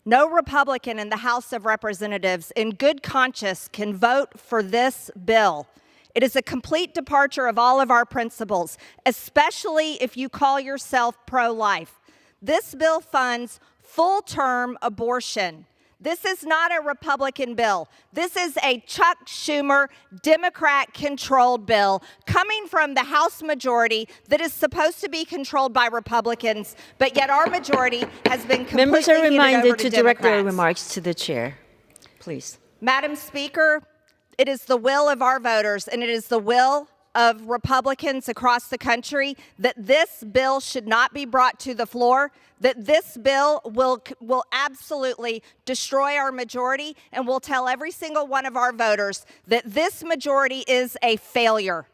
Speaker 15: No Republican in the House of Representatives in good conscience can vote for this bill. It is a complete departure of all of our principles, especially if you call yourself pro-life. This bill funds full-term abortion. This is not a Republican bill. This is a Chuck Schumer, Democrat-controlled bill coming from the House majority that is supposed to be controlled by Republicans, but yet our majority has been completely
Speaker 3: Members are reminded to direct their
Speaker 15: Democrats.
Speaker 3: remarks to the chair, please.
Speaker 15: Madam Speaker, it is the will of our voters, and it is the will of Republicans across the country that this bill should not be brought to the floor, that this bill will absolutely destroy our majority, and will tell every single one of our voters that this majority is a failure.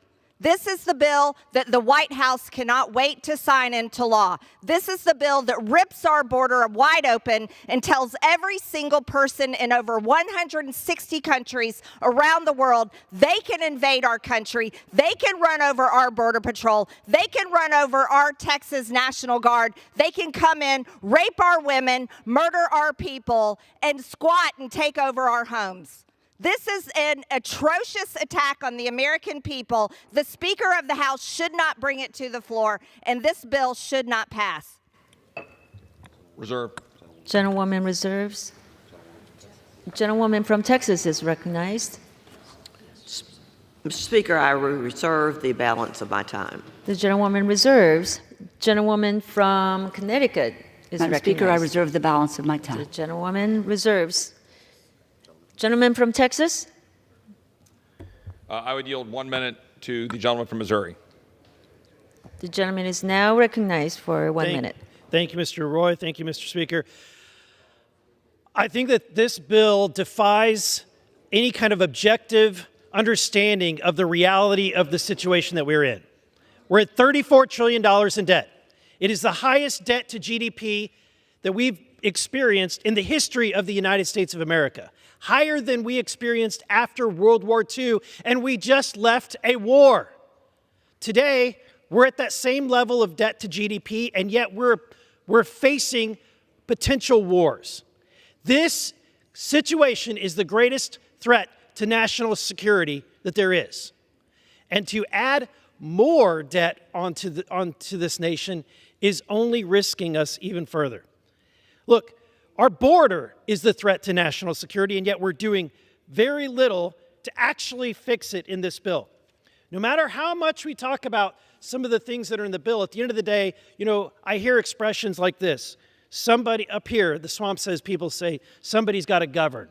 Speaker 15: This is the bill that the White House cannot wait to sign into law. This is the bill that rips our border wide open and tells every single person in over 160 countries around the world they can invade our country, they can run over our Border Patrol, they can run over our Texas National Guard, they can come in, rape our women, murder our people, and squat and take over our homes. This is an atrocious attack on the American people. The Speaker of the House should not bring it to the floor, and this bill should not pass.
Speaker 4: Reserve.
Speaker 3: Gentlewoman reserves. Gentlewoman from Texas is recognized.
Speaker 22: Mr. Speaker, I reserve the balance of my time.
Speaker 3: The gentlewoman reserves. Gentlewoman from Connecticut is
Speaker 5: Madam
Speaker 3: recognized.
Speaker 5: Speaker, I reserve the balance of my time.
Speaker 3: The gentlewoman reserves. Gentleman from Texas?
Speaker 4: I would yield 1 minute to the gentleman from Missouri.
Speaker 3: The gentleman is now recognized for 1 minute.
Speaker 11: Thank you, Mr. Roy. Thank you, Mr. Speaker. I think that this bill defies any kind of objective understanding of the reality of the situation that we're in. We're at $34 trillion in debt. It is the highest debt to GDP that we've experienced in the history of the United States of America, higher than we experienced after World War II, and we just left a war. Today, we're at that same level of debt to GDP, and yet we're facing potential wars. This situation is the greatest threat to national security that there is. And to add more debt onto this nation is only risking us even further. Look, our border is the threat to national security, and yet we're doing very little to actually fix it in this bill. No matter how much we talk about some of the things that are in the bill, at the end of the day, I hear expressions like this. Somebody up here, the swamp says, people say, somebody's got to govern.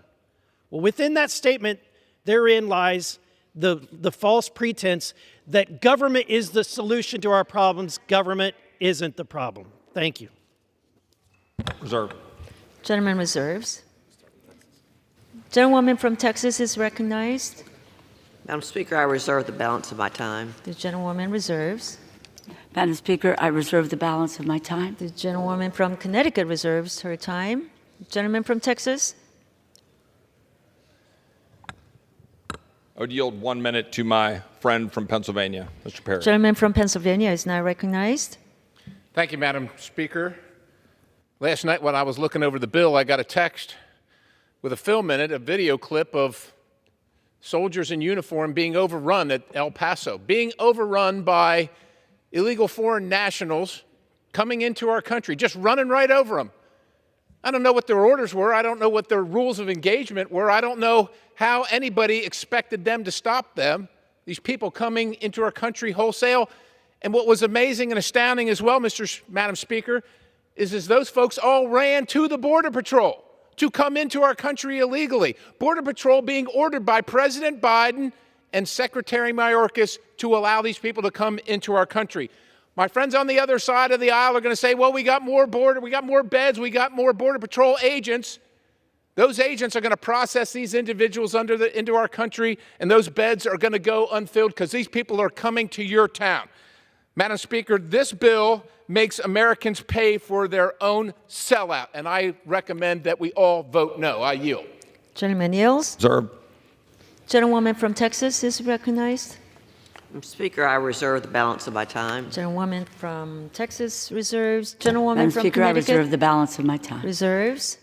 Speaker 11: Well, within that statement, therein lies the false pretense that government is the solution to our problems. Government isn't the problem. Thank you.
Speaker 4: Reserve.
Speaker 3: Gentleman reserves. Gentlewoman from Texas is recognized.
Speaker 22: Madam Speaker, I reserve the balance of my time.
Speaker 3: The gentlewoman reserves.
Speaker 5: Madam Speaker, I reserve the balance of my time.
Speaker 3: The gentlewoman from Connecticut reserves her time. Gentleman from Texas.
Speaker 4: I would yield 1 minute to my friend from Pennsylvania, Mr. Perry.
Speaker 3: Gentleman from Pennsylvania is now recognized.
Speaker 14: Thank you, Madam Speaker. Last night when I was looking over the bill, I got a text with a film in it, a video clip of soldiers in uniform being overrun at El Paso, being overrun by illegal foreign nationals coming into our country, just running right over them. I don't know what their orders were. I don't know what their rules of engagement were. I don't know how anybody expected them to stop them, these people coming into our country wholesale. And what was amazing and astounding as well, Madam Speaker, is those folks all ran to the Border Patrol to come into our country illegally. Border Patrol being ordered by President Biden and Secretary Mayorkas to allow these people to come into our country. My friends on the other side of the aisle are going to say, well, we got more border, we got more beds, we got more Border Patrol agents. Those agents are going to process these individuals into our country, and those beds are going to go unfilled because these people are coming to your town. Madam Speaker, this bill makes Americans pay for their own sellout, and I recommend that we all vote no. I yield.
Speaker 3: Gentleman yields.
Speaker 4: Reserve.
Speaker 3: Gentlewoman from Texas is recognized.
Speaker 22: Mr. Speaker, I reserve the balance of my time.
Speaker 3: Gentlewoman from Texas reserves. Gentlewoman
Speaker 5: Madam
Speaker 3: from
Speaker 5: Speaker, I
Speaker 3: Connecticut
Speaker 5: reserve the balance of my time.
Speaker 3: reserves.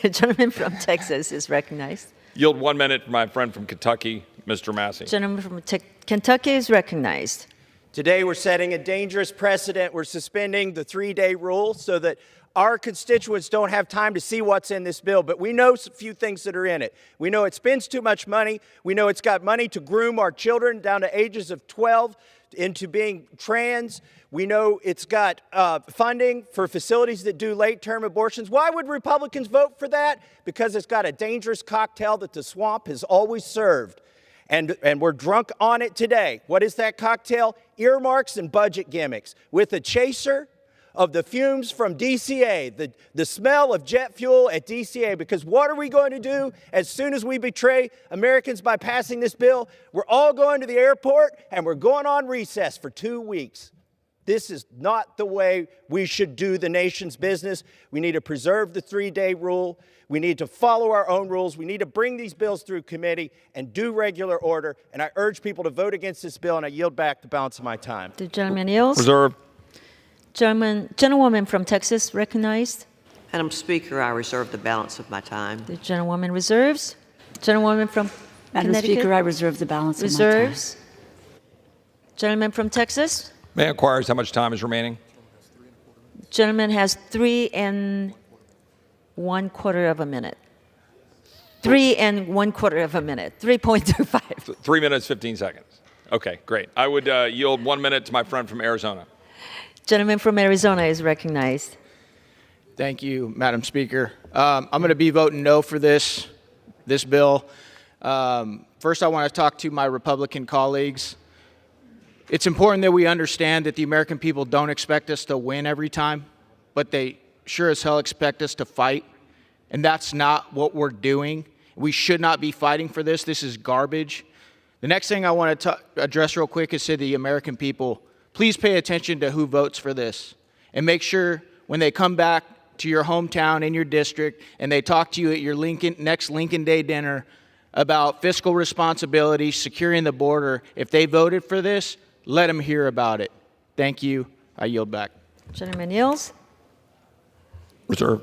Speaker 3: Gentleman from Texas is recognized.
Speaker 4: Yield 1 minute to my friend from Kentucky, Mr. Massey.
Speaker 3: Gentleman from Kentucky is recognized.
Speaker 21: Today, we're setting a dangerous precedent. We're suspending the 3-day rule so that our constituents don't have time to see what's in this bill. But we know a few things that are in it. We know it spends too much money. We know it's got money to groom our children down to ages of 12 into being trans. We know it's got funding for facilities that do late-term abortions. Why would Republicans vote for that? Because it's got a dangerous cocktail that the swamp has always served. And we're drunk on it today. What is that cocktail? Earmarks and budget gimmicks with a chaser, of the fumes from DCA, the smell of jet fuel at DCA, because what are we going to do as soon as we betray Americans by passing this bill? We're all going to the airport and we're going on recess for 2 weeks. This is not the way we should do the nation's business. We need to preserve the 3-day rule. We need to follow our own rules. We need to bring these bills through committee and do regular order. And I urge people to vote against this bill, and I yield back the balance of my time.
Speaker 3: The gentleman yields.
Speaker 4: Reserve.
Speaker 3: Gentlewoman from Texas recognized.
Speaker 22: Madam Speaker, I reserve the balance of my time.
Speaker 3: The gentlewoman reserves. Gentlewoman from
Speaker 5: Madam
Speaker 3: Connecticut.
Speaker 5: Speaker, I reserve the balance
Speaker 3: reserves.
Speaker 5: of my time.
Speaker 3: Gentleman from Texas.
Speaker 4: May I inquire how much time is remaining?
Speaker 3: Gentleman has 3 1/4 of a minute. 3 1/4 of a minute. 3.25.
Speaker 4: 3 minutes, 15 seconds. Okay, great. I would yield 1 minute to my friend from Arizona.
Speaker 3: Gentleman from Arizona is recognized.
Speaker 2: Thank you, Madam Speaker. I'm going to be voting no for this bill. First, I want to talk to my Republican colleagues. It's important that we understand that the American people don't expect us to win every time, but they sure as hell expect us to fight, and that's not what we're doing. We should not be fighting for this. This is garbage. The next thing I want to address real quick is to the American people. Please pay attention to who votes for this, and make sure when they come back to your hometown in your district and they talk to you at your next Lincoln Day dinner about fiscal responsibility, securing the border, if they voted for this, let them hear about it. Thank you. I yield back.
Speaker 3: Gentleman yields.
Speaker 4: Reserve.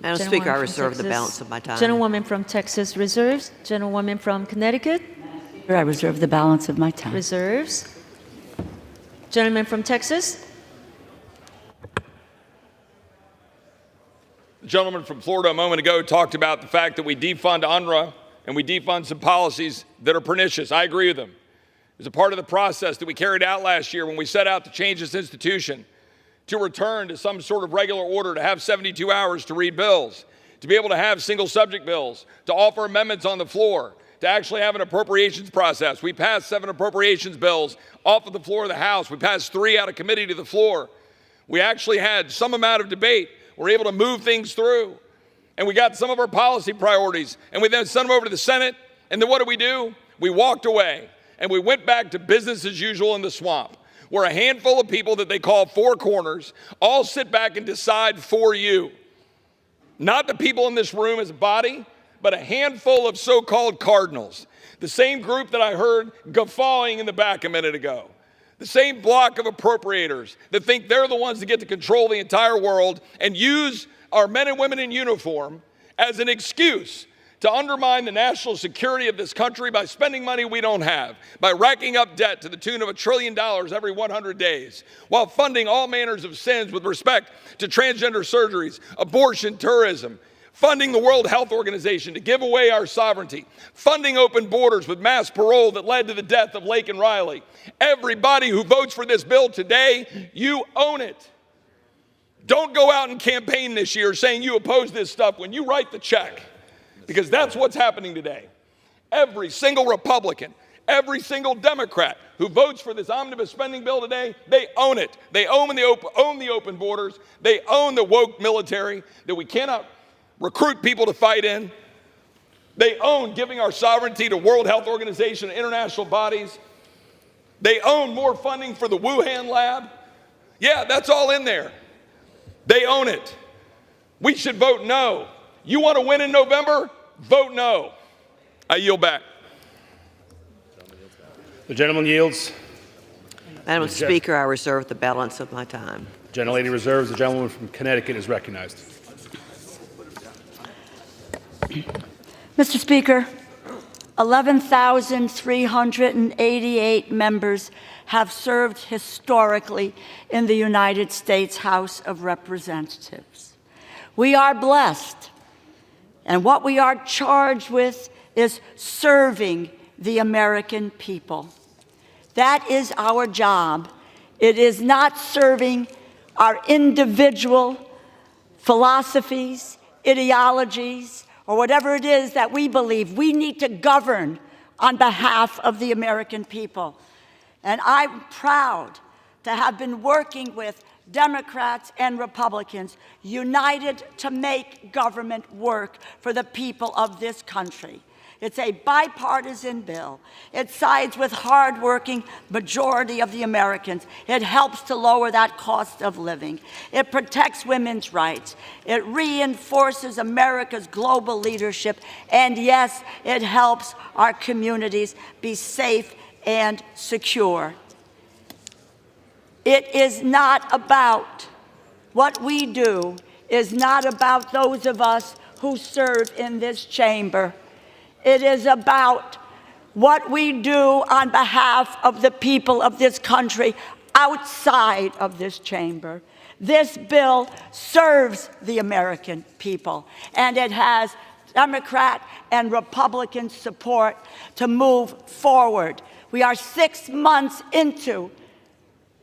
Speaker 22: Madam Speaker, I reserve the balance of my time.
Speaker 3: Gentlewoman from Texas reserves. Gentlewoman from Connecticut.
Speaker 5: I reserve the balance of my time.
Speaker 3: Reserves. Gentleman from Texas.
Speaker 4: The gentleman from Florida a moment ago talked about the fact that we defund UNRWA and we defund some policies that are pernicious. I agree with him. It's a part of the process that we carried out last year when we set out to change this institution, to return to some sort of regular order, to have 72 hours to read bills, to be able to have single subject bills, to offer amendments on the floor, to actually have an appropriations process. We passed 7 appropriations bills off of the floor of the House. We passed 3 out of committee to the floor. We actually had some amount of debate. We're able to move things through. And we got some of our policy priorities, and we then sent them over to the Senate. And then what do? We walked away, and we went back to business as usual in the swamp, where a handful of people that they call 4 corners all sit back and decide for you. Not the people in this room as a body, but a handful of so-called cardinals. The same group that I heard guffawing in the back a minute ago. The same block of appropriators that think they're the ones that get to control the entire world and use our men and women in uniform as an excuse to undermine the national security of this country by spending money we don't have, by racking up debt to the tune of $1 trillion every 100 days, while funding all manners of sins with respect to transgender surgeries, abortion, tourism, funding the World Health Organization to give away our sovereignty, funding open borders with mass parole that led to the death of Laken Riley. Everybody who votes for this bill today, you own it. Don't go out and campaign this year saying you oppose this stuff when you write the check, because that's what's happening today. Every single Republican, every single Democrat who votes for this omnibus spending bill today, they own it. They own the open borders. They own the woke military that we cannot recruit people to fight in. They own giving our sovereignty to World Health Organization and international bodies. They own more funding for the Wuhan lab. Yeah, that's all in there. They own it. We should vote no. You want to win in November? Vote no. I yield back.
Speaker 18: The gentleman yields.
Speaker 22: Madam Speaker, I reserve the balance of my time.
Speaker 18: The gentlelady reserves. The gentleman from Connecticut is recognized.
Speaker 5: Mr. Speaker, 11,388 members have served historically in the United States House of Representatives. We are blessed, and what we are charged with is serving the American people. That is our job. It is not serving our individual philosophies, ideologies, or whatever it is that we believe. We need to govern on behalf of the American people. And I'm proud to have been working with Democrats and Republicans, united to make government work for the people of this country. It's a bipartisan bill. It sides with hardworking majority of the Americans. It helps to lower that cost of living. It protects women's rights. It reinforces America's global leadership. And yes, it helps our communities be safe and secure. It is not about what we do, is not about those of us who serve in this chamber. It is about what we do on behalf of the people of this country outside of this chamber. This bill serves the American people, and it has Democrat and Republican support to move forward. We are 6 months into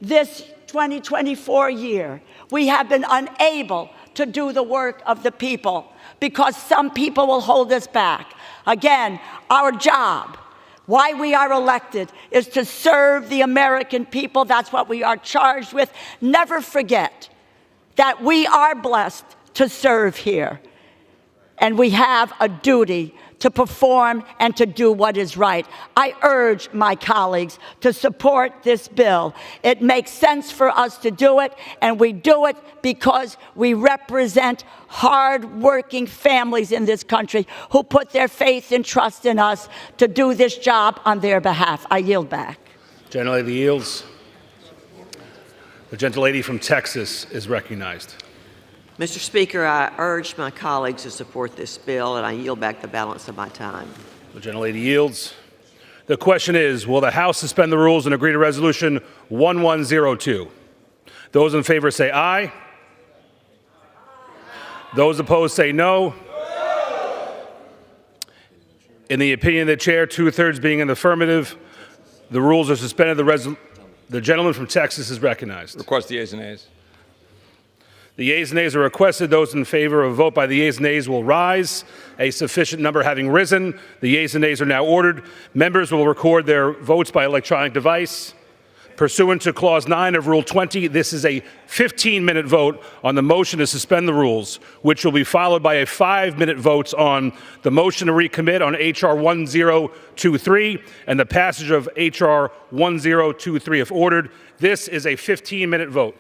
Speaker 5: this 2024 year. We have been unable to do the work of the people because some people will hold us back. Again, our job, why we are elected, is to serve the American people. That's what we are charged with. Never forget that we are blessed to serve here, and we have a duty to perform and to do what is right. I urge my colleagues to support this bill. It makes sense for us to do it, and we do it because we represent hard-working families in this country who put their faith and trust in us to do this job on their behalf. I yield back.
Speaker 18: Gentlelady yields. The gentlelady from Texas is recognized.
Speaker 22: Mr. Speaker, I urge my colleagues to support this bill, and I yield back the balance of my time.
Speaker 18: The gentlelady yields. The question is, will the House suspend the rules and agree to Resolution 1102? Those in favor say aye. Those opposed say no. In the opinion of the chair, 2/3 being in the affirmative, the rules are suspended. The gentleman from Texas is recognized.
Speaker 4: Request the yeas and nays.
Speaker 18: The yeas and nays are requested. Those in favor of a vote by the yeas and nays will rise. A sufficient number having risen, the yeas and nays are now ordered. Members will record their votes by electronic device. Pursuant to Clause 9 of Rule 20, this is a 15-minute vote on the motion to suspend the rules, which will be followed by a 5-minute vote on the motion to recommit on H.R. 1023 and the passage of H.R. 1023 if ordered. This is a 15-minute vote.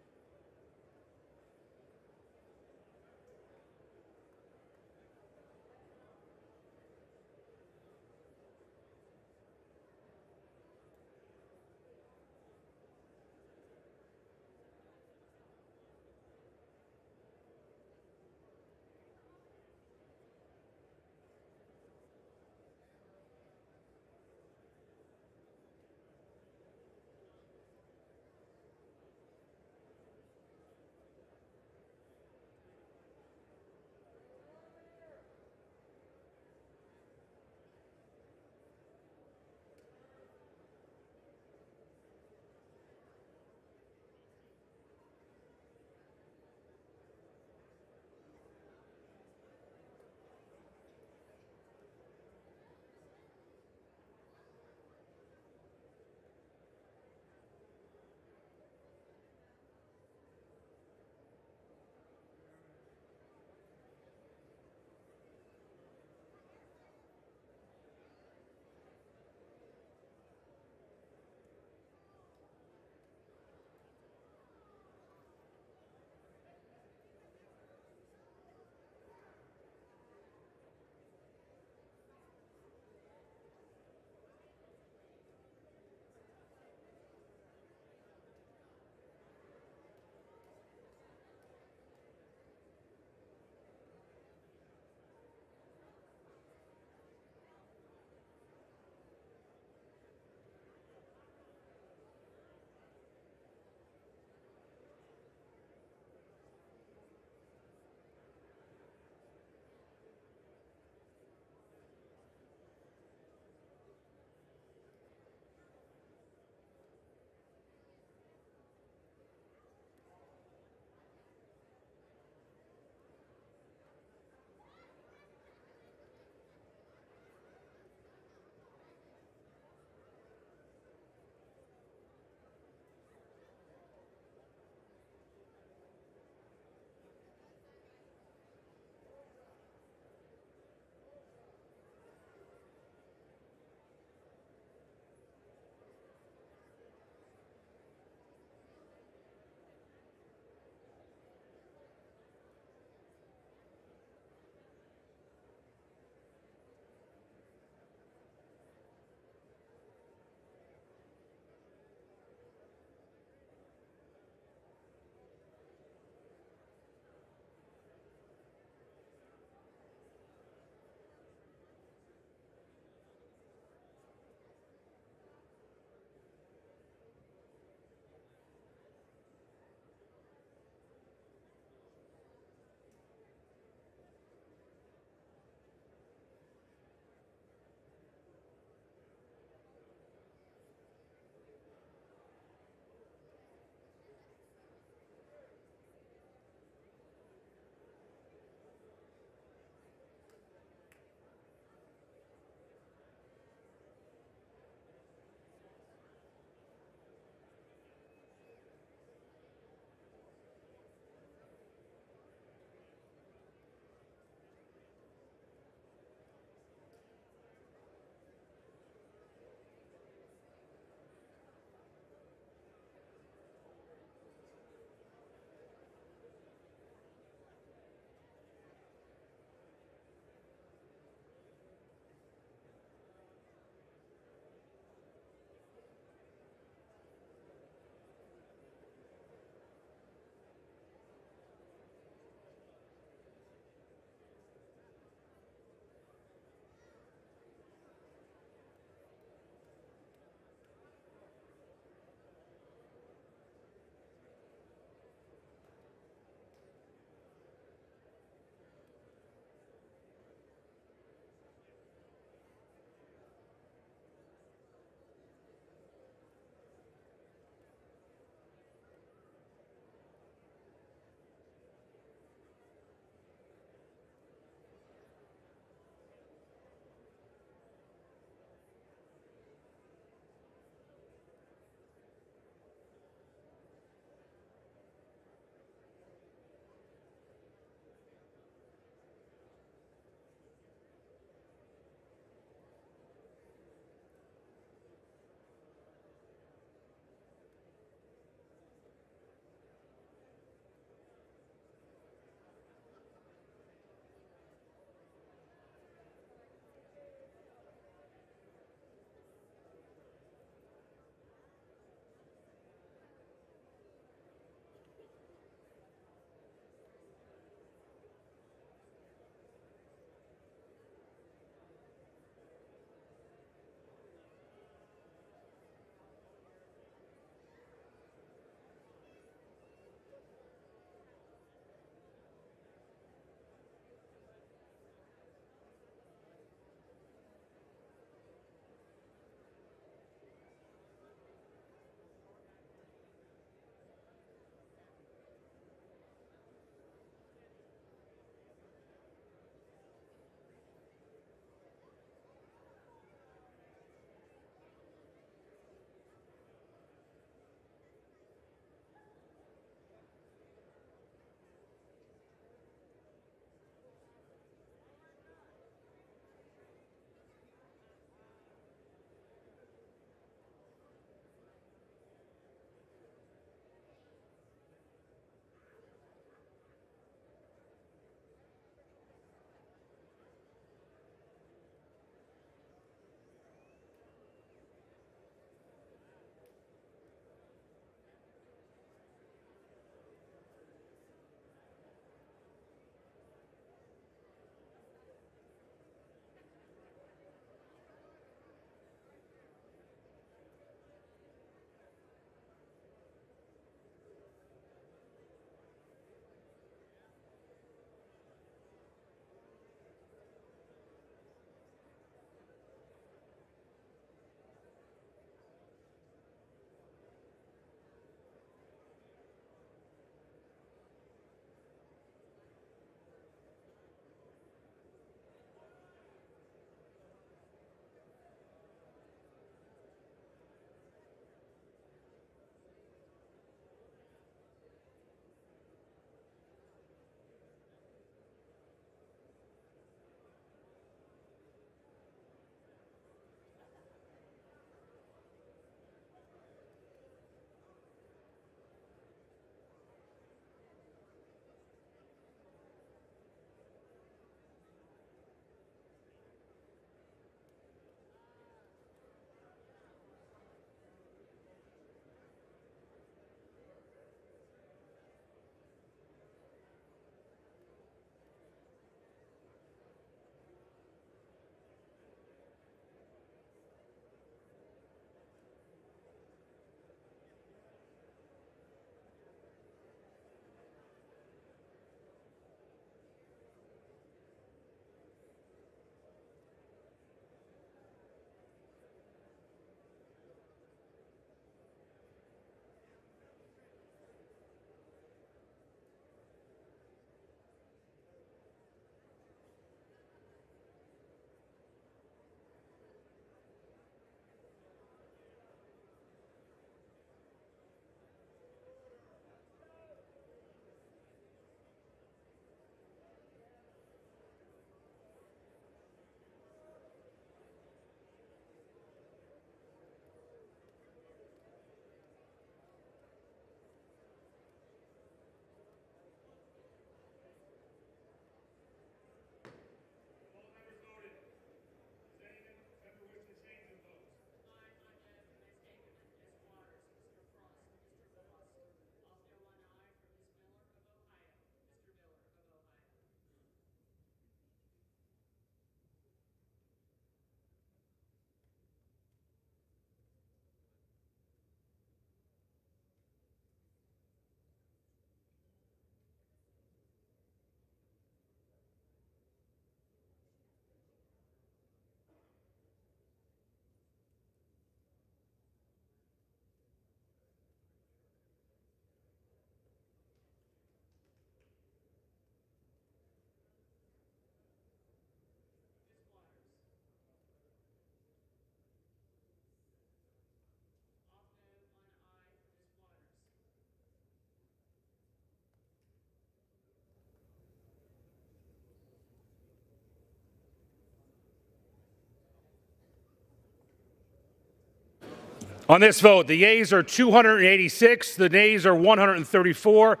Speaker 18: On this vote, the yeas are 286, the nays are 134,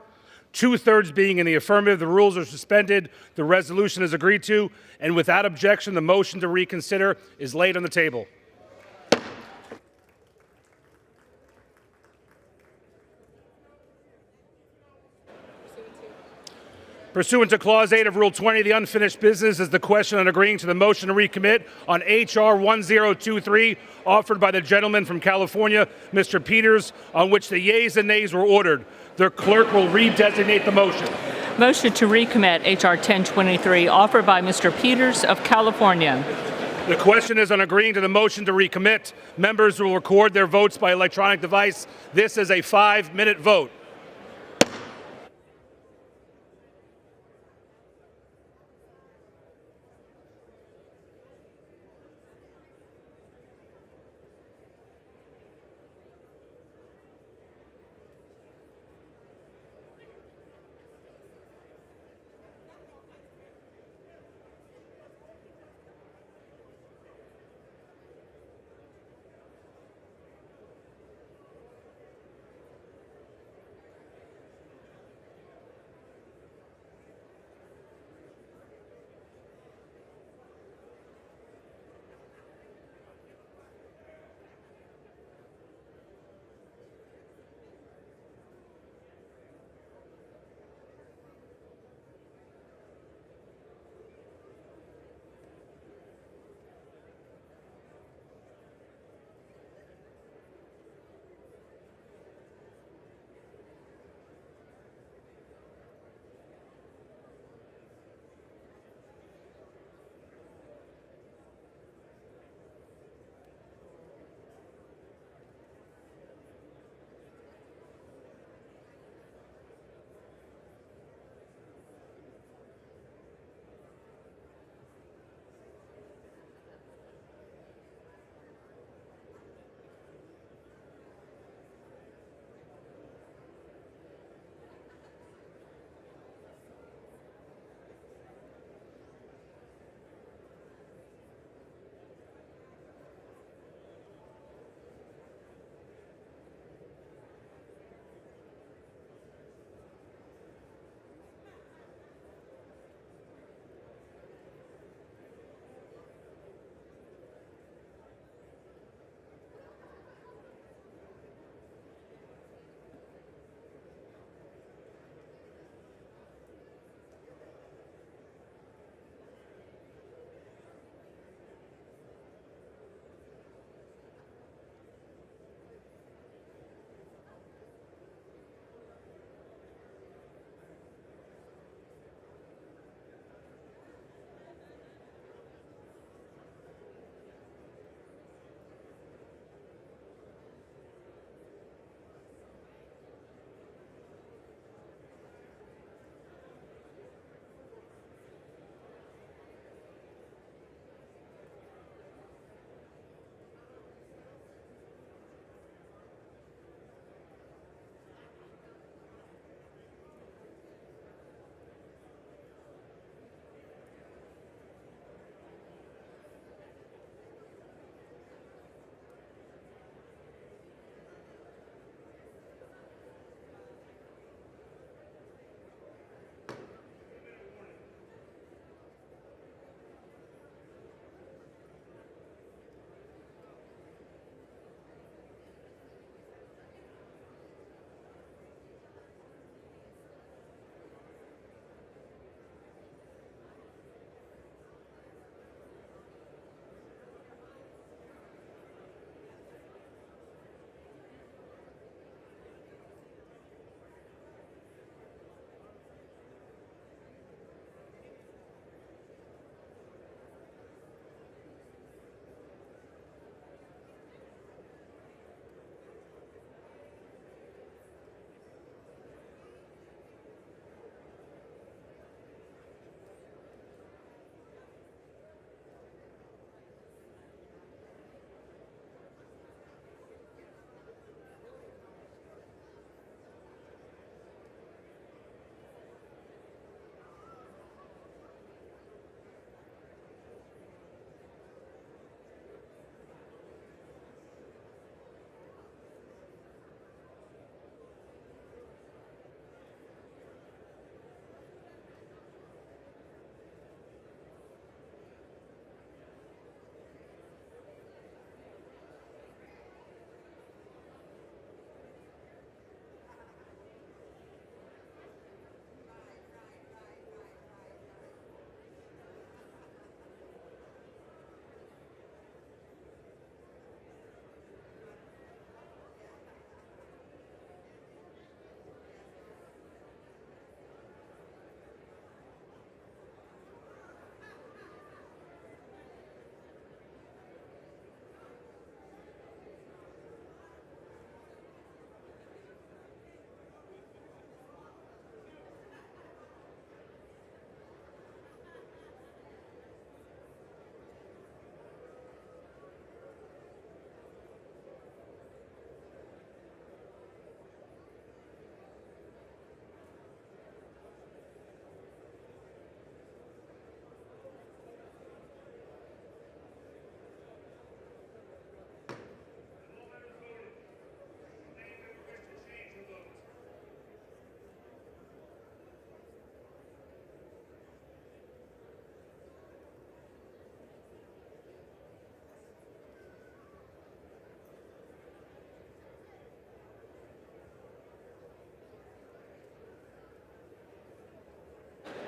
Speaker 18: two-thirds being in the affirmative. The rules are suspended, the resolution is agreed to, and without objection, the motion to reconsider is laid on the table. Pursuant to Clause 8 of Rule 20, the unfinished business is the question on agreeing to the motion to recommit on H.R. 1023, offered by the gentleman from California, Mr. Peters, on which the yeas and nays were ordered. The clerk will redesignate the motion.
Speaker 6: Motion to recommit H.R. 1023, offered by Mr. Peters of California.
Speaker 18: The question is on agreeing to the motion to recommit. Members will record their votes by electronic device. This is a 5-minute vote.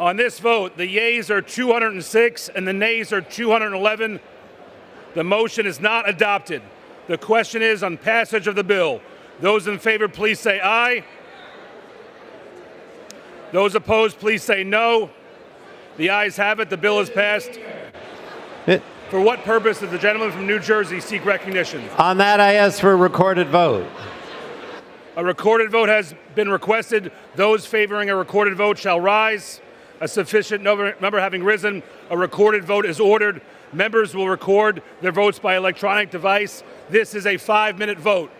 Speaker 18: On this vote, the yeas are 206 and the nays are 211. The motion is not adopted. The question is on passage of the bill. Those in favor, please say aye. Those opposed, please say no. The ayes have it. The bill is passed. For what purpose does the gentleman from New Jersey seek recognition?
Speaker 7: On that, I ask for a recorded vote.
Speaker 18: A recorded vote has been requested. Those favoring a recorded vote shall rise. A sufficient number having risen, a recorded vote is ordered. Members will record their votes by electronic device. This is a 5-minute vote.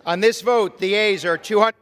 Speaker 2: On this vote, the ayes are 200.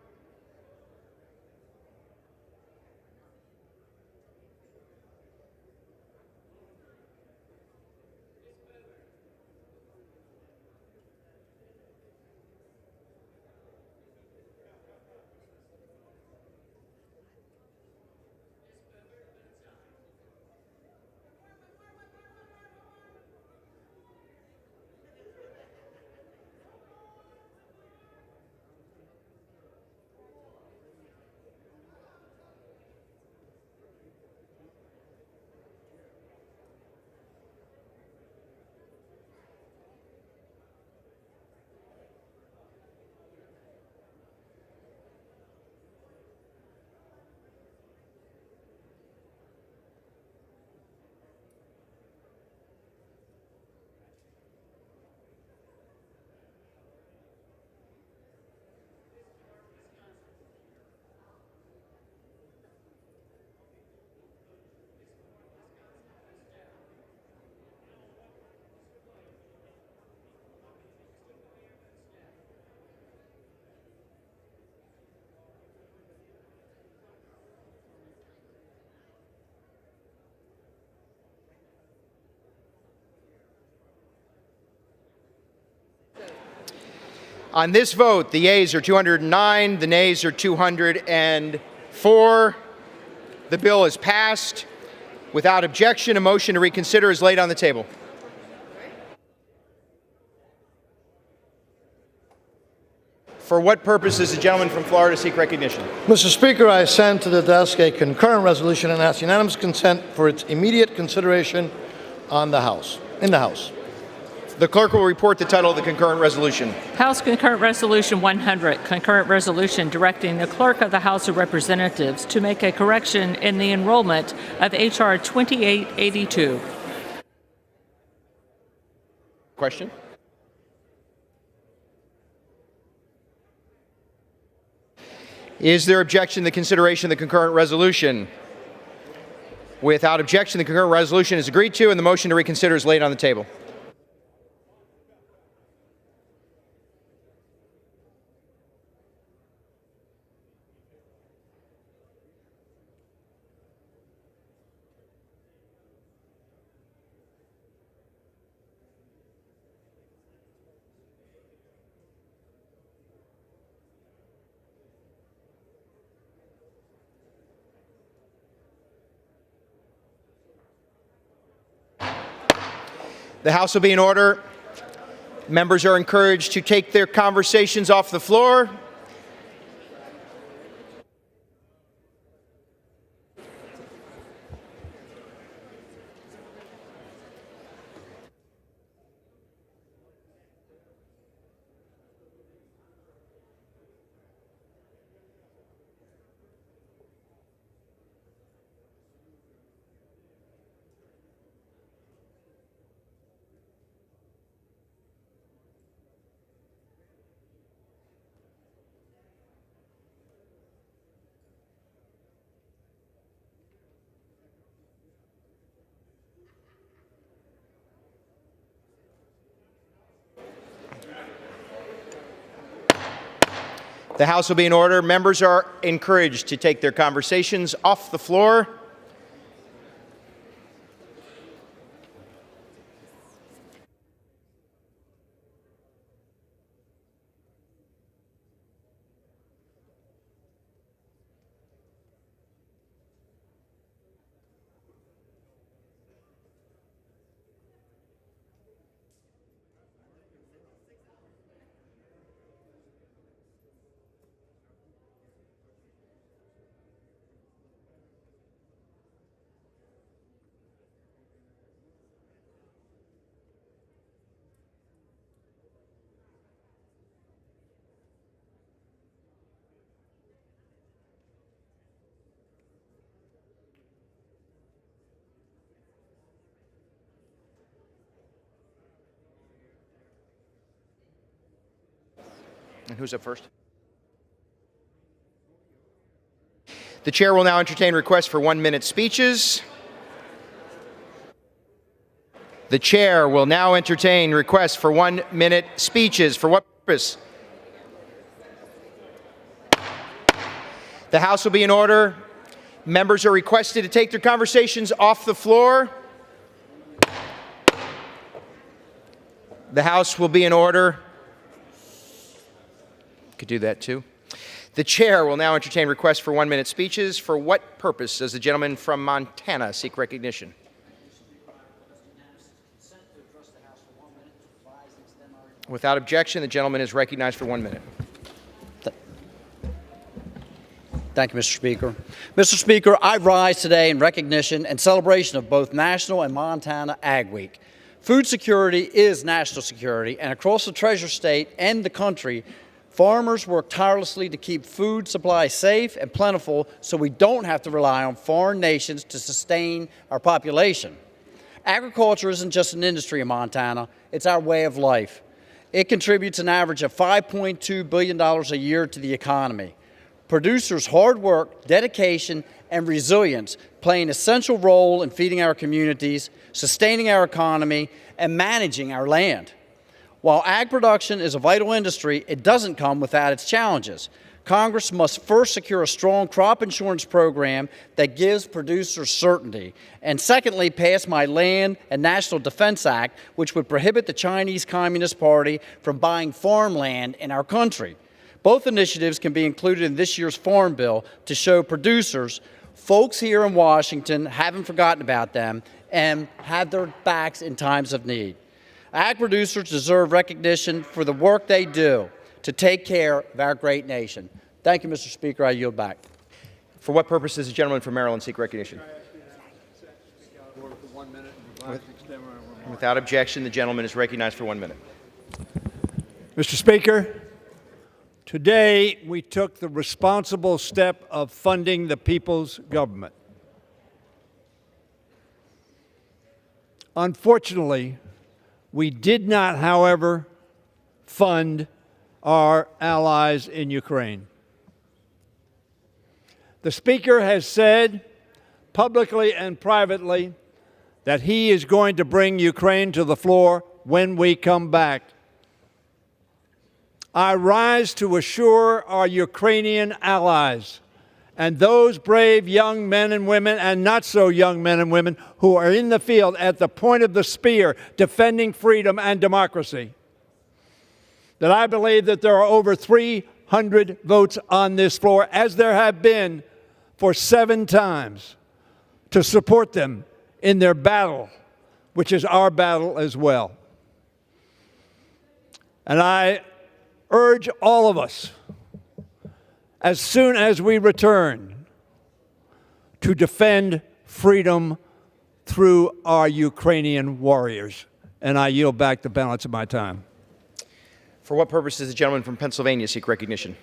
Speaker 2: On this vote, the yeas are 209, the nays are 204. The bill is passed. Without objection, a motion to reconsider is laid on the table. For what purpose does the gentleman from Florida seek recognition?
Speaker 8: Mr. Speaker, I send to the desk a concurrent resolution and ask unanimous consent for its immediate consideration in the House.
Speaker 2: The clerk will report the title of the concurrent resolution.
Speaker 6: House Concurrent Resolution 100, concurrent resolution directing the Clerk of the House of Representatives to make a correction in the enrollment of H.R. 2882.
Speaker 2: Question? Is there objection to the consideration of the concurrent resolution? Without objection, the concurrent resolution is agreed to and the motion to reconsider is laid on the table. The House will be in order. Members are encouraged to take their conversations off the floor. The House will be in order. Members are encouraged to take their conversations off the floor. And who's up first? The chair will now entertain requests for 1-minute speeches. The chair will now entertain requests for 1-minute speeches. For what purpose? The House will be in order. Members are requested to take their conversations off the floor. The House will be in order. Could do that too. The chair will now entertain requests for 1-minute speeches. For what purpose does the gentleman from Montana seek recognition? Without objection, the gentleman is recognized for 1 minute.
Speaker 16: Thank you, Mr. Speaker. Mr. Speaker, I rise today in recognition and celebration of both National and Montana Ag Week. Food security is national security, and across the Treasure State and the country, farmers work tirelessly to keep food supply safe and plentiful so we don't have to rely on foreign nations to sustain our population. Agriculture isn't just an industry in Montana, it's our way of life. It contributes an average of $5.2 billion a year to the economy. Producers' hard work, dedication, and resilience play an essential role in feeding our communities, sustaining our economy, and managing our land. While ag production is a vital industry, it doesn't come without its challenges. Congress must first secure a strong crop insurance program that gives producers certainty, and secondly, pass my Land and National Defense Act, which would prohibit the Chinese Communist Party from buying farmland in our country. Both initiatives can be included in this year's Farm Bill to show producers, folks here in Washington haven't forgotten about them and have their backs in times of need. Ag producers deserve recognition for the work they do to take care of our great nation. Thank you, Mr. Speaker. I yield back.
Speaker 2: For what purpose does the gentleman from Maryland seek recognition? Without objection, the gentleman is recognized for 1 minute.
Speaker 1: Mr. Speaker, today we took the responsible step of funding the people's government. Unfortunately, we did not, however, fund our allies in Ukraine. The Speaker has said publicly and privately that he is going to bring Ukraine to the floor when we come back. I rise to assure our Ukrainian allies and those brave young men and women and not so young men and women who are in the field at the point of the spear defending freedom and democracy, that I believe that there are over 300 votes on this floor, as there have been for 7 times, to support them in their battle, which is our battle as well. And I urge all of us, as soon as we return, to defend freedom through our Ukrainian warriors. And I yield back the balance of my time.
Speaker 2: For what purpose does the gentleman from Pennsylvania seek recognition?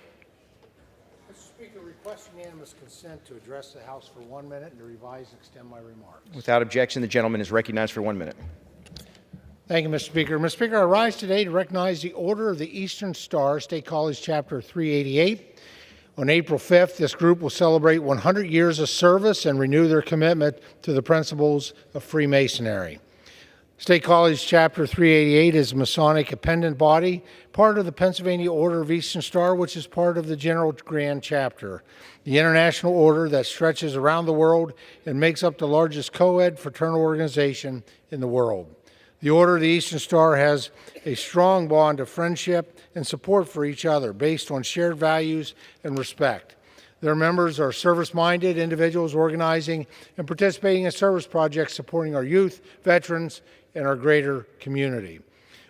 Speaker 10: Mr. Speaker, request unanimous consent to address the House for 1 minute and to revise and extend my remarks.
Speaker 2: Without objection, the gentleman is recognized for 1 minute.
Speaker 10: Thank you, Mr. Speaker. Mr. Speaker, I rise today to recognize the Order of the Eastern Star, State College Chapter 388. On April 5th, this group will celebrate 100 years of service and renew their commitment to the principles of Freemasonry. State College Chapter 388 is a Masonic appendant body, part of the Pennsylvania Order of Eastern Star, which is part of the General Grand Chapter, the international order that stretches around the world and makes up the largest co-ed fraternal organization in the world. The Order of the Eastern Star has a strong bond of friendship and support for each other based on shared values and respect. Their members are service-minded individuals organizing and participating in service projects supporting our youth, veterans, and our greater community.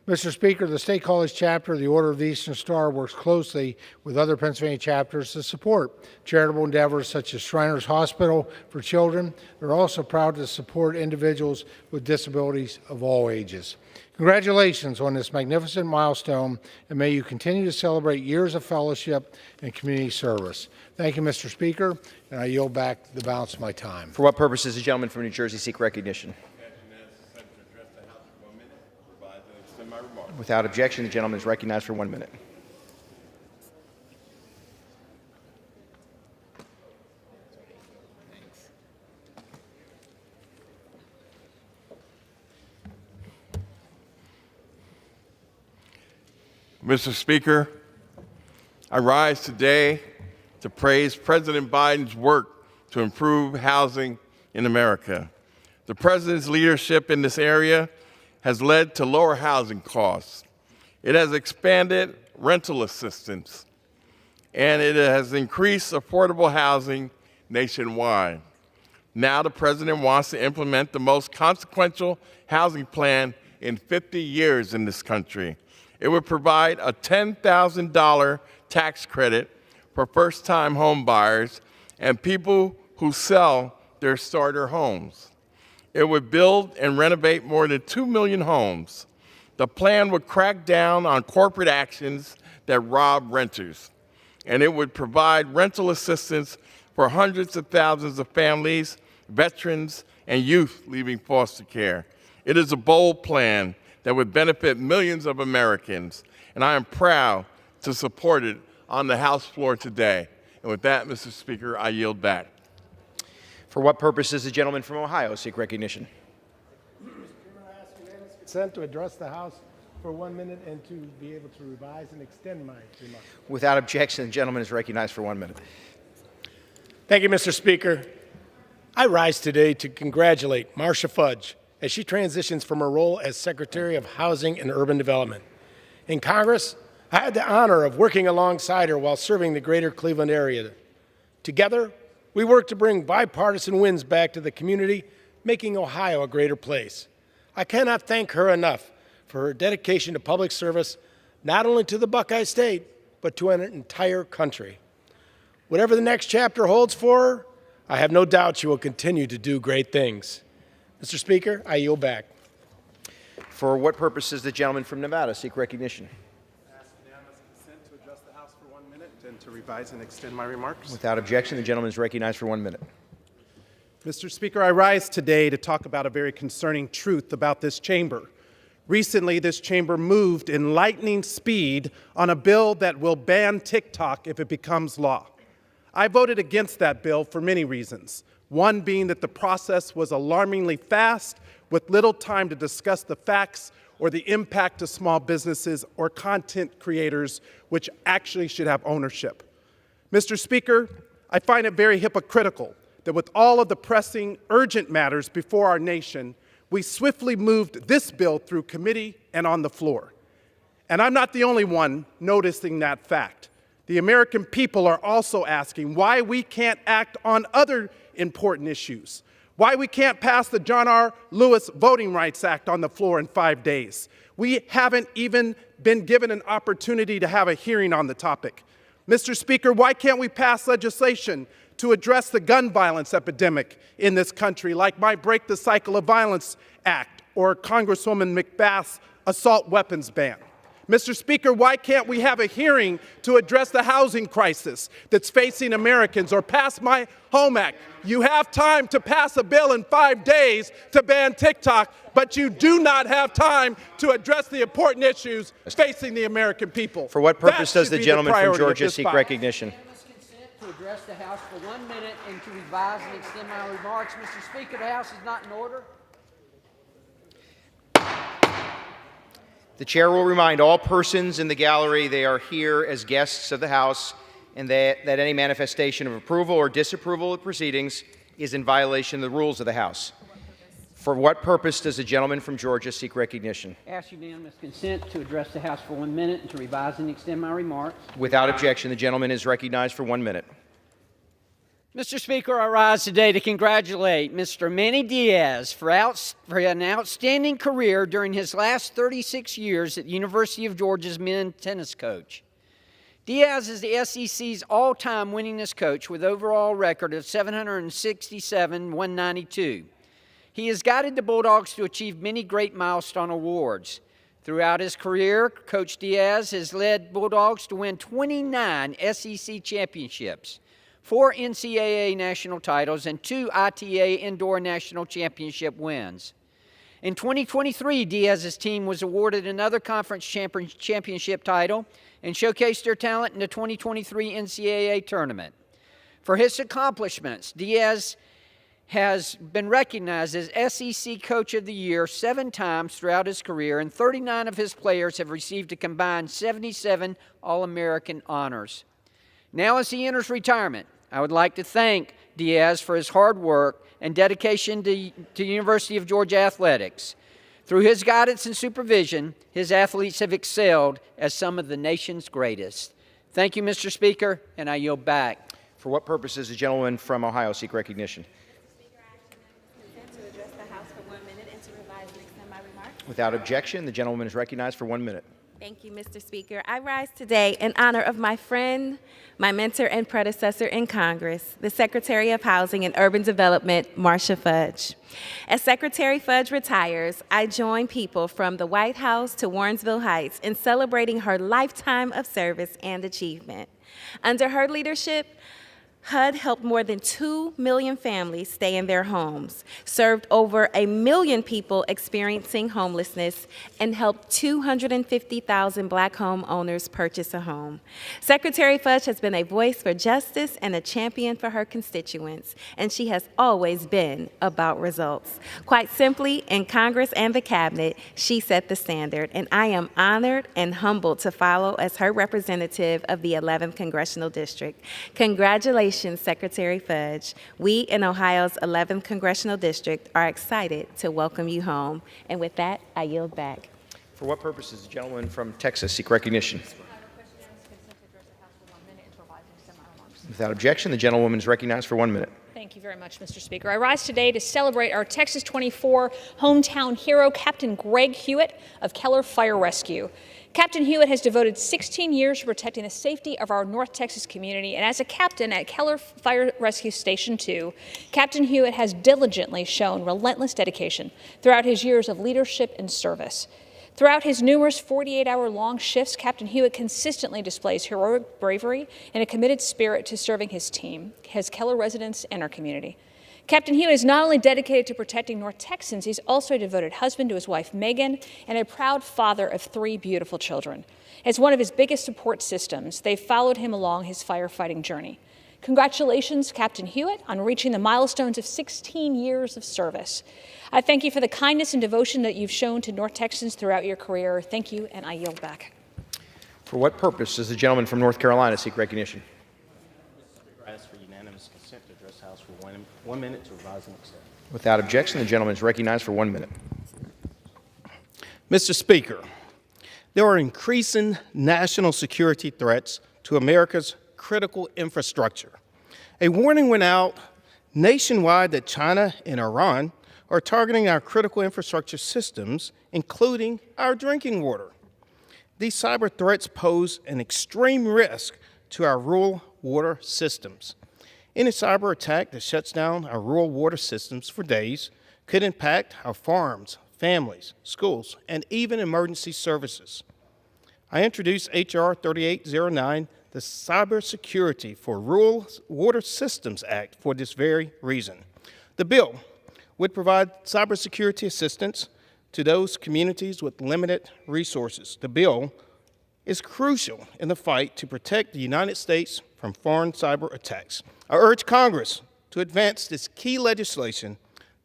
Speaker 10: Mr. Speaker, the State College Chapter of the Order of the Eastern Star works closely with other Pennsylvania chapters to support charitable endeavors such as Shriners Hospital for Children. They're also proud to support individuals with disabilities of all ages. Congratulations on this magnificent milestone, and may you continue to celebrate years of fellowship and community service. Thank you, Mr. Speaker, and I yield back the balance of my time.
Speaker 2: For what purpose does the gentleman from New Jersey seek recognition? Without objection, the gentleman is recognized for 1 minute.
Speaker 19: Mr. Speaker, I rise today to praise President Biden's work to improve housing in America. The President's leadership in this area has led to lower housing costs. It has expanded rental assistance, and it has increased affordable housing nationwide. Now the President wants to implement the most consequential housing plan in 50 years in this country. It would provide a $10,000 tax credit for first-time home buyers and people who sell their starter homes. It would build and renovate more than 2 million homes. The plan would crack down on corporate actions that rob renters, and it would provide rental assistance for hundreds of thousands of families, veterans, and youth leaving foster care. It is a bold plan that would benefit millions of Americans, and I am proud to support it on the House floor today. And with that, Mr. Speaker, I yield back.
Speaker 2: For what purpose does the gentleman from Ohio seek recognition?
Speaker 10: Mr. Chairman, I ask unanimous consent to address the House for 1 minute and to be able to revise and extend my remarks.
Speaker 2: Without objection, the gentleman is recognized for 1 minute.
Speaker 10: Thank you, Mr. Speaker. I rise today to congratulate Marcia Fudge as she transitions from her role as Secretary of Housing and Urban Development. In Congress, I had the honor of working alongside her while serving the greater Cleveland area. Together, we worked to bring bipartisan wins back to the community, making Ohio a greater place. I cannot thank her enough for her dedication to public service, not only to the Buckeye State, but to an entire country. Whatever the next chapter holds for her, I have no doubt she will continue to do great things. Mr. Speaker, I yield back.
Speaker 2: For what purpose does the gentleman from Nevada seek recognition?
Speaker 20: I ask unanimous consent to address the House for 1 minute and to revise and extend my remarks.
Speaker 2: Without objection, the gentleman is recognized for 1 minute.
Speaker 20: Mr. Speaker, I rise today to talk about a very concerning truth about this chamber. Recently, this chamber moved in lightning speed on a bill that will ban TikTok if it becomes law. I voted against that bill for many reasons. One being that the process was alarmingly fast, with little time to discuss the facts or the impact to small businesses or content creators, which actually should have ownership. Mr. Speaker, I find it very hypocritical that with all of the pressing, urgent matters before our nation, we swiftly moved this bill through committee and on the floor. And I'm not the only one noticing that fact. The American people are also asking why we can't act on other important issues, why we can't pass the John R. Lewis Voting Rights Act on the floor in 5 days. We haven't even been given an opportunity to have a hearing on the topic. Mr. Speaker, why can't we pass legislation to address the gun violence epidemic in this country, like my Break the Cycle of Violence Act or Congresswoman McBath's assault weapons ban? Mr. Speaker, why can't we have a hearing to address the housing crisis that's facing Americans, or pass my Home Act? You have time to pass a bill in 5 days to ban TikTok, but you do not have time to address the important issues facing the American people.
Speaker 2: For what purpose does the gentleman from Georgia seek recognition?
Speaker 23: To address the House for 1 minute and to revise and extend my remarks. Mr. Speaker, the House is not in order.
Speaker 2: The chair will remind all persons in the gallery they are here as guests of the House, and that any manifestation of approval or disapproval of proceedings is in violation of the rules of the House. For what purpose does the gentleman from Georgia seek recognition?
Speaker 23: Ask unanimous consent to address the House for 1 minute and to revise and extend my remarks.
Speaker 2: Without objection, the gentleman is recognized for 1 minute.
Speaker 23: Mr. Speaker, I rise today to congratulate Mr. Manny Diaz for an outstanding career during his last 36 years at the University of Georgia's men's tennis coach. Diaz is the SEC's all-time winningest coach with overall record of 767-192. He has guided the Bulldogs to achieve many great milestone awards. Throughout his career, Coach Diaz has led Bulldogs to win 29 SEC championships, 4 NCAA national titles, and 2 ITA Indoor National Championship wins. In 2023, Diaz's team was awarded another conference championship title and showcased their talent in the 2023 NCAA tournament. For his accomplishments, Diaz has been recognized as SEC Coach of the Year 7 times throughout his career, and 39 of his players have received a combined 77 All-American honors. Now, as he enters retirement, I would like to thank Diaz for his hard work and dedication to University of Georgia athletics. Through his guidance and supervision, his athletes have excelled as some of the nation's greatest. Thank you, Mr. Speaker, and I yield back.
Speaker 2: For what purpose does the gentleman from Ohio seek recognition? Without objection, the gentleman is recognized for 1 minute.
Speaker 12: Thank you, Mr. Speaker. I rise today in honor of my friend, my mentor and predecessor in Congress, the Secretary of Housing and Urban Development, Marcia Fudge. As Secretary Fudge retires, I join people from the White House to Warrensville Heights in celebrating her lifetime of service and achievement. Under her leadership, HUD helped more than 2 million families stay in their homes, served over 1 million people experiencing homelessness, and helped 250,000 Black homeowners purchase a home. Secretary Fudge has been a voice for justice and a champion for her constituents, and she has always been about results. Quite simply, in Congress and the Cabinet, she set the standard, and I am honored and humbled to follow as her representative of the 11th Congressional District. Congratulations, Secretary Fudge. We in Ohio's 11th Congressional District are excited to welcome you home. And with that, I yield back.
Speaker 2: For what purpose does the gentleman from Texas seek recognition? Without objection, the gentlewoman is recognized for 1 minute.
Speaker 13: Thank you very much, Mr. Speaker. I rise today to celebrate our Texas 24 hometown hero, Captain Greg Hewitt of Keller Fire Rescue. Captain Hewitt has devoted 16 years to protecting the safety of our North Texas community, and as a captain at Keller Fire Rescue Station 2, Captain Hewitt has diligently shown relentless dedication throughout his years of leadership and service. Throughout his numerous 48-hour-long shifts, Captain Hewitt consistently displays heroic bravery and a committed spirit to serving his team, his Keller residents, and our community. Captain Hewitt is not only dedicated to protecting North Texans, he's also a devoted husband to his wife, Megan, and a proud father of 3 beautiful children. As one of his biggest support systems, they've followed him along his firefighting journey. Congratulations, Captain Hewitt, on reaching the milestones of 16 years of service. I thank you for the kindness and devotion that you've shown to North Texans throughout your career. Thank you, and I yield back.
Speaker 2: For what purpose does the gentleman from North Carolina seek recognition?
Speaker 17: I ask for unanimous consent to address the House for 1 minute to revise and accept.
Speaker 2: Without objection, the gentleman is recognized for 1 minute.
Speaker 24: Mr. Speaker, there are increasing national security threats to America's critical infrastructure. A warning went out nationwide that China and Iran are targeting our critical infrastructure systems, including our drinking water. These cyber threats pose an extreme risk to our rural water systems. Any cyber attack that shuts down our rural water systems for days could impact our farms, families, schools, and even emergency services. I introduced H.R. 3809, the Cybersecurity for Rural Water Systems Act, for this very reason. The bill would provide cybersecurity assistance to those communities with limited resources. The bill is crucial in the fight to protect the United States from foreign cyber attacks. I urge Congress to advance this key legislation.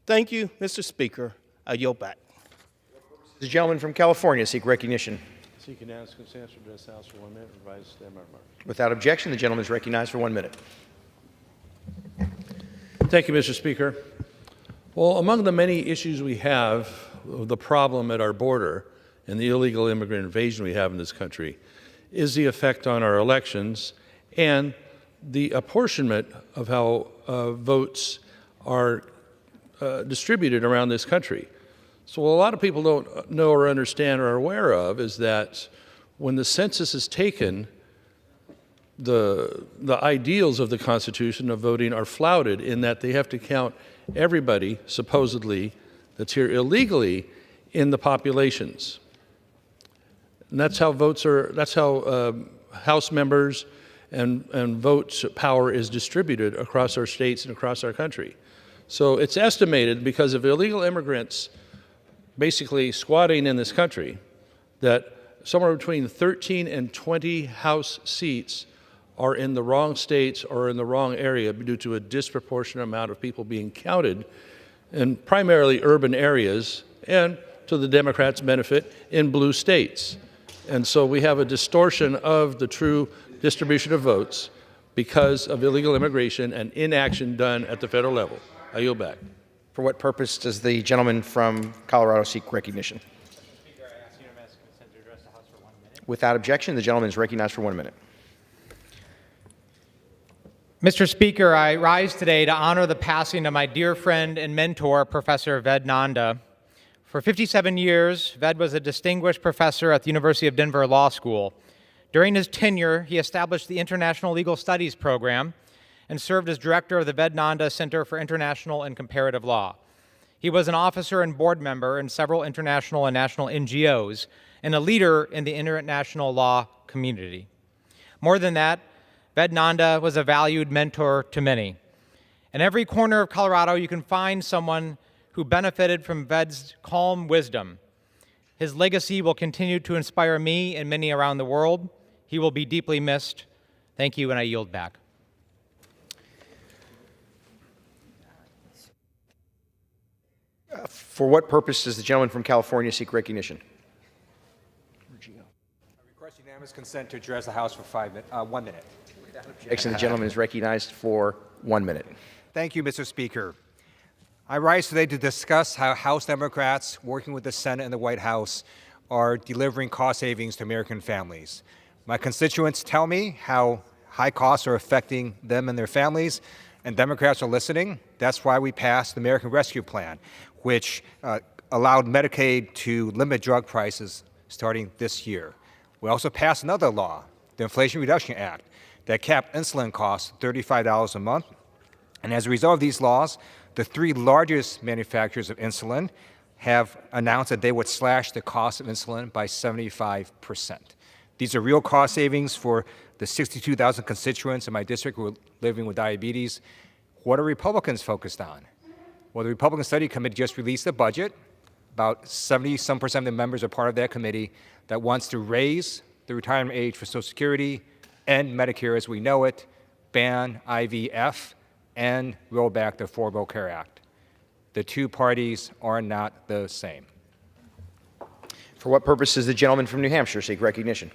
Speaker 24: Thank you, Mr. Speaker. I yield back.
Speaker 2: The gentleman from California seek recognition.
Speaker 17: Seek unanimous consent to address the House for 1 minute, revise stand by remarks.
Speaker 2: Without objection, the gentleman is recognized for 1 minute.
Speaker 25: Thank you, Mr. Speaker. Well, among the many issues we have of the problem at our border and the illegal immigrant invasion we have in this country is the effect on our elections and the apportionment of how votes are distributed around this country. So what a lot of people don't know or understand or are aware of is that when the census is taken, the ideals of the Constitution of voting are flouted in that they have to count everybody, supposedly, that's here illegally in the populations. And that's how votes are, that's how House members and vote power is distributed across our states and across our country. So it's estimated, because of illegal immigrants basically squatting in this country, that somewhere between 13 and 20 House seats are in the wrong states or in the wrong area due to a disproportionate amount of people being counted in primarily urban areas and, to the Democrats' benefit, in blue states. And so we have a distortion of the true distribution of votes because of illegal immigration and inaction done at the federal level. I yield back.
Speaker 2: For what purpose does the gentleman from Colorado seek recognition? Without objection, the gentleman is recognized for 1 minute.
Speaker 9: Mr. Speaker, I rise today to honor the passing of my dear friend and mentor, Professor Ved Nanda. For 57 years, Ved was a distinguished professor at the University of Denver Law School. During his tenure, he established the International Legal Studies program and served as director of the Ved Nanda Center for International and Comparative Law. He was an officer and board member in several international and national NGOs and a leader in the international law community. More than that, Ved Nanda was a valued mentor to many. In every corner of Colorado, you can find someone who benefited from Ved's calm wisdom. His legacy will continue to inspire me and many around the world. He will be deeply missed. Thank you, and I yield back.
Speaker 2: For what purpose does the gentleman from California seek recognition?
Speaker 11: I request unanimous consent to address the House for 1 minute.
Speaker 2: Objection, the gentleman is recognized for 1 minute.
Speaker 11: Thank you, Mr. Speaker. I rise today to discuss how House Democrats, working with the Senate and the White House, are delivering cost savings to American families. My constituents tell me how high costs are affecting them and their families, and Democrats are listening. That's why we passed the American Rescue Plan, which allowed Medicaid to limit drug prices starting this year. We also passed another law, the Inflation Reduction Act, that capped insulin costs $35 a month. And as a result of these laws, the three largest manufacturers of insulin have announced that they would slash the cost of insulin by 75%. These are real cost savings for the 62,000 constituents in my district who are living with diabetes. What are Republicans focused on? Well, the Republican Study Committee just released a budget. About 70-some% of the members are part of that committee that wants to raise the retirement age for Social Security, end Medicare as we know it, ban IVF, and roll back the Affordable Care Act. The two parties are not the same.
Speaker 2: For what purpose does the gentleman from New Hampshire seek recognition?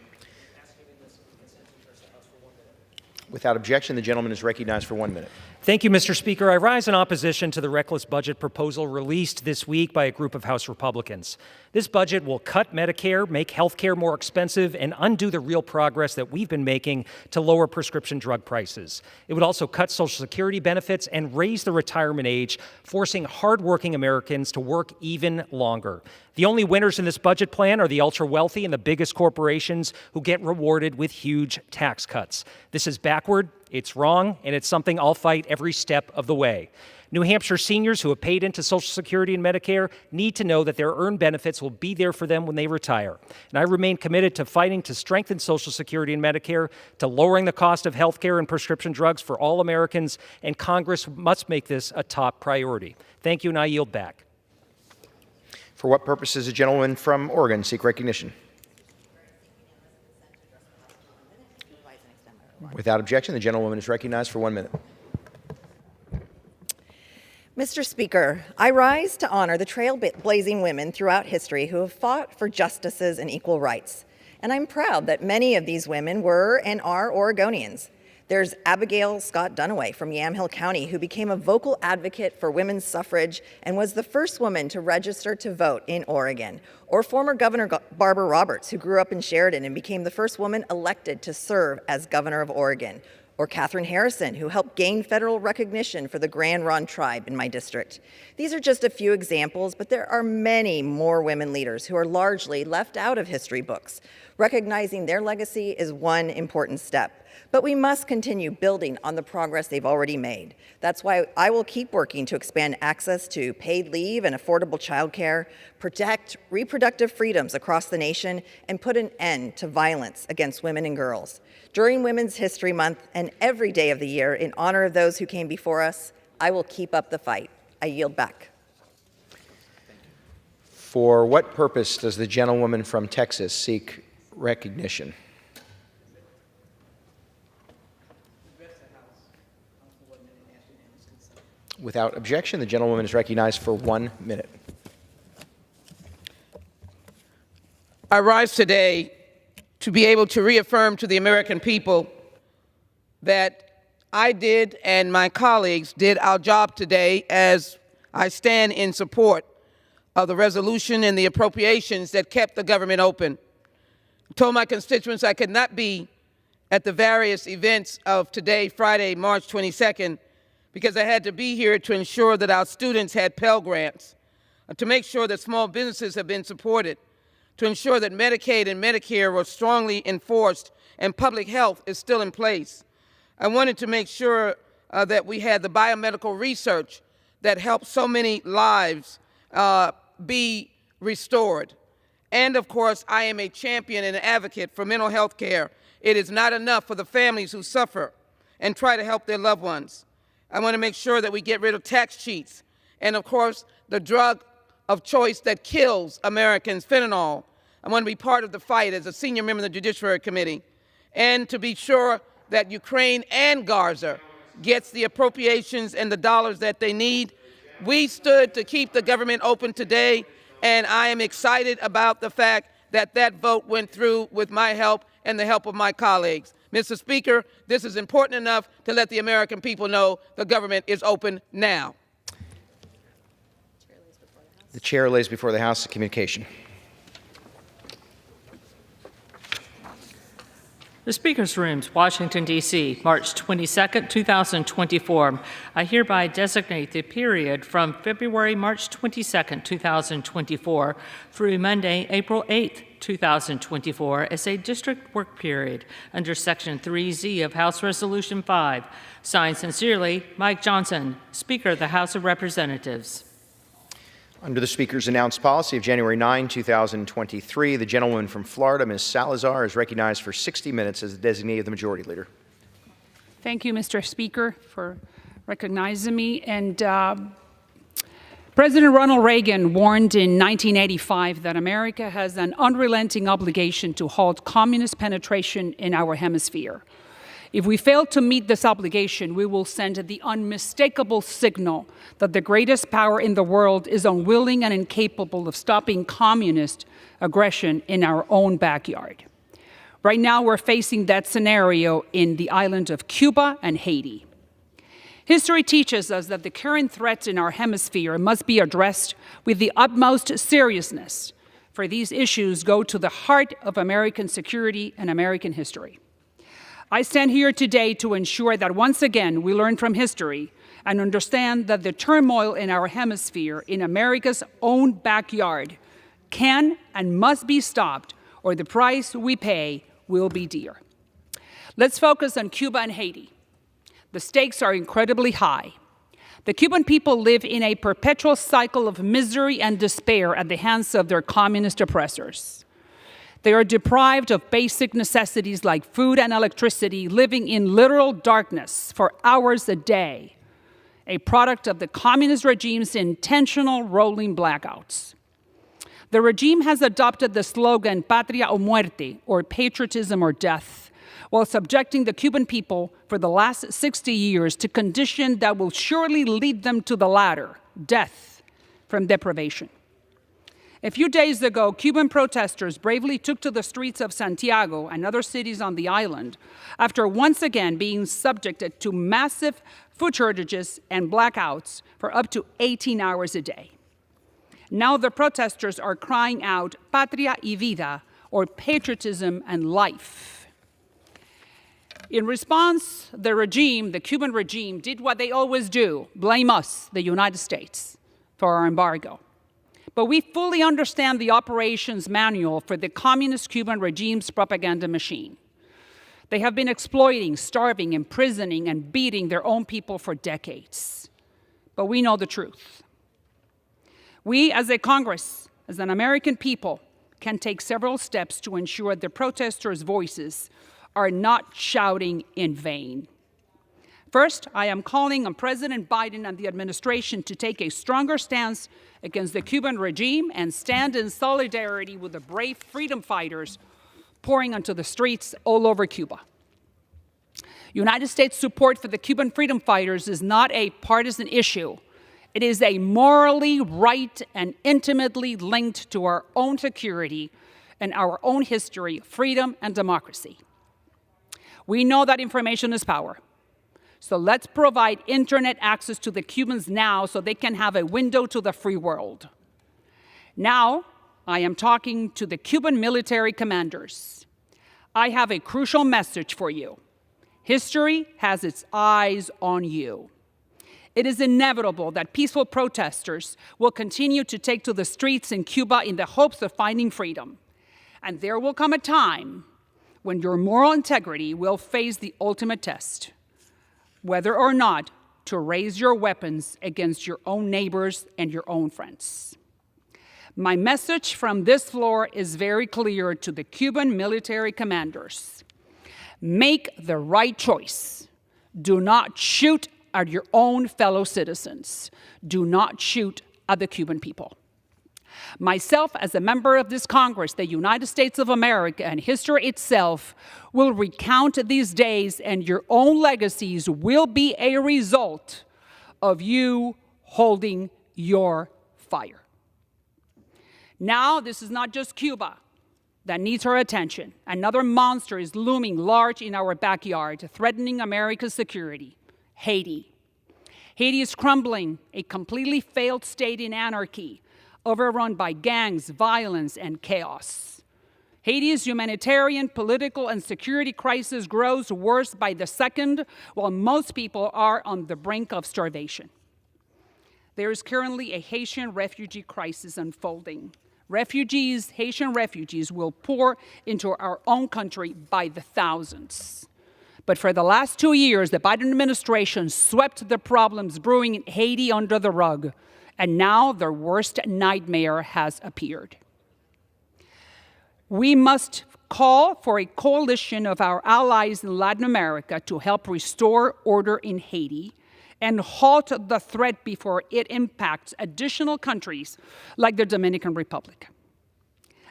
Speaker 2: Without objection, the gentleman is recognized for 1 minute.
Speaker 14: Thank you, Mr. Speaker. I rise in opposition to the reckless budget proposal released this week by a group of House Republicans. This budget will cut Medicare, make health care more expensive, and undo the real progress that we've been making to lower prescription drug prices. It would also cut Social Security benefits and raise the retirement age, forcing hardworking Americans to work even longer. The only winners in this budget plan are the ultra-wealthy and the biggest corporations who get rewarded with huge tax cuts. This is backward, it's wrong, and it's something I'll fight every step of the way. New Hampshire seniors who have paid into Social Security and Medicare need to know that their earned benefits will be there for them when they retire. And I remain committed to fighting to strengthen Social Security and Medicare, to lowering the cost of health care and prescription drugs for all Americans, and Congress must make this a top priority. Thank you, and I yield back.
Speaker 2: For what purpose does the gentleman from Oregon seek recognition? Without objection, the gentlewoman is recognized for 1 minute.
Speaker 15: Mr. Speaker, I rise to honor the trailblazing women throughout history who have fought for justices and equal rights. And I'm proud that many of these women were and are Oregonians. There's Abigail Scott Dunaway from Yamhill County, who became a vocal advocate for women's suffrage and was the first woman to register to vote in Oregon. Or former Governor Barbara Roberts, who grew up in Sheridan and became the first woman elected to serve as governor of Oregon. Or Katherine Harrison, who helped gain federal recognition for the Grand Ronde tribe in my district. These are just a few examples, but there are many more women leaders who are largely left out of history books. Recognizing their legacy is one important step. But we must continue building on the progress they've already made. That's why I will keep working to expand access to paid leave and affordable childcare, protect reproductive freedoms across the nation, and put an end to violence against women and girls. During Women's History Month and every day of the year, in honor of those who came before us, I will keep up the fight. I yield back.
Speaker 2: For what purpose does the gentlewoman from Texas seek recognition? Without objection, the gentlewoman is recognized for 1 minute.
Speaker 21: I rise today to be able to reaffirm to the American people that I did and my colleagues did our job today as I stand in support of the resolution and the appropriations that kept the government open. I told my constituents I could not be at the various events of today, Friday, March 22nd, because I had to be here to ensure that our students had Pell Grants, to make sure that small businesses have been supported, to ensure that Medicaid and Medicare were strongly enforced and public health is still in place. I wanted to make sure that we had the biomedical research that helped so many lives be restored. And of course, I am a champion and an advocate for mental health care. It is not enough for the families who suffer and try to help their loved ones. I want to make sure that we get rid of tax cheats. And of course, the drug of choice that kills Americans, fentanyl. I want to be part of the fight as a senior member of the Judiciary Committee, and to be sure that Ukraine and Gaza gets the appropriations and the dollars that they need. We stood to keep the government open today, and I am excited about the fact that that vote went through with my help and the help of my colleagues. Mr. Speaker, this is important enough to let the American people know the government is open now.
Speaker 2: The chair lays before the House a communication.
Speaker 6: The Speaker's Rooms, Washington, D.C., March 22, 2024. I hereby designate the period from February, March 22, 2024 through Monday, April 8, 2024 as a district work period under Section 3Z of House Resolution 5. Signed sincerely, Mike Johnson, Speaker of the House of Representatives.
Speaker 2: Under the Speaker's announced policy of January 9, 2023, the gentlewoman from Florida, Ms. Salazar, is recognized for 60 minutes as the designee of the Majority Leader.
Speaker 3: Thank you, Mr. Speaker, for recognizing me. And President Ronald Reagan warned in 1985 that America has an unrelenting obligation to halt communist penetration in our hemisphere. If we fail to meet this obligation, we will send the unmistakable signal that the greatest power in the world is unwilling and incapable of stopping communist aggression in our own backyard. Right now, we're facing that scenario in the island of Cuba and Haiti. History teaches us that the current threats in our hemisphere must be addressed with the utmost seriousness, for these issues go to the heart of American security and American history. I stand here today to ensure that once again we learn from history and understand that the turmoil in our hemisphere, in America's own backyard, can and must be stopped, or the price we pay will be dear. Let's focus on Cuba and Haiti. The stakes are incredibly high. The Cuban people live in a perpetual cycle of misery and despair at the hands of their communist oppressors. They are deprived of basic necessities like food and electricity, living in literal darkness for hours a day, a product of the communist regime's intentional rolling blackouts. The regime has adopted the slogan Patria o Muerte, or patriotism or death, while subjecting the Cuban people for the last 60 years to conditions that will surely lead them to the latter, death from deprivation. A few days ago, Cuban protesters bravely took to the streets of Santiago and other cities on the island after once again being subjected to massive food shortages and blackouts for up to 18 hours a day. Now the protesters are crying out Patria y Vida, or patriotism and life. In response, the Cuban regime, did what they always do, blame us, the United States, for our embargo. But we fully understand the operations manual for the communist Cuban regime's propaganda machine. They have been exploiting, starving, imprisoning, and beating their own people for decades. But we know the truth. We, as a Congress, as an American people, can take several steps to ensure the protesters' voices are not shouting in vain. First, I am calling on President Biden and the administration to take a stronger stance against the Cuban regime and stand in solidarity with the brave freedom fighters pouring onto the streets all over Cuba. United States support for the Cuban freedom fighters is not a partisan issue. It is a morally right and intimately linked to our own security and our own history, freedom, and democracy. We know that information is power. So let's provide internet access to the Cubans now so they can have a window to the free world. Now, I am talking to the Cuban military commanders. I have a crucial message for you. History has its eyes on you. It is inevitable that peaceful protesters will continue to take to the streets in Cuba in the hopes of finding freedom. And there will come a time when your moral integrity will face the ultimate test, whether or not to raise your weapons against your own neighbors and your own friends. My message from this floor is very clear to the Cuban military commanders. Make the right choice. Do not shoot at your own fellow citizens. Do not shoot at the Cuban people. Myself, as a member of this Congress, the United States of America, and history itself will recount these days, and your own legacies will be a result of you holding your fire. Now, this is not just Cuba that needs our attention. Another monster is looming large in our backyard, threatening America's security: Haiti. Haiti is crumbling, a completely failed state in anarchy, overrun by gangs, violence, and chaos. Haiti's humanitarian, political, and security crisis grows worse by the second, while most people are on the brink of starvation. There is currently a Haitian refugee crisis unfolding. Haitian refugees will pour into our own country by the thousands. But for the last 2 years, the Biden administration swept the problems brewing in Haiti under the rug, and now their worst nightmare has appeared. We must call for a coalition of our allies in Latin America to help restore order in Haiti and halt the threat before it impacts additional countries like the Dominican Republic.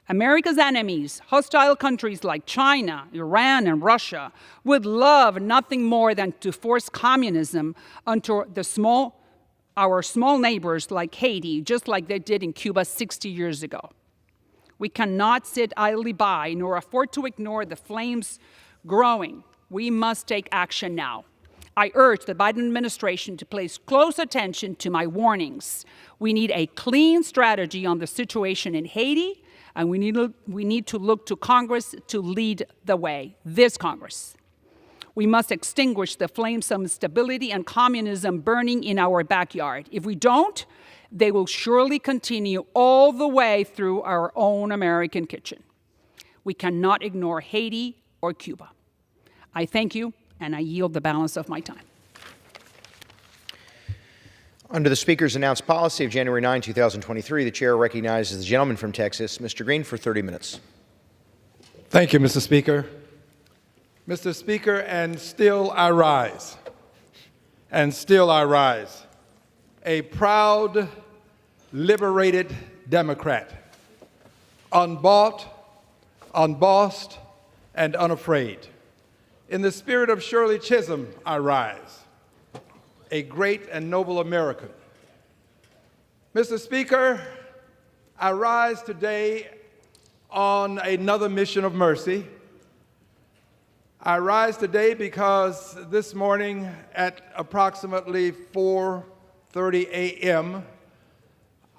Speaker 3: America's enemies, hostile countries like China, Iran, and Russia, would love nothing more than to force communism onto our small neighbors like Haiti, just like they did in Cuba 60 years ago. We cannot sit idly by nor afford to ignore the flames growing. We must take action now. I urge the Biden administration to place close attention to my warnings. We need a clean strategy on the situation in Haiti, and we need to look to Congress to lead the way, this Congress. We must extinguish the flames of instability and communism burning in our backyard. If we don't, they will surely continue all the way through our own American kitchen. We cannot ignore Haiti or Cuba. I thank you, and I yield the balance of my time.
Speaker 4: Under the Speaker's announced policy of January 9, 2023, the Chair recognizes the gentleman from Texas, Mr. Green, for 30 minutes.
Speaker 5: Thank you, Mr. Speaker. Mr. Speaker, and still I rise. And still I rise. A proud, liberated Democrat. Unbought, unbossed, and unafraid. In the spirit of Shirley Chisholm, I rise. A great and noble American. Mr. Speaker, I rise today on another mission of mercy. I rise today because this morning at approximately 4:30 a.m.,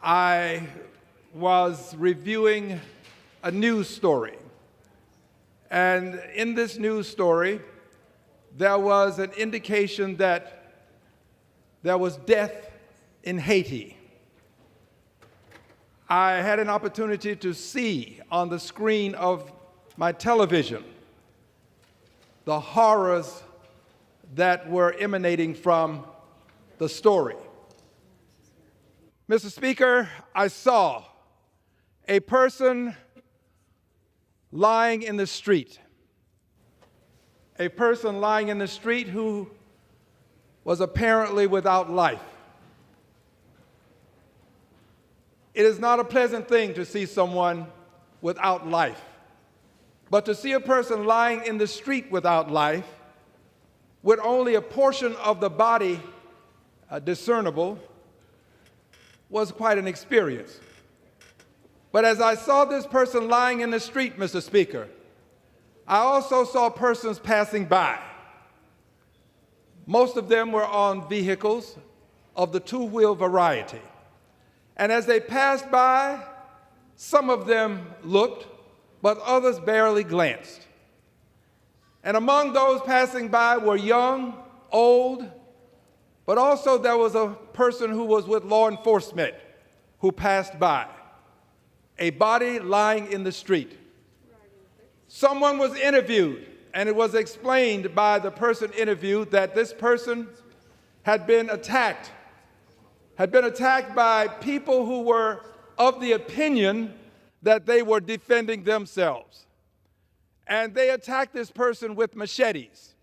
Speaker 5: I was reviewing a news story. And in this news story, there was an indication that there was death in Haiti. I had an opportunity to see on the screen of my television the horrors that were emanating from the story. Mr. Speaker, I saw a person lying in the street, a person lying in the street who was apparently without life. It is not a pleasant thing to see someone without life, but to see a person lying in the street without life, with only a portion of the body discernible, was quite an experience. But as I saw this person lying in the street, Mr. Speaker, I also saw persons passing by. Most of them were on vehicles of the two-wheel variety. And as they passed by, some of them looked, but others barely glanced. And among those passing by were young, old, but also there was a person who was with law enforcement who passed by, a body lying in the street. Someone was interviewed, and it was explained by the person interviewed that this person had been attacked by people who were of the opinion that they were defending themselves. And they attacked this person with machetes,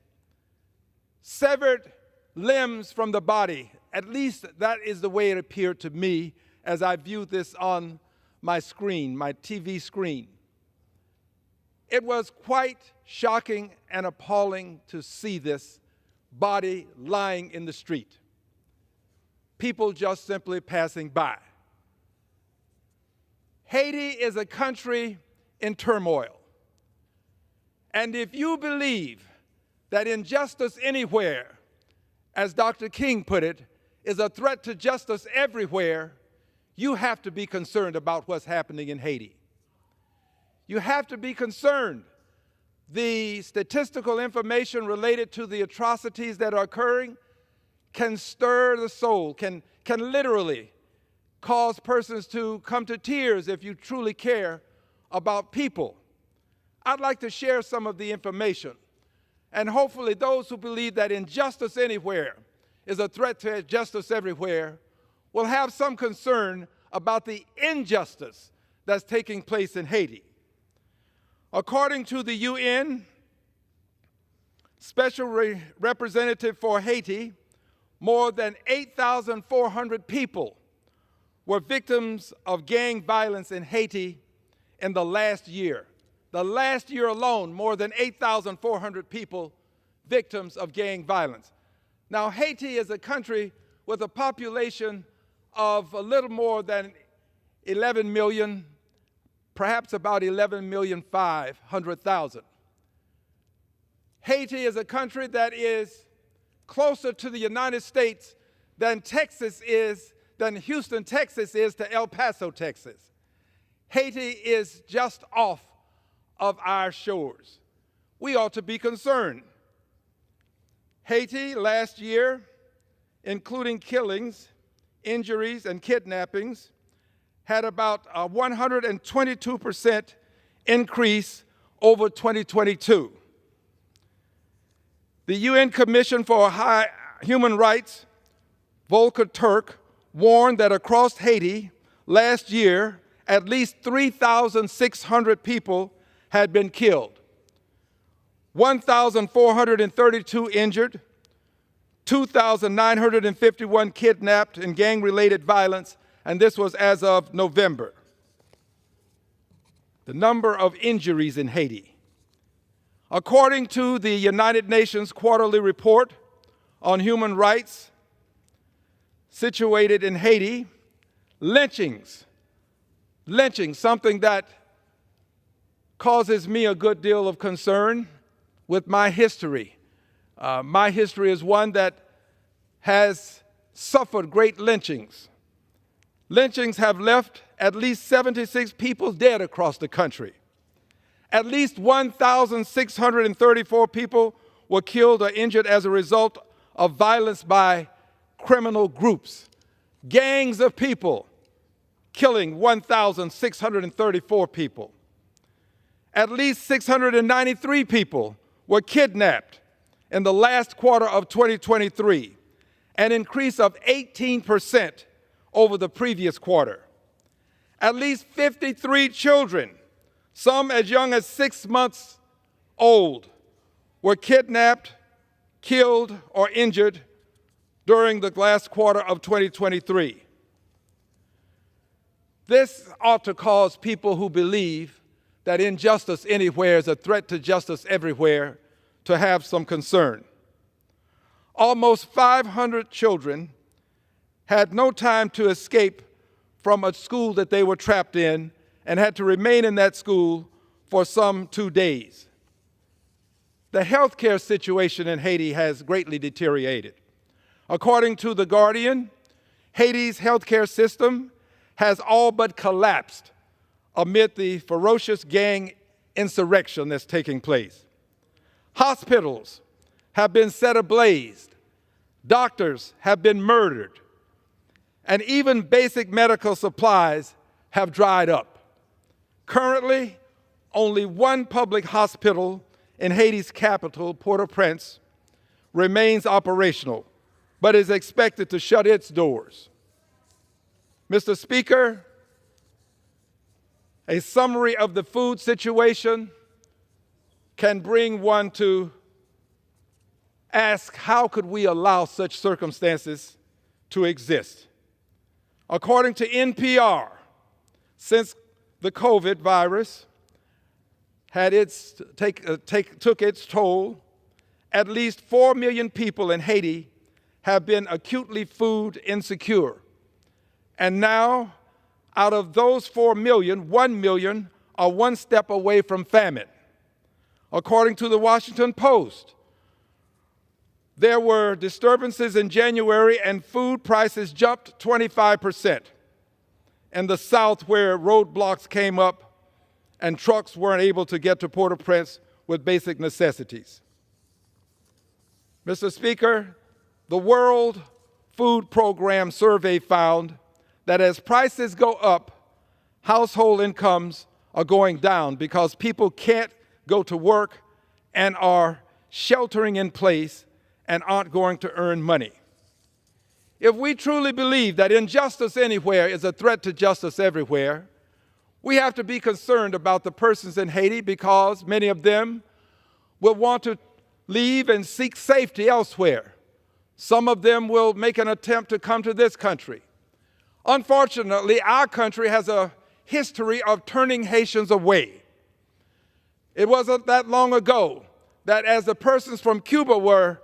Speaker 5: severed limbs from the body. At least that is the way it appeared to me as I viewed this on my screen, my TV screen. It was quite shocking and appalling to see this body lying in the street. People just simply passing by. Haiti is a country in turmoil. And if you believe that injustice anywhere, as Dr. King put it, is a threat to justice everywhere, you have to be concerned about what's happening in Haiti. You have to be concerned. The statistical information related to the atrocities that are occurring can stir the soul, can literally cause persons to come to tears if you truly care about people. I'd like to share some of the information, and hopefully those who believe that injustice anywhere is a threat to justice everywhere will have some concern about the injustice that's taking place in Haiti. According to the UN Special Representative for Haiti, more than 8,400 people were victims of gang violence in Haiti in the last year. The last year alone, more than 8,400 people victims of gang violence. Now, Haiti is a country with a population of a little more than 11 million, perhaps about 11,500,000. Haiti is a country that is closer to the United States than Houston, Texas is to El Paso, Texas. Haiti is just off of our shores. We ought to be concerned. Haiti last year, including killings, injuries, and kidnappings, had about a 122% increase over 2022. The UN Commission for Human Rights, Volker Turk, warned that across Haiti last year, at least 3,600 people had been killed, 1,432 injured, 2,951 kidnapped in gang-related violence, and this was as of November. The number of injuries in Haiti. According to the United Nations Quarterly Report on Human Rights situated in Haiti, lynchings, something that causes me a good deal of concern with my history. My history is one that has suffered great lynchings. Lynchings have left at least 76 people dead across the country. At least 1,634 people were killed or injured as a result of violence by criminal groups. Gangs of people killing 1,634 people. At least 693 people were kidnapped in the last quarter of 2023, an increase of 18% over the previous quarter. At least 53 children, some as young as 6 months old, were kidnapped, killed, or injured during the last quarter of 2023. This ought to cause people who believe that injustice anywhere is a threat to justice everywhere to have some concern. Almost 500 children had no time to escape from a school that they were trapped in and had to remain in that school for some 2 days. the healthcare situation in Haiti has greatly deteriorated. According to The Guardian, Haiti's healthcare system has all but collapsed amid the ferocious gang insurrection that's taking place. Hospitals have been set ablaze, doctors have been murdered, and even basic medical supplies have dried up. Currently, only one public hospital in Haiti's capital, Port-au-Prince, remains operational, but is expected to shut its doors. Mr. Speaker, a summary of the food situation can bring one to ask, how could we allow such circumstances to exist? According to NPR, since the COVID virus took its toll, at least 4 million people in Haiti have been acutely food insecure. And now, out of those 4 million, 1 million are one step away from famine. According to the Washington Post, there were disturbances in January and food prices jumped 25%. In the South, where roadblocks came up and trucks weren't able to get to Port-au-Prince with basic necessities. Mr. Speaker, the World Food Program survey found that as prices go up, household incomes are going down because people can't go to work and are sheltering in place and aren't going to earn money. If we truly believe that injustice anywhere is a threat to justice everywhere, we have to be concerned about the persons in Haiti because many of them will want to leave and seek safety elsewhere. Some of them will make an attempt to come to this country. Unfortunately, our country has a history of turning Haitians away. It wasn't that long ago that as the persons from Cuba were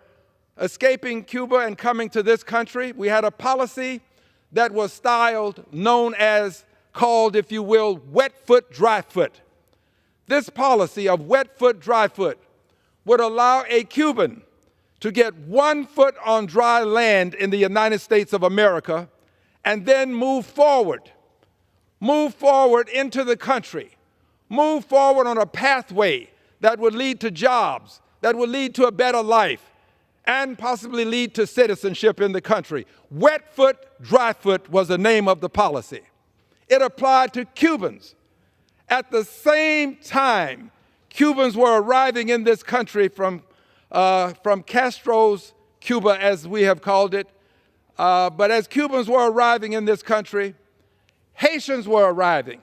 Speaker 5: escaping Cuba and coming to this country, we had a policy that was called, if you will, wet foot, dry foot. This policy of wet foot, dry foot would allow a Cuban to get 1 foot on dry land in the United States of America and then move forward into the country, move forward on a pathway that would lead to jobs, that would lead to a better life, and possibly lead to citizenship in the country. Wet foot, dry foot was the name of the policy. It applied to Cubans. At the same time, Cubans were arriving in this country from Castro's Cuba, as we have called it. But as Cubans were arriving in this country, Haitians were arriving.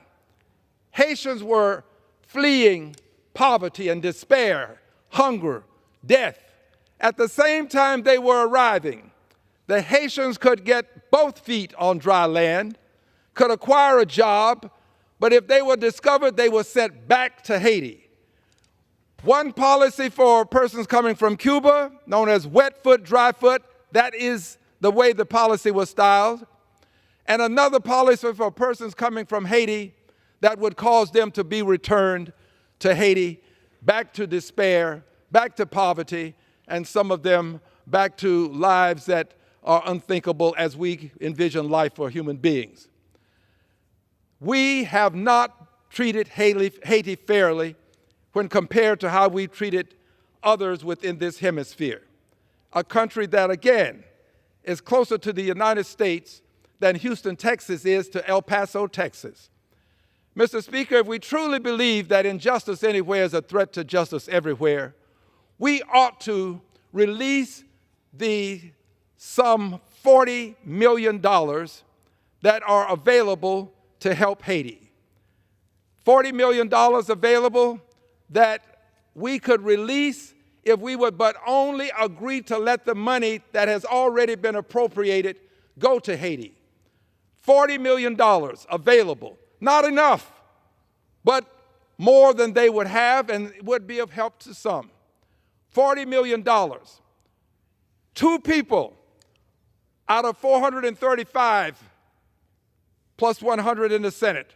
Speaker 5: Haitians were fleeing poverty and despair, hunger, death. At the same time they were arriving, the Haitians could get both feet on dry land, could acquire a job, but if they were discovered, they were sent back to Haiti. One policy for persons coming from Cuba, known as wet foot, dry foot, that is the way the policy was styled. And another policy for persons coming from Haiti that would cause them to be returned to Haiti, back to despair, back to poverty, and some of them back to lives that are unthinkable as we envision life for human beings. We have not treated Haiti fairly when compared to how we treated others within this hemisphere. A country that, again, is closer to the United States than Houston, Texas is to El Paso, Texas. Mr. Speaker, if we truly believe that injustice anywhere is a threat to justice everywhere, we ought to release the some $40 million that are available to help Haiti. $40 million available that we could release if we would but only agree to let the money that has already been appropriated go to Haiti. $40 million available. Not enough, but more than they would have and would be of help to some. $40 million. 2 people out of 435 plus 100 in the Senate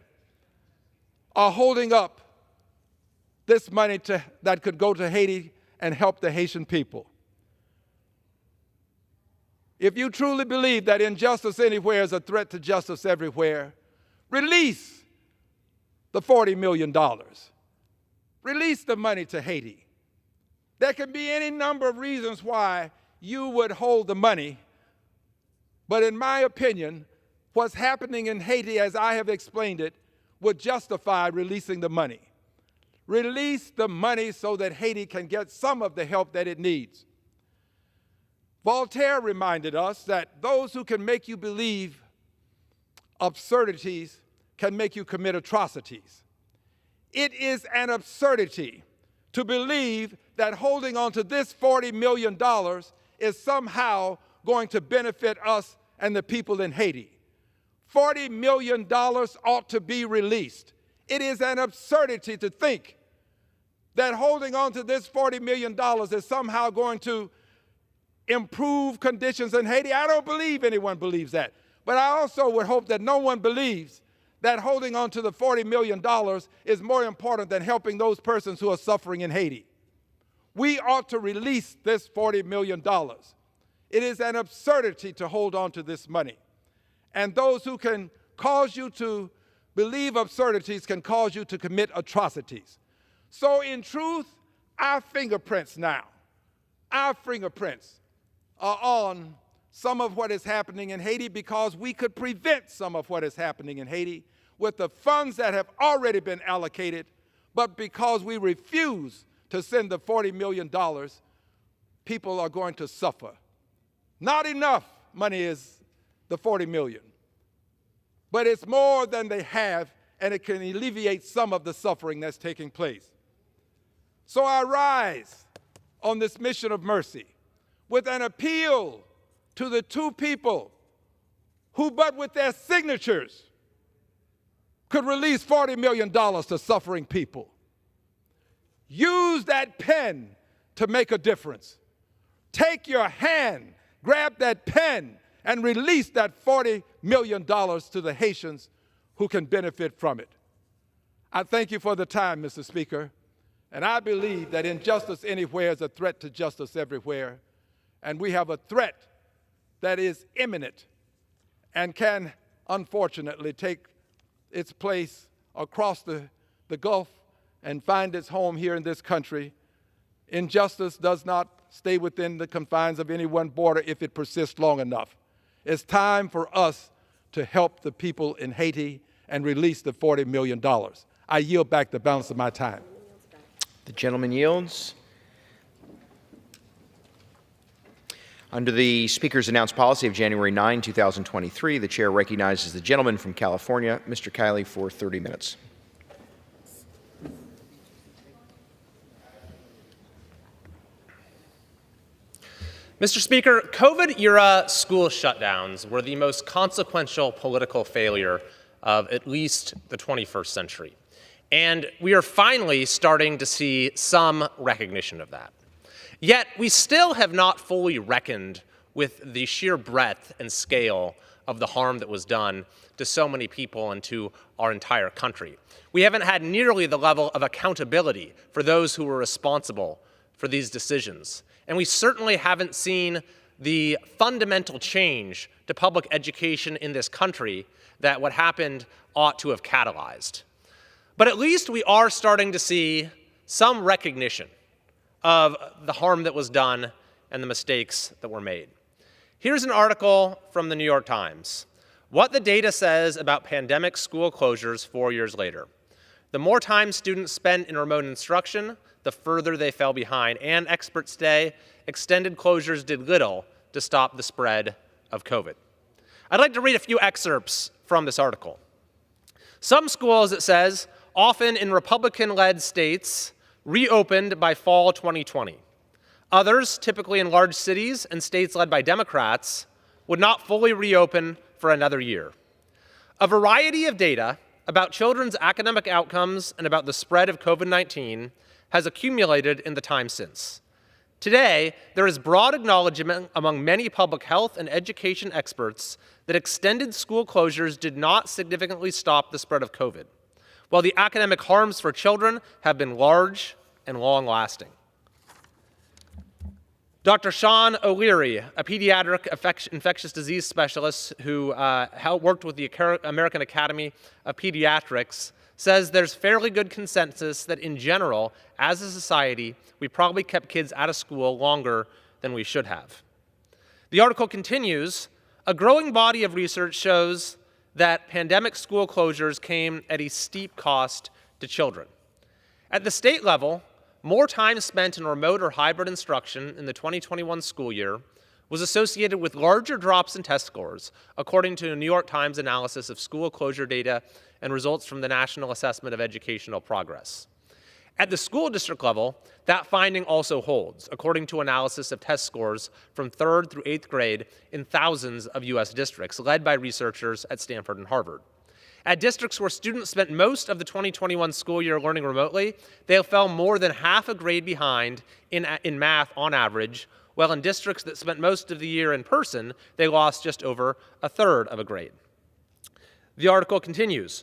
Speaker 5: are holding up this money that could go to Haiti and help the Haitian people. If you truly believe that injustice anywhere is a threat to justice everywhere, release the $40 million. Release the money to Haiti. There can be any number of reasons why you would hold the money, but in my opinion, what's happening in Haiti, as I have explained it, would justify releasing the money. Release the money so that Haiti can get some of the help that it needs. Voltaire reminded us that those who can make you believe absurdities can make you commit atrocities. It is an absurdity to believe that holding on to this $40 million is somehow going to benefit us and the people in Haiti. $40 million ought to be released. It is an absurdity to think that holding on to this $40 million is somehow going to improve conditions in Haiti. I don't believe anyone believes that. But I also would hope that no one believes that holding on to the $40 million is more important than helping those persons who are suffering in Haiti. We ought to release this $40 million. It is an absurdity to hold on to this money. And those who can cause you to believe absurdities can cause you to commit atrocities. So in truth, our fingerprints now, our fingerprints are on some of what is happening in Haiti because we could prevent some of what is happening in Haiti with the funds that have already been allocated, but because we refuse to send the $40 million, people are going to suffer. Not enough money is the $40 million, but it's more than they have, and it can alleviate some of the suffering that's taking place. So I rise on this mission of mercy with an appeal to the two people who, but with their signatures, could release $40 million to suffering people. Use that pen to make a difference. Take your hand, grab that pen, and release that $40 million to the Haitians who can benefit from it. I thank you for the time, Mr. Speaker, and I believe that injustice anywhere is a threat to justice everywhere, and we have a threat that is imminent and can, unfortunately, take its place across the Gulf and find its home here in this country. Injustice does not stay within the confines of any one border if it persists long enough. It's time for us to help the people in Haiti and release the $40 million. I yield back the balance of my time.
Speaker 4: The gentleman yields. Under the Speaker's announced policy of January 9, 2023, the Chair recognizes the gentleman from California, Mr. Kiley, for 30 minutes.
Speaker 7: Mr. Speaker, COVID-era school shutdowns were the most consequential political failure of at least the 21st century. And we are finally starting to see some recognition of that. Yet, we still have not fully reckoned with the sheer breadth and scale of the harm that was done to so many people and to our entire country. We haven't had nearly the level of accountability for those who were responsible for these decisions. And we certainly haven't seen the fundamental change to public education in this country that what happened ought to have catalyzed. But at least we are starting to see some recognition of the harm that was done and the mistakes that were made. Here's an article from the New York Times. What the data says about pandemic school closures 4 years later. The more time students spent in remote instruction, the further they fell behind, and experts say extended closures did little to stop the spread of COVID. I'd like to read a few excerpts from this article. Some schools, it says, often in Republican-led states, reopened by fall 2020. Others, typically in large cities and states led by Democrats, would not fully reopen for another year. A variety of data about children's academic outcomes and about the spread of COVID-19 has accumulated in the time since. Today, there is broad acknowledgement among many public health and education experts that extended school closures did not significantly stop the spread of COVID, while the academic harms for children have been large and long-lasting. Dr. Sean O'Leary, a pediatric infectious disease specialist who worked with the American Academy of Pediatrics, says there's fairly good consensus that in general, as a society, we probably kept kids out of school longer than we should have. The article continues, a growing body of research shows that pandemic school closures came at a steep cost to children. At the state level, more time spent in remote or hybrid instruction in the 2021 school year was associated with larger drops in test scores, according to a New York Times analysis of school closure data and results from the National Assessment of Educational Progress. At the school district level, that finding also holds, according to analysis of test scores from 3rd through 8th grade in thousands of U.S. districts, led by researchers at Stanford and Harvard. At districts where students spent most of the 2021 school year learning remotely, they fell more than half a grade behind in math on average, while in districts that spent most of the year in person, they lost just over a third of a grade. The article continues,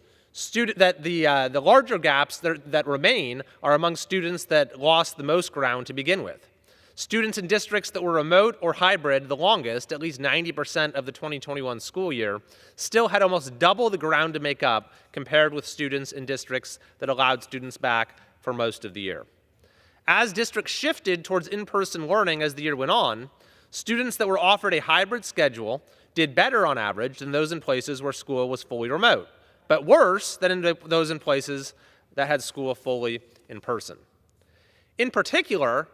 Speaker 7: that the larger gaps that remain are among students that lost the most ground to begin with. Students in districts that were remote or hybrid the longest, at least 90% of the 2021 school year, still had almost double the ground to make up compared with students in districts that allowed students back for most of the year. As districts shifted towards in-person learning as the year went on, students that were offered a hybrid schedule did better on average than those in places where school was fully remote, but worse than those in places that had school fully in person. In particular,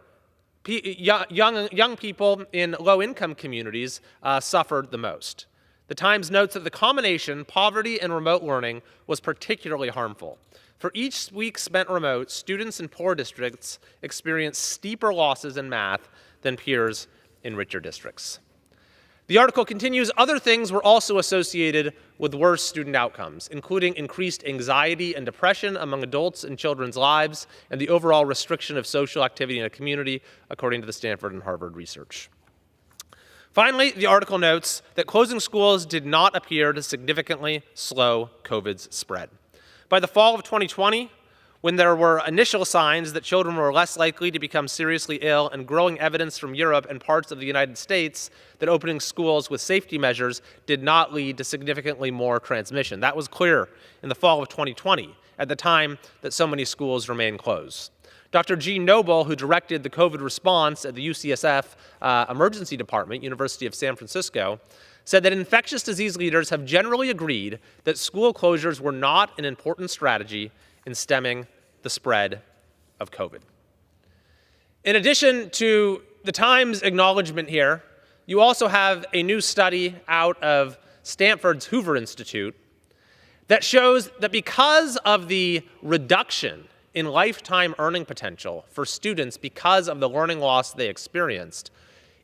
Speaker 7: young people in low-income communities suffered the most. The Times notes that the combination, poverty and remote learning, was particularly harmful. For each week spent remote, students in poor districts experienced steeper losses in math than peers in richer districts. The article continues, other things were also associated with worse student outcomes, including increased anxiety and depression among adults in children's lives and the overall restriction of social activity in a community, according to the Stanford and Harvard research. Finally, the article notes that closing schools did not appear to significantly slow COVID's spread. By the fall of 2020, when there were initial signs that children were less likely to become seriously ill and growing evidence from Europe and parts of the United States that opening schools with safety measures did not lead to significantly more transmission. That was clear in the fall of 2020, at the time that so many schools remained closed. Dr. Gene Noble, who directed the COVID response at the UCSF Emergency Department, University of San Francisco, said that infectious disease leaders have generally agreed that school closures were not an important strategy in stemming the spread of COVID. In addition to the Times acknowledgement here, you also have a new study out of Stanford's Hoover Institute that shows that because of the reduction in lifetime earning potential for students because of the learning loss they experienced,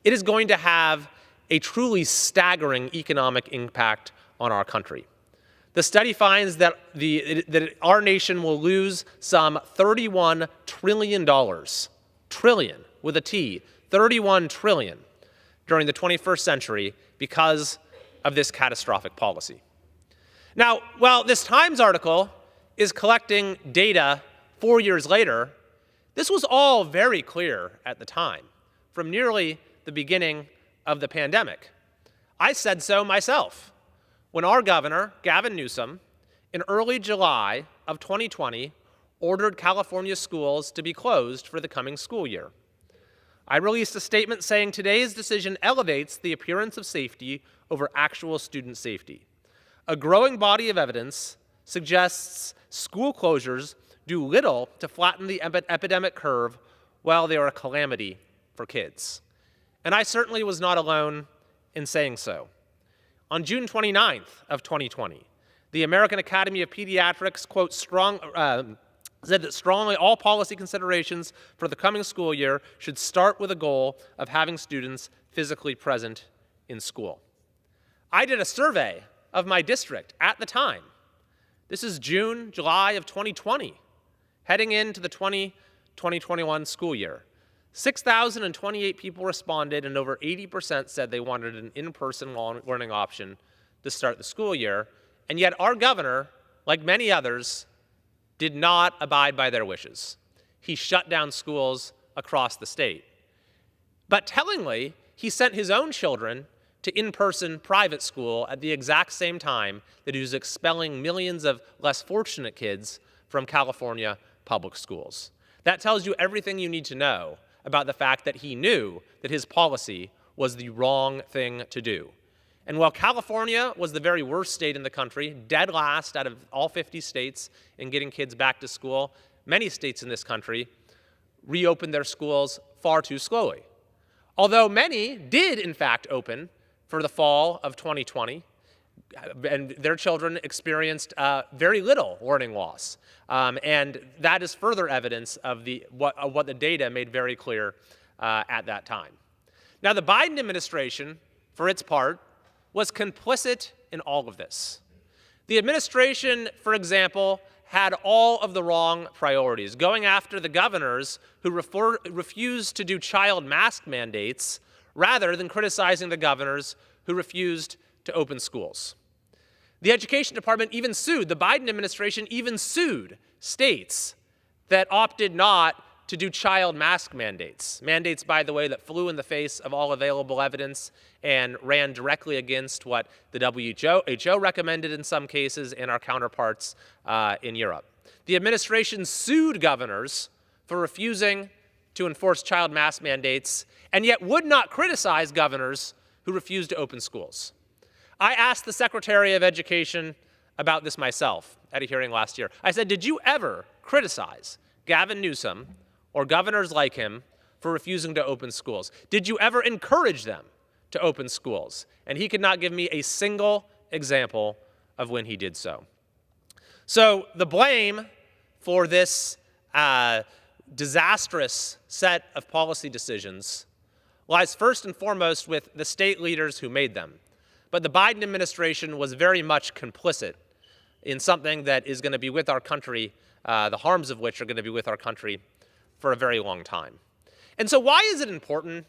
Speaker 7: it is going to have a truly staggering economic impact on our country. The study finds that our nation will lose some $31 trillion, trillion with a T, 31 trillion during the 21st century because of this catastrophic policy. Now, while this Times article is collecting data 4 years later, this was all very clear at the time, from nearly the beginning of the pandemic. I said so myself when our governor, Gavin Newsom, in early July of 2020, ordered California schools to be closed for the coming school year. I released a statement saying today's decision elevates the appearance of safety over actual student safety. A growing body of evidence suggests school closures do little to flatten the epidemic curve while they are a calamity for kids. And I certainly was not alone in saying so. On June 29th of 2020, the American Academy of Pediatrics, quote, said that strongly all policy considerations for the coming school year should start with a goal of having students physically present in school. I did a survey of my district at the time. This is June, July of 2020, heading into the 2021 school year. 6,028 people responded, and over 80% said they wanted an in-person learning option to start the school year. And yet our governor, like many others, did not abide by their wishes. He shut down schools across the state. But tellingly, he sent his own children to in-person private school at the exact same time that he was expelling millions of less fortunate kids from California public schools. That tells you everything you need to know about the fact that he knew that his policy was the wrong thing to do. And while California was the very worst state in the country, dead last out of all 50 states in getting kids back to school, many states in this country reopened their schools far too slowly. Although many did, in fact, open for the fall of 2020, and their children experienced very little learning loss. And that is further evidence of what the data made very clear at that time. Now, the Biden administration, for its part, was complicit in all of this. The administration, for example, had all of the wrong priorities, going after the governors who refused to do child mask mandates rather than criticizing the governors who refused to open schools. The Education Department even sued, the Biden administration even sued states that opted not to do child mask mandates. Mandates, by the way, that flew in the face of all available evidence and ran directly against what the WHO recommended in some cases and our counterparts in Europe. The administration sued governors for refusing to enforce child mask mandates and yet would not criticize governors who refused to open schools. I asked the Secretary of Education about this myself at a hearing last year. I said, did you ever criticize Gavin Newsom or governors like him for refusing to open schools? Did you ever encourage them to open schools? And he could not give me a single example of when he did so. So the blame for this disastrous set of policy decisions lies first and foremost with the state leaders who made them. But the Biden administration was very much complicit in something that is going to be with our country, the harms of which are going to be with our country for a very long time. And so why is it important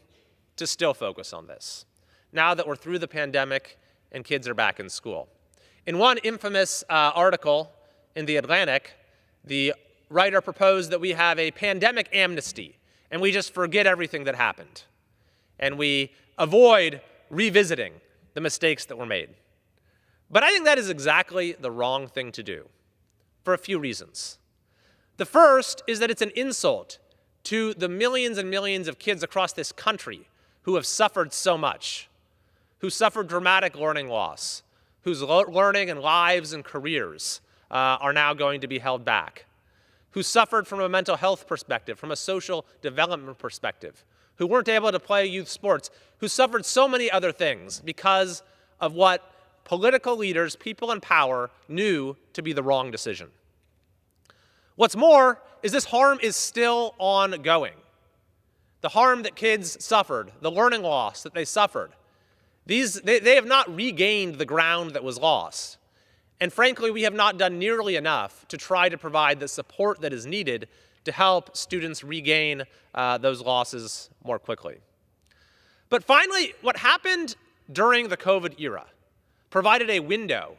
Speaker 7: to still focus on this, now that we're through the pandemic and kids are back in school? In one infamous article in The Atlantic, the writer proposed that we have a pandemic amnesty, and we just forget everything that happened, and we avoid revisiting the mistakes that were made. But I think that is exactly the wrong thing to do, for a few reasons. The first is that it's an insult to the millions and millions of kids across this country who have suffered so much, who suffered dramatic learning loss, whose learning and lives and careers are now going to be held back, who suffered from a mental health perspective, from a social development perspective, who weren't able to play youth sports, who suffered so many other things because of what political leaders, people in power, knew to be the wrong decision. What's more is this harm is still ongoing. The harm that kids suffered, the learning loss that they suffered, they have not regained the ground that was lost. And frankly, we have not done nearly enough to try to provide the support that is needed to help students regain those losses more quickly. But finally, what happened during the COVID era provided a window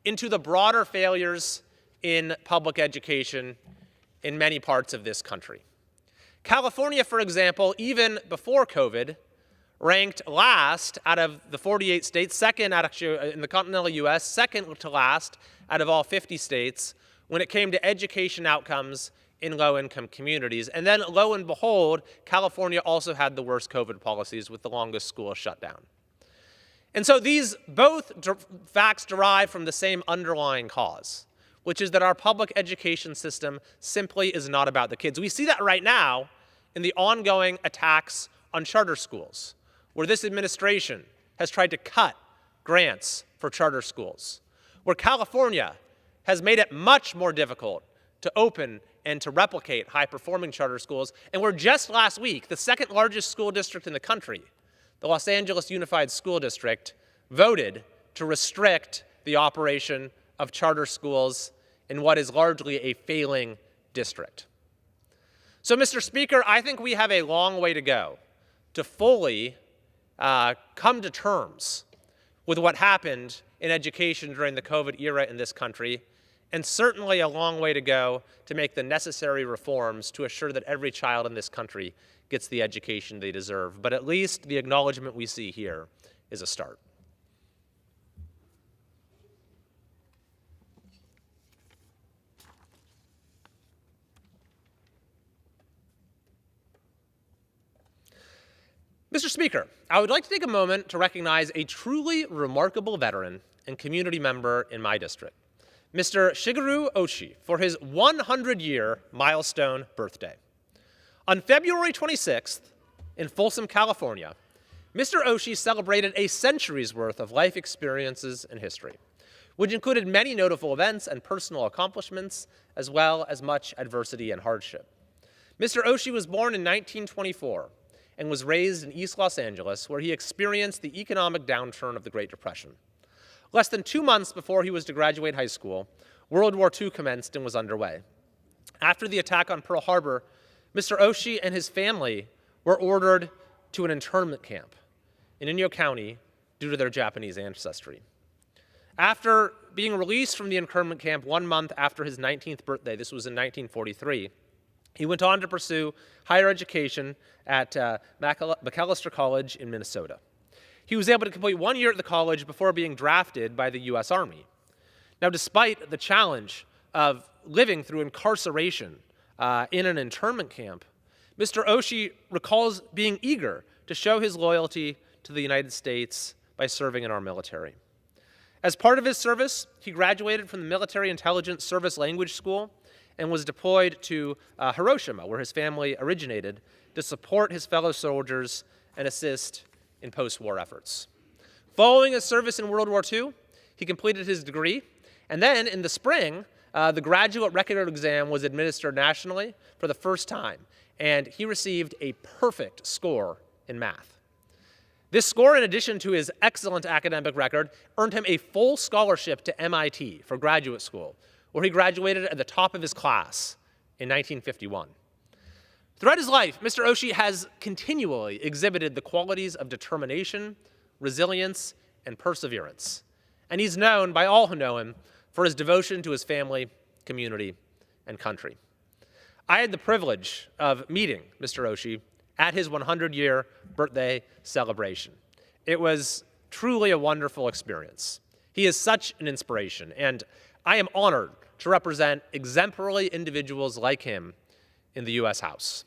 Speaker 7: into the broader failures in public education in many parts of this country. California, for example, even before COVID, ranked last out of the 48 states, second actually in the continental US, second to last out of all 50 states when it came to education outcomes in low-income communities. And then, lo and behold, California also had the worst COVID policies with the longest school shutdown. And so these both facts derive from the same underlying cause, which is that our public education system simply is not about the kids. We see that right now in the ongoing attacks on charter schools, where this administration has tried to cut grants for charter schools, where California has made it much more difficult to open and to replicate high-performing charter schools, and where just last week, the second largest school district in the country, the Los Angeles Unified School District, voted to restrict the operation of charter schools in what is largely a failing district. So, Mr. Speaker, I think we have a long way to go to fully come to terms with what happened in education during the COVID era in this country, and certainly a long way to go to make the necessary reforms to assure that every child in this country gets the education they deserve. But at least the acknowledgement we see here is a start. Mr. Speaker, I would like to take a moment to recognize a truly remarkable veteran and community member in my district, Mr. Shigeru Oshii, for his 100-year milestone birthday. On February 26th, in Folsom, California, Mr. Oshii celebrated a century's worth of life experiences and history, which included many notable events and personal accomplishments, as well as much adversity and hardship. Mr. Oshii was born in 1924 and was raised in East Los Angeles, where he experienced the economic downturn of the Great Depression. Less than 2 months before he was to graduate high school, World War II commenced and was underway. After the attack on Pearl Harbor, Mr. Oshii and his family were ordered to an internment camp in Inyo County due to their Japanese ancestry. After being released from the internment camp 1 month after his 19th birthday, this was in 1943, he went on to pursue higher education at Macalester College in Minnesota. He was able to complete 1 year at the college before being drafted by the U.S. Army. Now, despite the challenge of living through incarceration in an internment camp, Mr. Oshii recalls being eager to show his loyalty to the United States by serving in our military. As part of his service, he graduated from the Military Intelligence Service Language School and was deployed to Hiroshima, where his family originated, to support his fellow soldiers and assist in post-war efforts. Following his service in World War II, he completed his degree, and then in the spring, the graduate record exam was administered nationally for the first time, and he received a perfect score in math. This score, in addition to his excellent academic record, earned him a full scholarship to MIT for graduate school, where he graduated at the top of his class in 1951. Throughout his life, Mr. Oshii has continually exhibited the qualities of determination, resilience, and perseverance. And he's known by all who know him for his devotion to his family, community, and country. I had the privilege of meeting Mr. Oshii at his 100-year birthday celebration. It was truly a wonderful experience. He is such an inspiration, and I am honored to represent exemplary individuals like him in the U.S. House.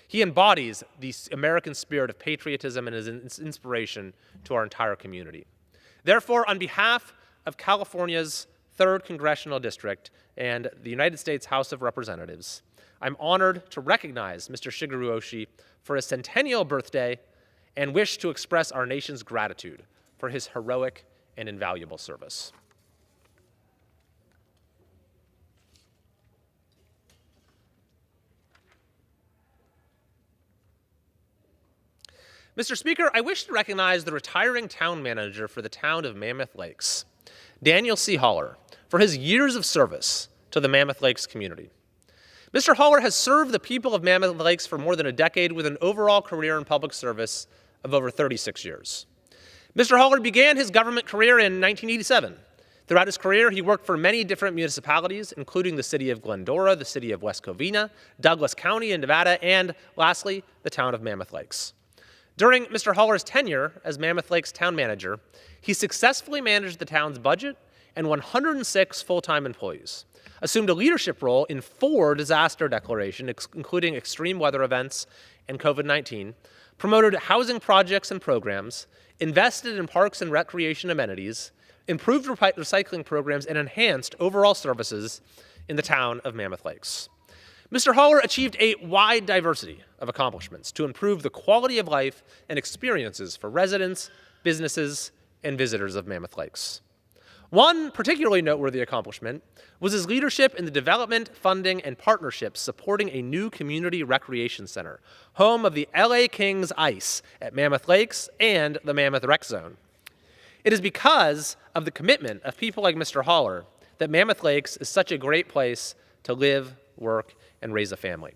Speaker 7: He embodies the American spirit of patriotism and is an inspiration to our entire community. Therefore, on behalf of California's 3rd Congressional District and the United States House of Representatives, I'm honored to recognize Mr. Shigeru Oshii for his centennial birthday and wish to express our nation's gratitude for his heroic and invaluable service. Mr. Speaker, I wish to recognize the retiring town manager for the town of Mammoth Lakes, Daniel C. Haller, for his years of service to the Mammoth Lakes community. Mr. Haller has served the people of Mammoth Lakes for more than a decade with an overall career in public service of over 36 years. Mr. Haller began his government career in 1987. Throughout his career, he worked for many different municipalities, including the city of Glendora, the city of West Covina, Douglas County in Nevada, and lastly, the town of Mammoth Lakes. During Mr. Haller's tenure as Mammoth Lakes town manager, he successfully managed the town's budget and 106 full-time employees, assumed a leadership role in 4 disaster declarations, including extreme weather events and COVID-19, promoted housing projects and programs, invested in parks and recreation amenities, improved recycling programs, and enhanced overall services in the town of Mammoth Lakes. Mr. Haller achieved a wide diversity of accomplishments to improve the quality of life and experiences for residents, businesses, and visitors of Mammoth Lakes. One particularly noteworthy accomplishment was his leadership in the development, funding, and partnerships supporting a new community recreation center, home of the LA Kings Ice at Mammoth Lakes and the Mammoth Rec Zone. It is because of the commitment of people like Mr. Haller that Mammoth Lakes is such a great place to live, work, and raise a family.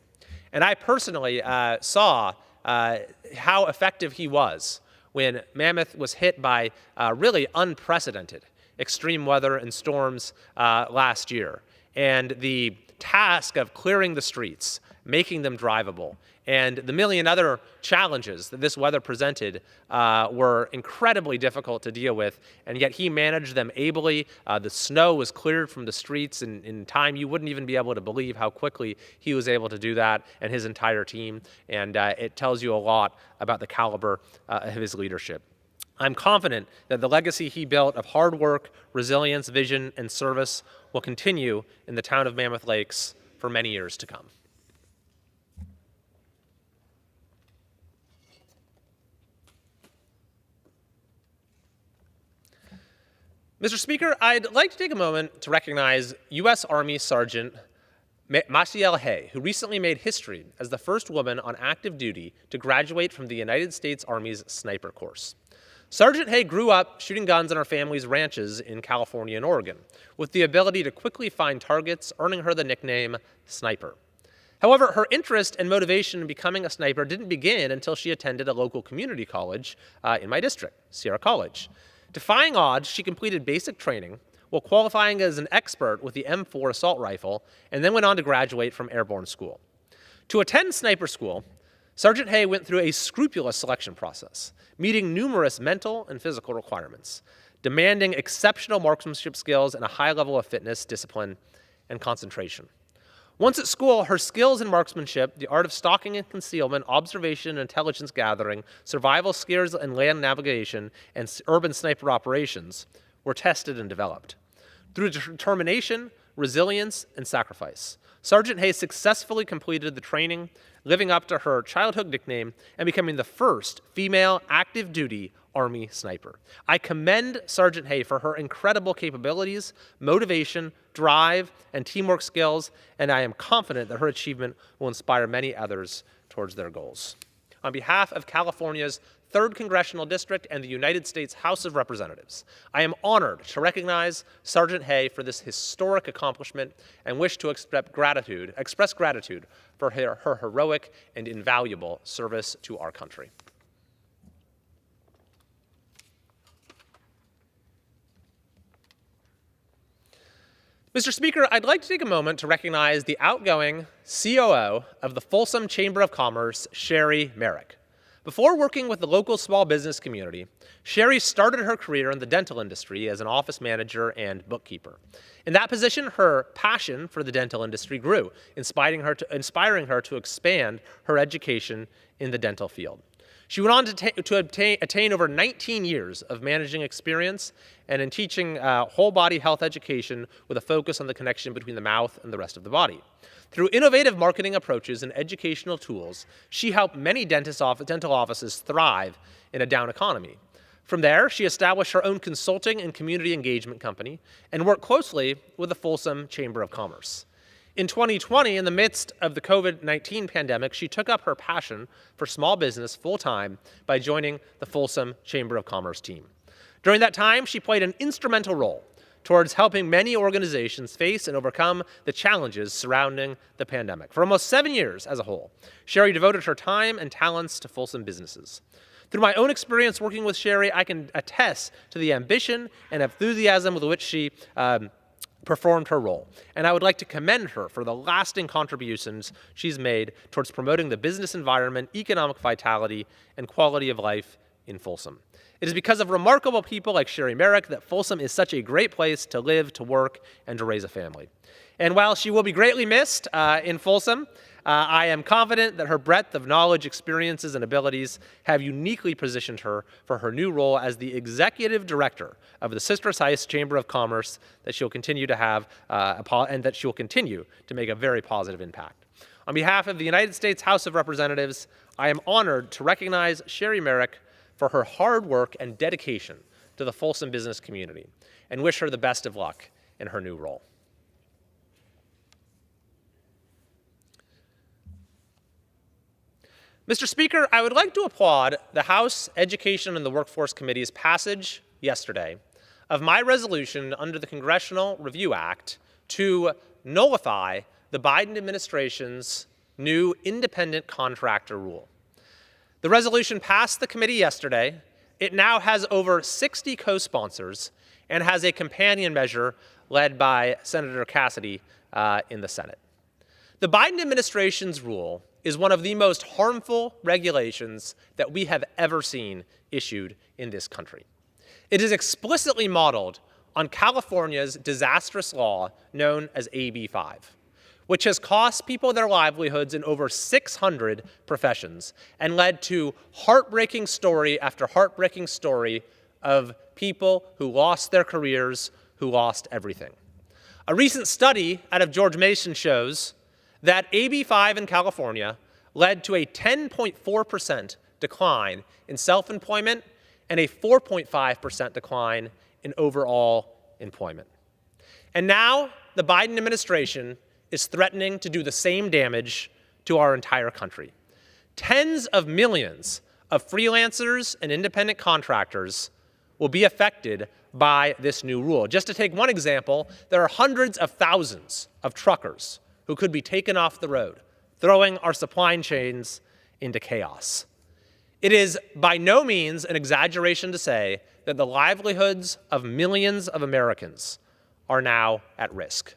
Speaker 7: And I personally saw how effective he was when Mammoth was hit by really unprecedented extreme weather and storms last year. and the task of clearing the streets, making them drivable, and the million other challenges that this weather presented were incredibly difficult to deal with, and yet he managed them ably. The snow was cleared from the streets in time. You wouldn't even be able to believe how quickly he was able to do that, and his entire team, and it tells you a lot about the caliber of his leadership. I'm confident that the legacy he built of hard work, resilience, vision, and service will continue in the town of Mammoth Lakes for many years to come. Mr. Speaker, I'd like to take a moment to recognize U.S. Army Sergeant Maciel Hay, who recently made history as the first woman on active duty to graduate from the United States Army's sniper course. Sergeant Hay grew up shooting guns on her family's ranches in California and Oregon, with the ability to quickly find targets, earning her the nickname Sniper. However, her interest and motivation in becoming a sniper didn't begin until she attended a local community college in my district, Sierra College. Defying odds, she completed basic training while qualifying as an expert with the M4 assault rifle, and then went on to graduate from airborne school. To attend sniper school, Sergeant Hay went through a scrupulous selection process, meeting numerous mental and physical requirements, demanding exceptional marksmanship skills and a high level of fitness, discipline, and concentration. Once at school, her skills in marksmanship, the art of stalking and concealment, observation and intelligence gathering, survival skills and land navigation, and urban sniper operations were tested and developed. Through determination, resilience, and sacrifice, Sergeant Hay successfully completed the training, living up to her childhood nickname and becoming the first female active duty Army sniper. I commend Sergeant Hay for her incredible capabilities, motivation, drive, and teamwork skills, and I am confident that her achievement will inspire many others towards their goals. On behalf of California's 3rd Congressional District and the United States House of Representatives, I am honored to recognize Sergeant Hay for this historic accomplishment and wish to express gratitude for her heroic and invaluable service to our country. Mr. Speaker, I'd like to take a moment to recognize the outgoing COO of the Folsom Chamber of Commerce, Sherry Merrick. Before working with the local small business community, Sherry started her career in the dental industry as an office manager and bookkeeper. In that position, her passion for the dental industry grew, inspiring her to expand her education in the dental field. She went on to attain over 19 years of managing experience and in teaching whole body health education with a focus on the connection between the mouth and the rest of the body. Through innovative marketing approaches and educational tools, she helped many dental offices thrive in a down economy. From there, she established her own consulting and community engagement company and worked closely with the Folsom Chamber of Commerce. In 2020, in the midst of the COVID-19 pandemic, she took up her passion for small business full-time by joining the Folsom Chamber of Commerce team. During that time, she played an instrumental role towards helping many organizations face and overcome the challenges surrounding the pandemic. For almost 7 years as a whole, Sherry devoted her time and talents to Folsom businesses. Through my own experience working with Sherry, I can attest to the ambition and enthusiasm with which she performed her role, and I would like to commend her for the lasting contributions she's made towards promoting the business environment, economic vitality, and quality of life in Folsom. It is because of remarkable people like Sherry Merrick that Folsom is such a great place to live, to work, and to raise a family. And while she will be greatly missed in Folsom, I am confident that her breadth of knowledge, experiences, and abilities have uniquely positioned her for her new role as the executive director of the Citrus Heights Chamber of Commerce that she'll continue to have and that she'll continue to make a very positive impact. On behalf of the United States House of Representatives, I am honored to recognize Sherry Merrick for her hard work and dedication to the Folsom business community and wish her the best of luck in her new role. Mr. Speaker, I would like to applaud the House Education and the Workforce Committee's passage yesterday of my resolution under the Congressional Review Act to nullify the Biden administration's new independent contractor rule. The resolution passed the committee yesterday. It now has over 60 co-sponsors and has a companion measure led by Senator Cassidy in the Senate. The Biden administration's rule is one of the most harmful regulations that we have ever seen issued in this country. It is explicitly modeled on California's disastrous law known as AB 5, which has cost people their livelihoods in over 600 professions and led to heartbreaking story after heartbreaking story of people who lost their careers, who lost everything. A recent study out of George Mason shows that AB 5 in California led to a 10.4% decline in self-employment and a 4.5% decline in overall employment. And now the Biden administration is threatening to do the same damage to our entire country. Tens of millions of freelancers and independent contractors will be affected by this new rule. Just to take one example, there are hundreds of thousands of truckers who could be taken off the road, throwing our supply chains into chaos. It is by no means an exaggeration to say that the livelihoods of millions of Americans are now at risk.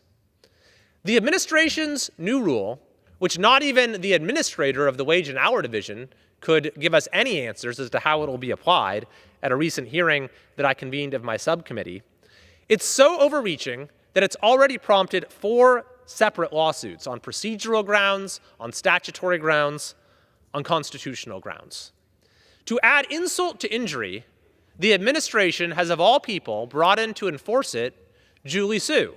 Speaker 7: The administration's new rule, which not even the administrator of the Wage and Hour Division could give us any answers as to how it will be applied at a recent hearing that I convened of my subcommittee, it's so overreaching that it's already prompted 4 separate lawsuits on procedural grounds, on statutory grounds, on constitutional grounds. To add insult to injury, the administration has, of all people, brought in to enforce it Julie Su,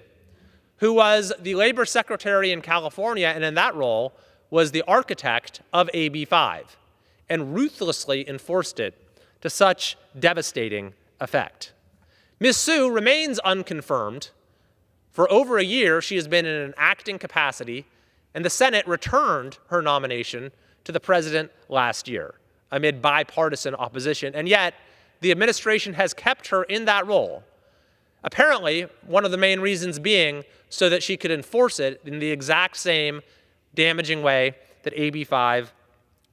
Speaker 7: who was the labor secretary in California, and in that role was the architect of AB 5, and ruthlessly enforced it to such devastating effect. Ms. Su remains unconfirmed. For over a year, she has been in an acting capacity, and the Senate returned her nomination to the president last year amid bipartisan opposition, and yet the administration has kept her in that role. Apparently, one of the main reasons being so that she could enforce it in the exact same damaging way that AB 5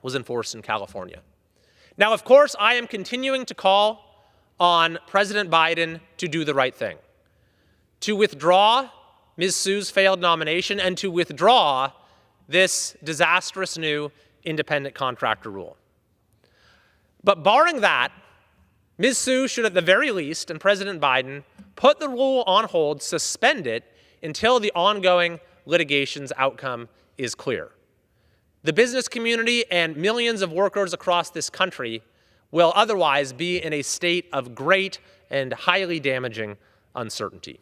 Speaker 7: was enforced in California. Now, of course, I am continuing to call on President Biden to do the right thing, to withdraw Ms. Su's failed nomination and to withdraw this disastrous new independent contractor rule. But barring that, Ms. Su should at the very least, and President Biden, put the rule on hold, suspend it until the ongoing litigation's outcome is clear. The business community and millions of workers across this country will otherwise be in a state of great and highly damaging uncertainty.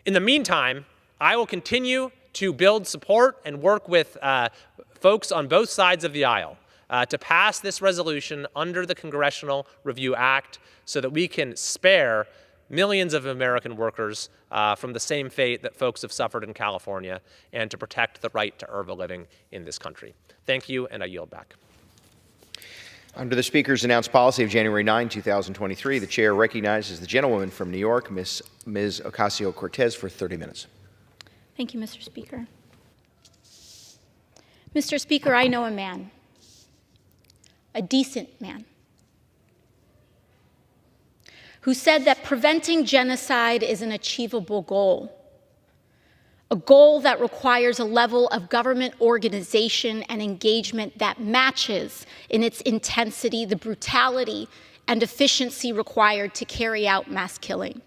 Speaker 7: In the meantime, I will continue to build support and work with folks on both sides of the aisle to pass this resolution under the Congressional Review Act so that we can spare millions of American workers from the same fate that folks have suffered in California and to protect the right to earn a living in this country. Thank you, and I yield back.
Speaker 4: Under the Speaker's announced policy of January 9, 2023, the Chair recognizes the gentlewoman from New York, Ms. Ocasio-Cortez, for 30 minutes.
Speaker 1: Thank you, Mr. Speaker. Mr. Speaker, I know a man, a decent man, who said that preventing genocide is an achievable goal, a goal that requires a level of government organization and engagement that matches in its intensity the brutality and efficiency required to carry out mass killing.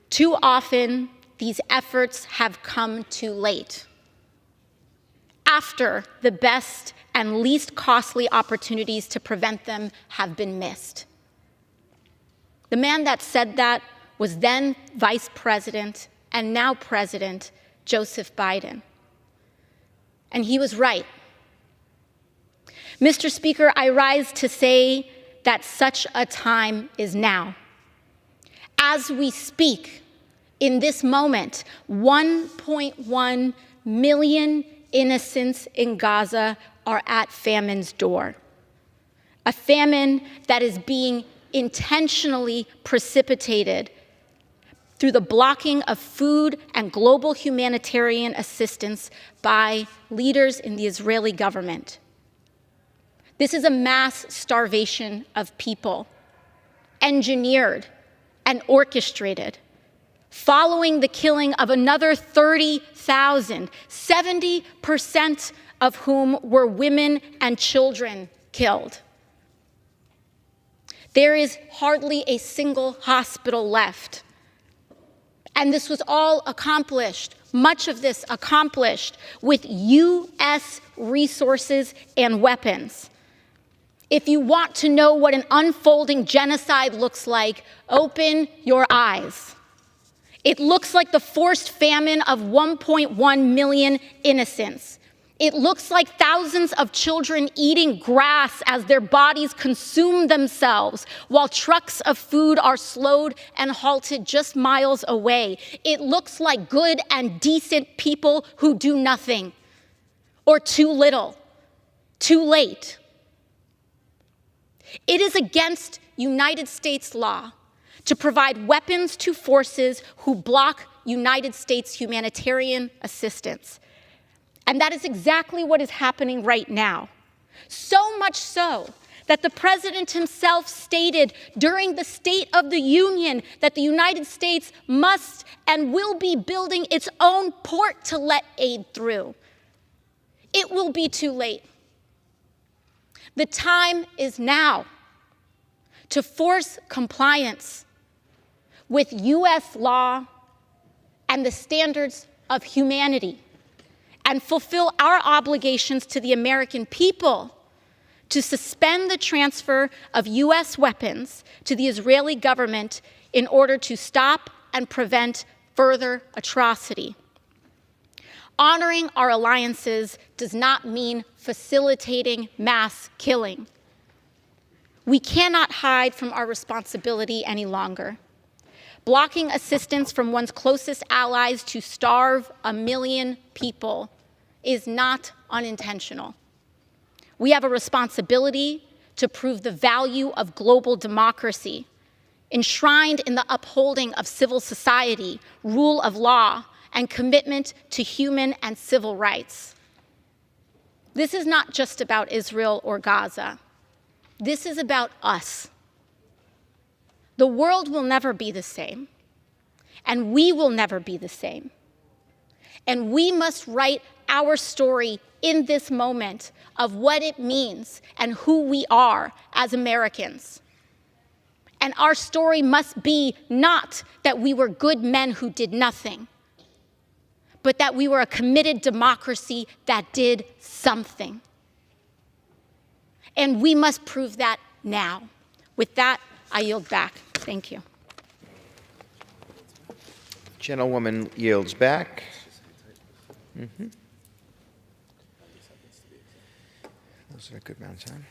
Speaker 1: Too often, these efforts have come too late, after the best and least costly opportunities to prevent them have been missed. The man that said that was then Vice President and now President Joseph Biden. And he was right. Mr. Speaker, I rise to say that such a time is now. As we speak, in this moment, 1.1 million innocents in Gaza are at famine's door. A famine that is being intentionally precipitated through the blocking of food and global humanitarian assistance by leaders in the Israeli government. This is a mass starvation of people, engineered and orchestrated following the killing of another 30,000, 70% of whom were women and children killed. There is hardly a single hospital left. And this was all accomplished, much of this accomplished, with U.S. resources and weapons. If you want to know what an unfolding genocide looks like, open your eyes. It looks like the forced famine of 1.1 million innocents. It looks like thousands of children eating grass as their bodies consume themselves while trucks of food are slowed and halted just miles away. It looks like good and decent people who do nothing, or too little, too late. It is against United States law to provide weapons to forces who block United States humanitarian assistance. And that is exactly what is happening right now. So much so that the president himself stated during the State of the Union that the United States must and will be building its own port to let aid through. It will be too late. The time is now to force compliance with U.S. law and the standards of humanity, and fulfill our obligations to the American people to suspend the transfer of U.S. weapons to the Israeli government in order to stop and prevent further atrocity. Honoring our alliances does not mean facilitating mass killing. We cannot hide from our responsibility any longer. Blocking assistance from one's closest allies to starve 1 million people is not unintentional. We have a responsibility to prove the value of global democracy, enshrined in the upholding of civil society, rule of law, and commitment to human and civil rights. This is not just about Israel or Gaza. This is about us. The world will never be the same, and we will never be the same. And we must write our story in this moment of what it means and who we are as Americans. And our story must be not that we were good men who did nothing, but that we were a committed democracy that did something. And we must prove that now. With that, I yield back. Thank you.
Speaker 4: Gentlewoman yields back. Those are a good amount of time.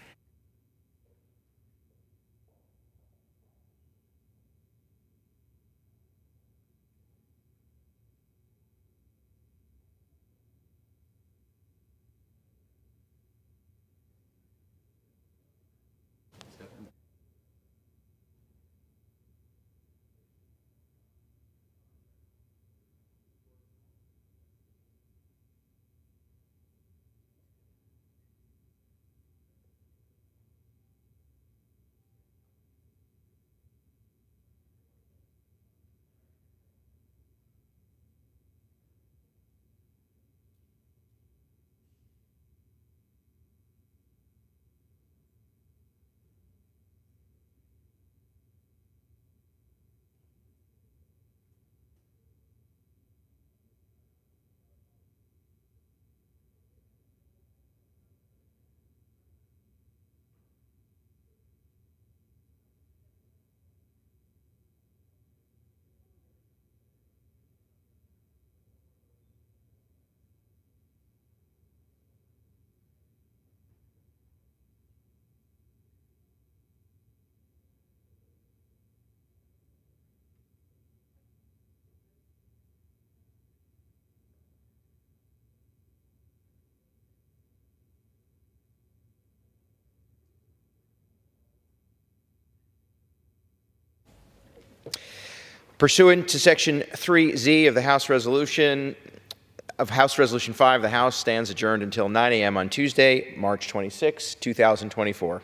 Speaker 4: Pursuant to Section 3Z of the House Resolution 5, the House stands adjourned until 9 a.m. on Tuesday, March 26, 2024.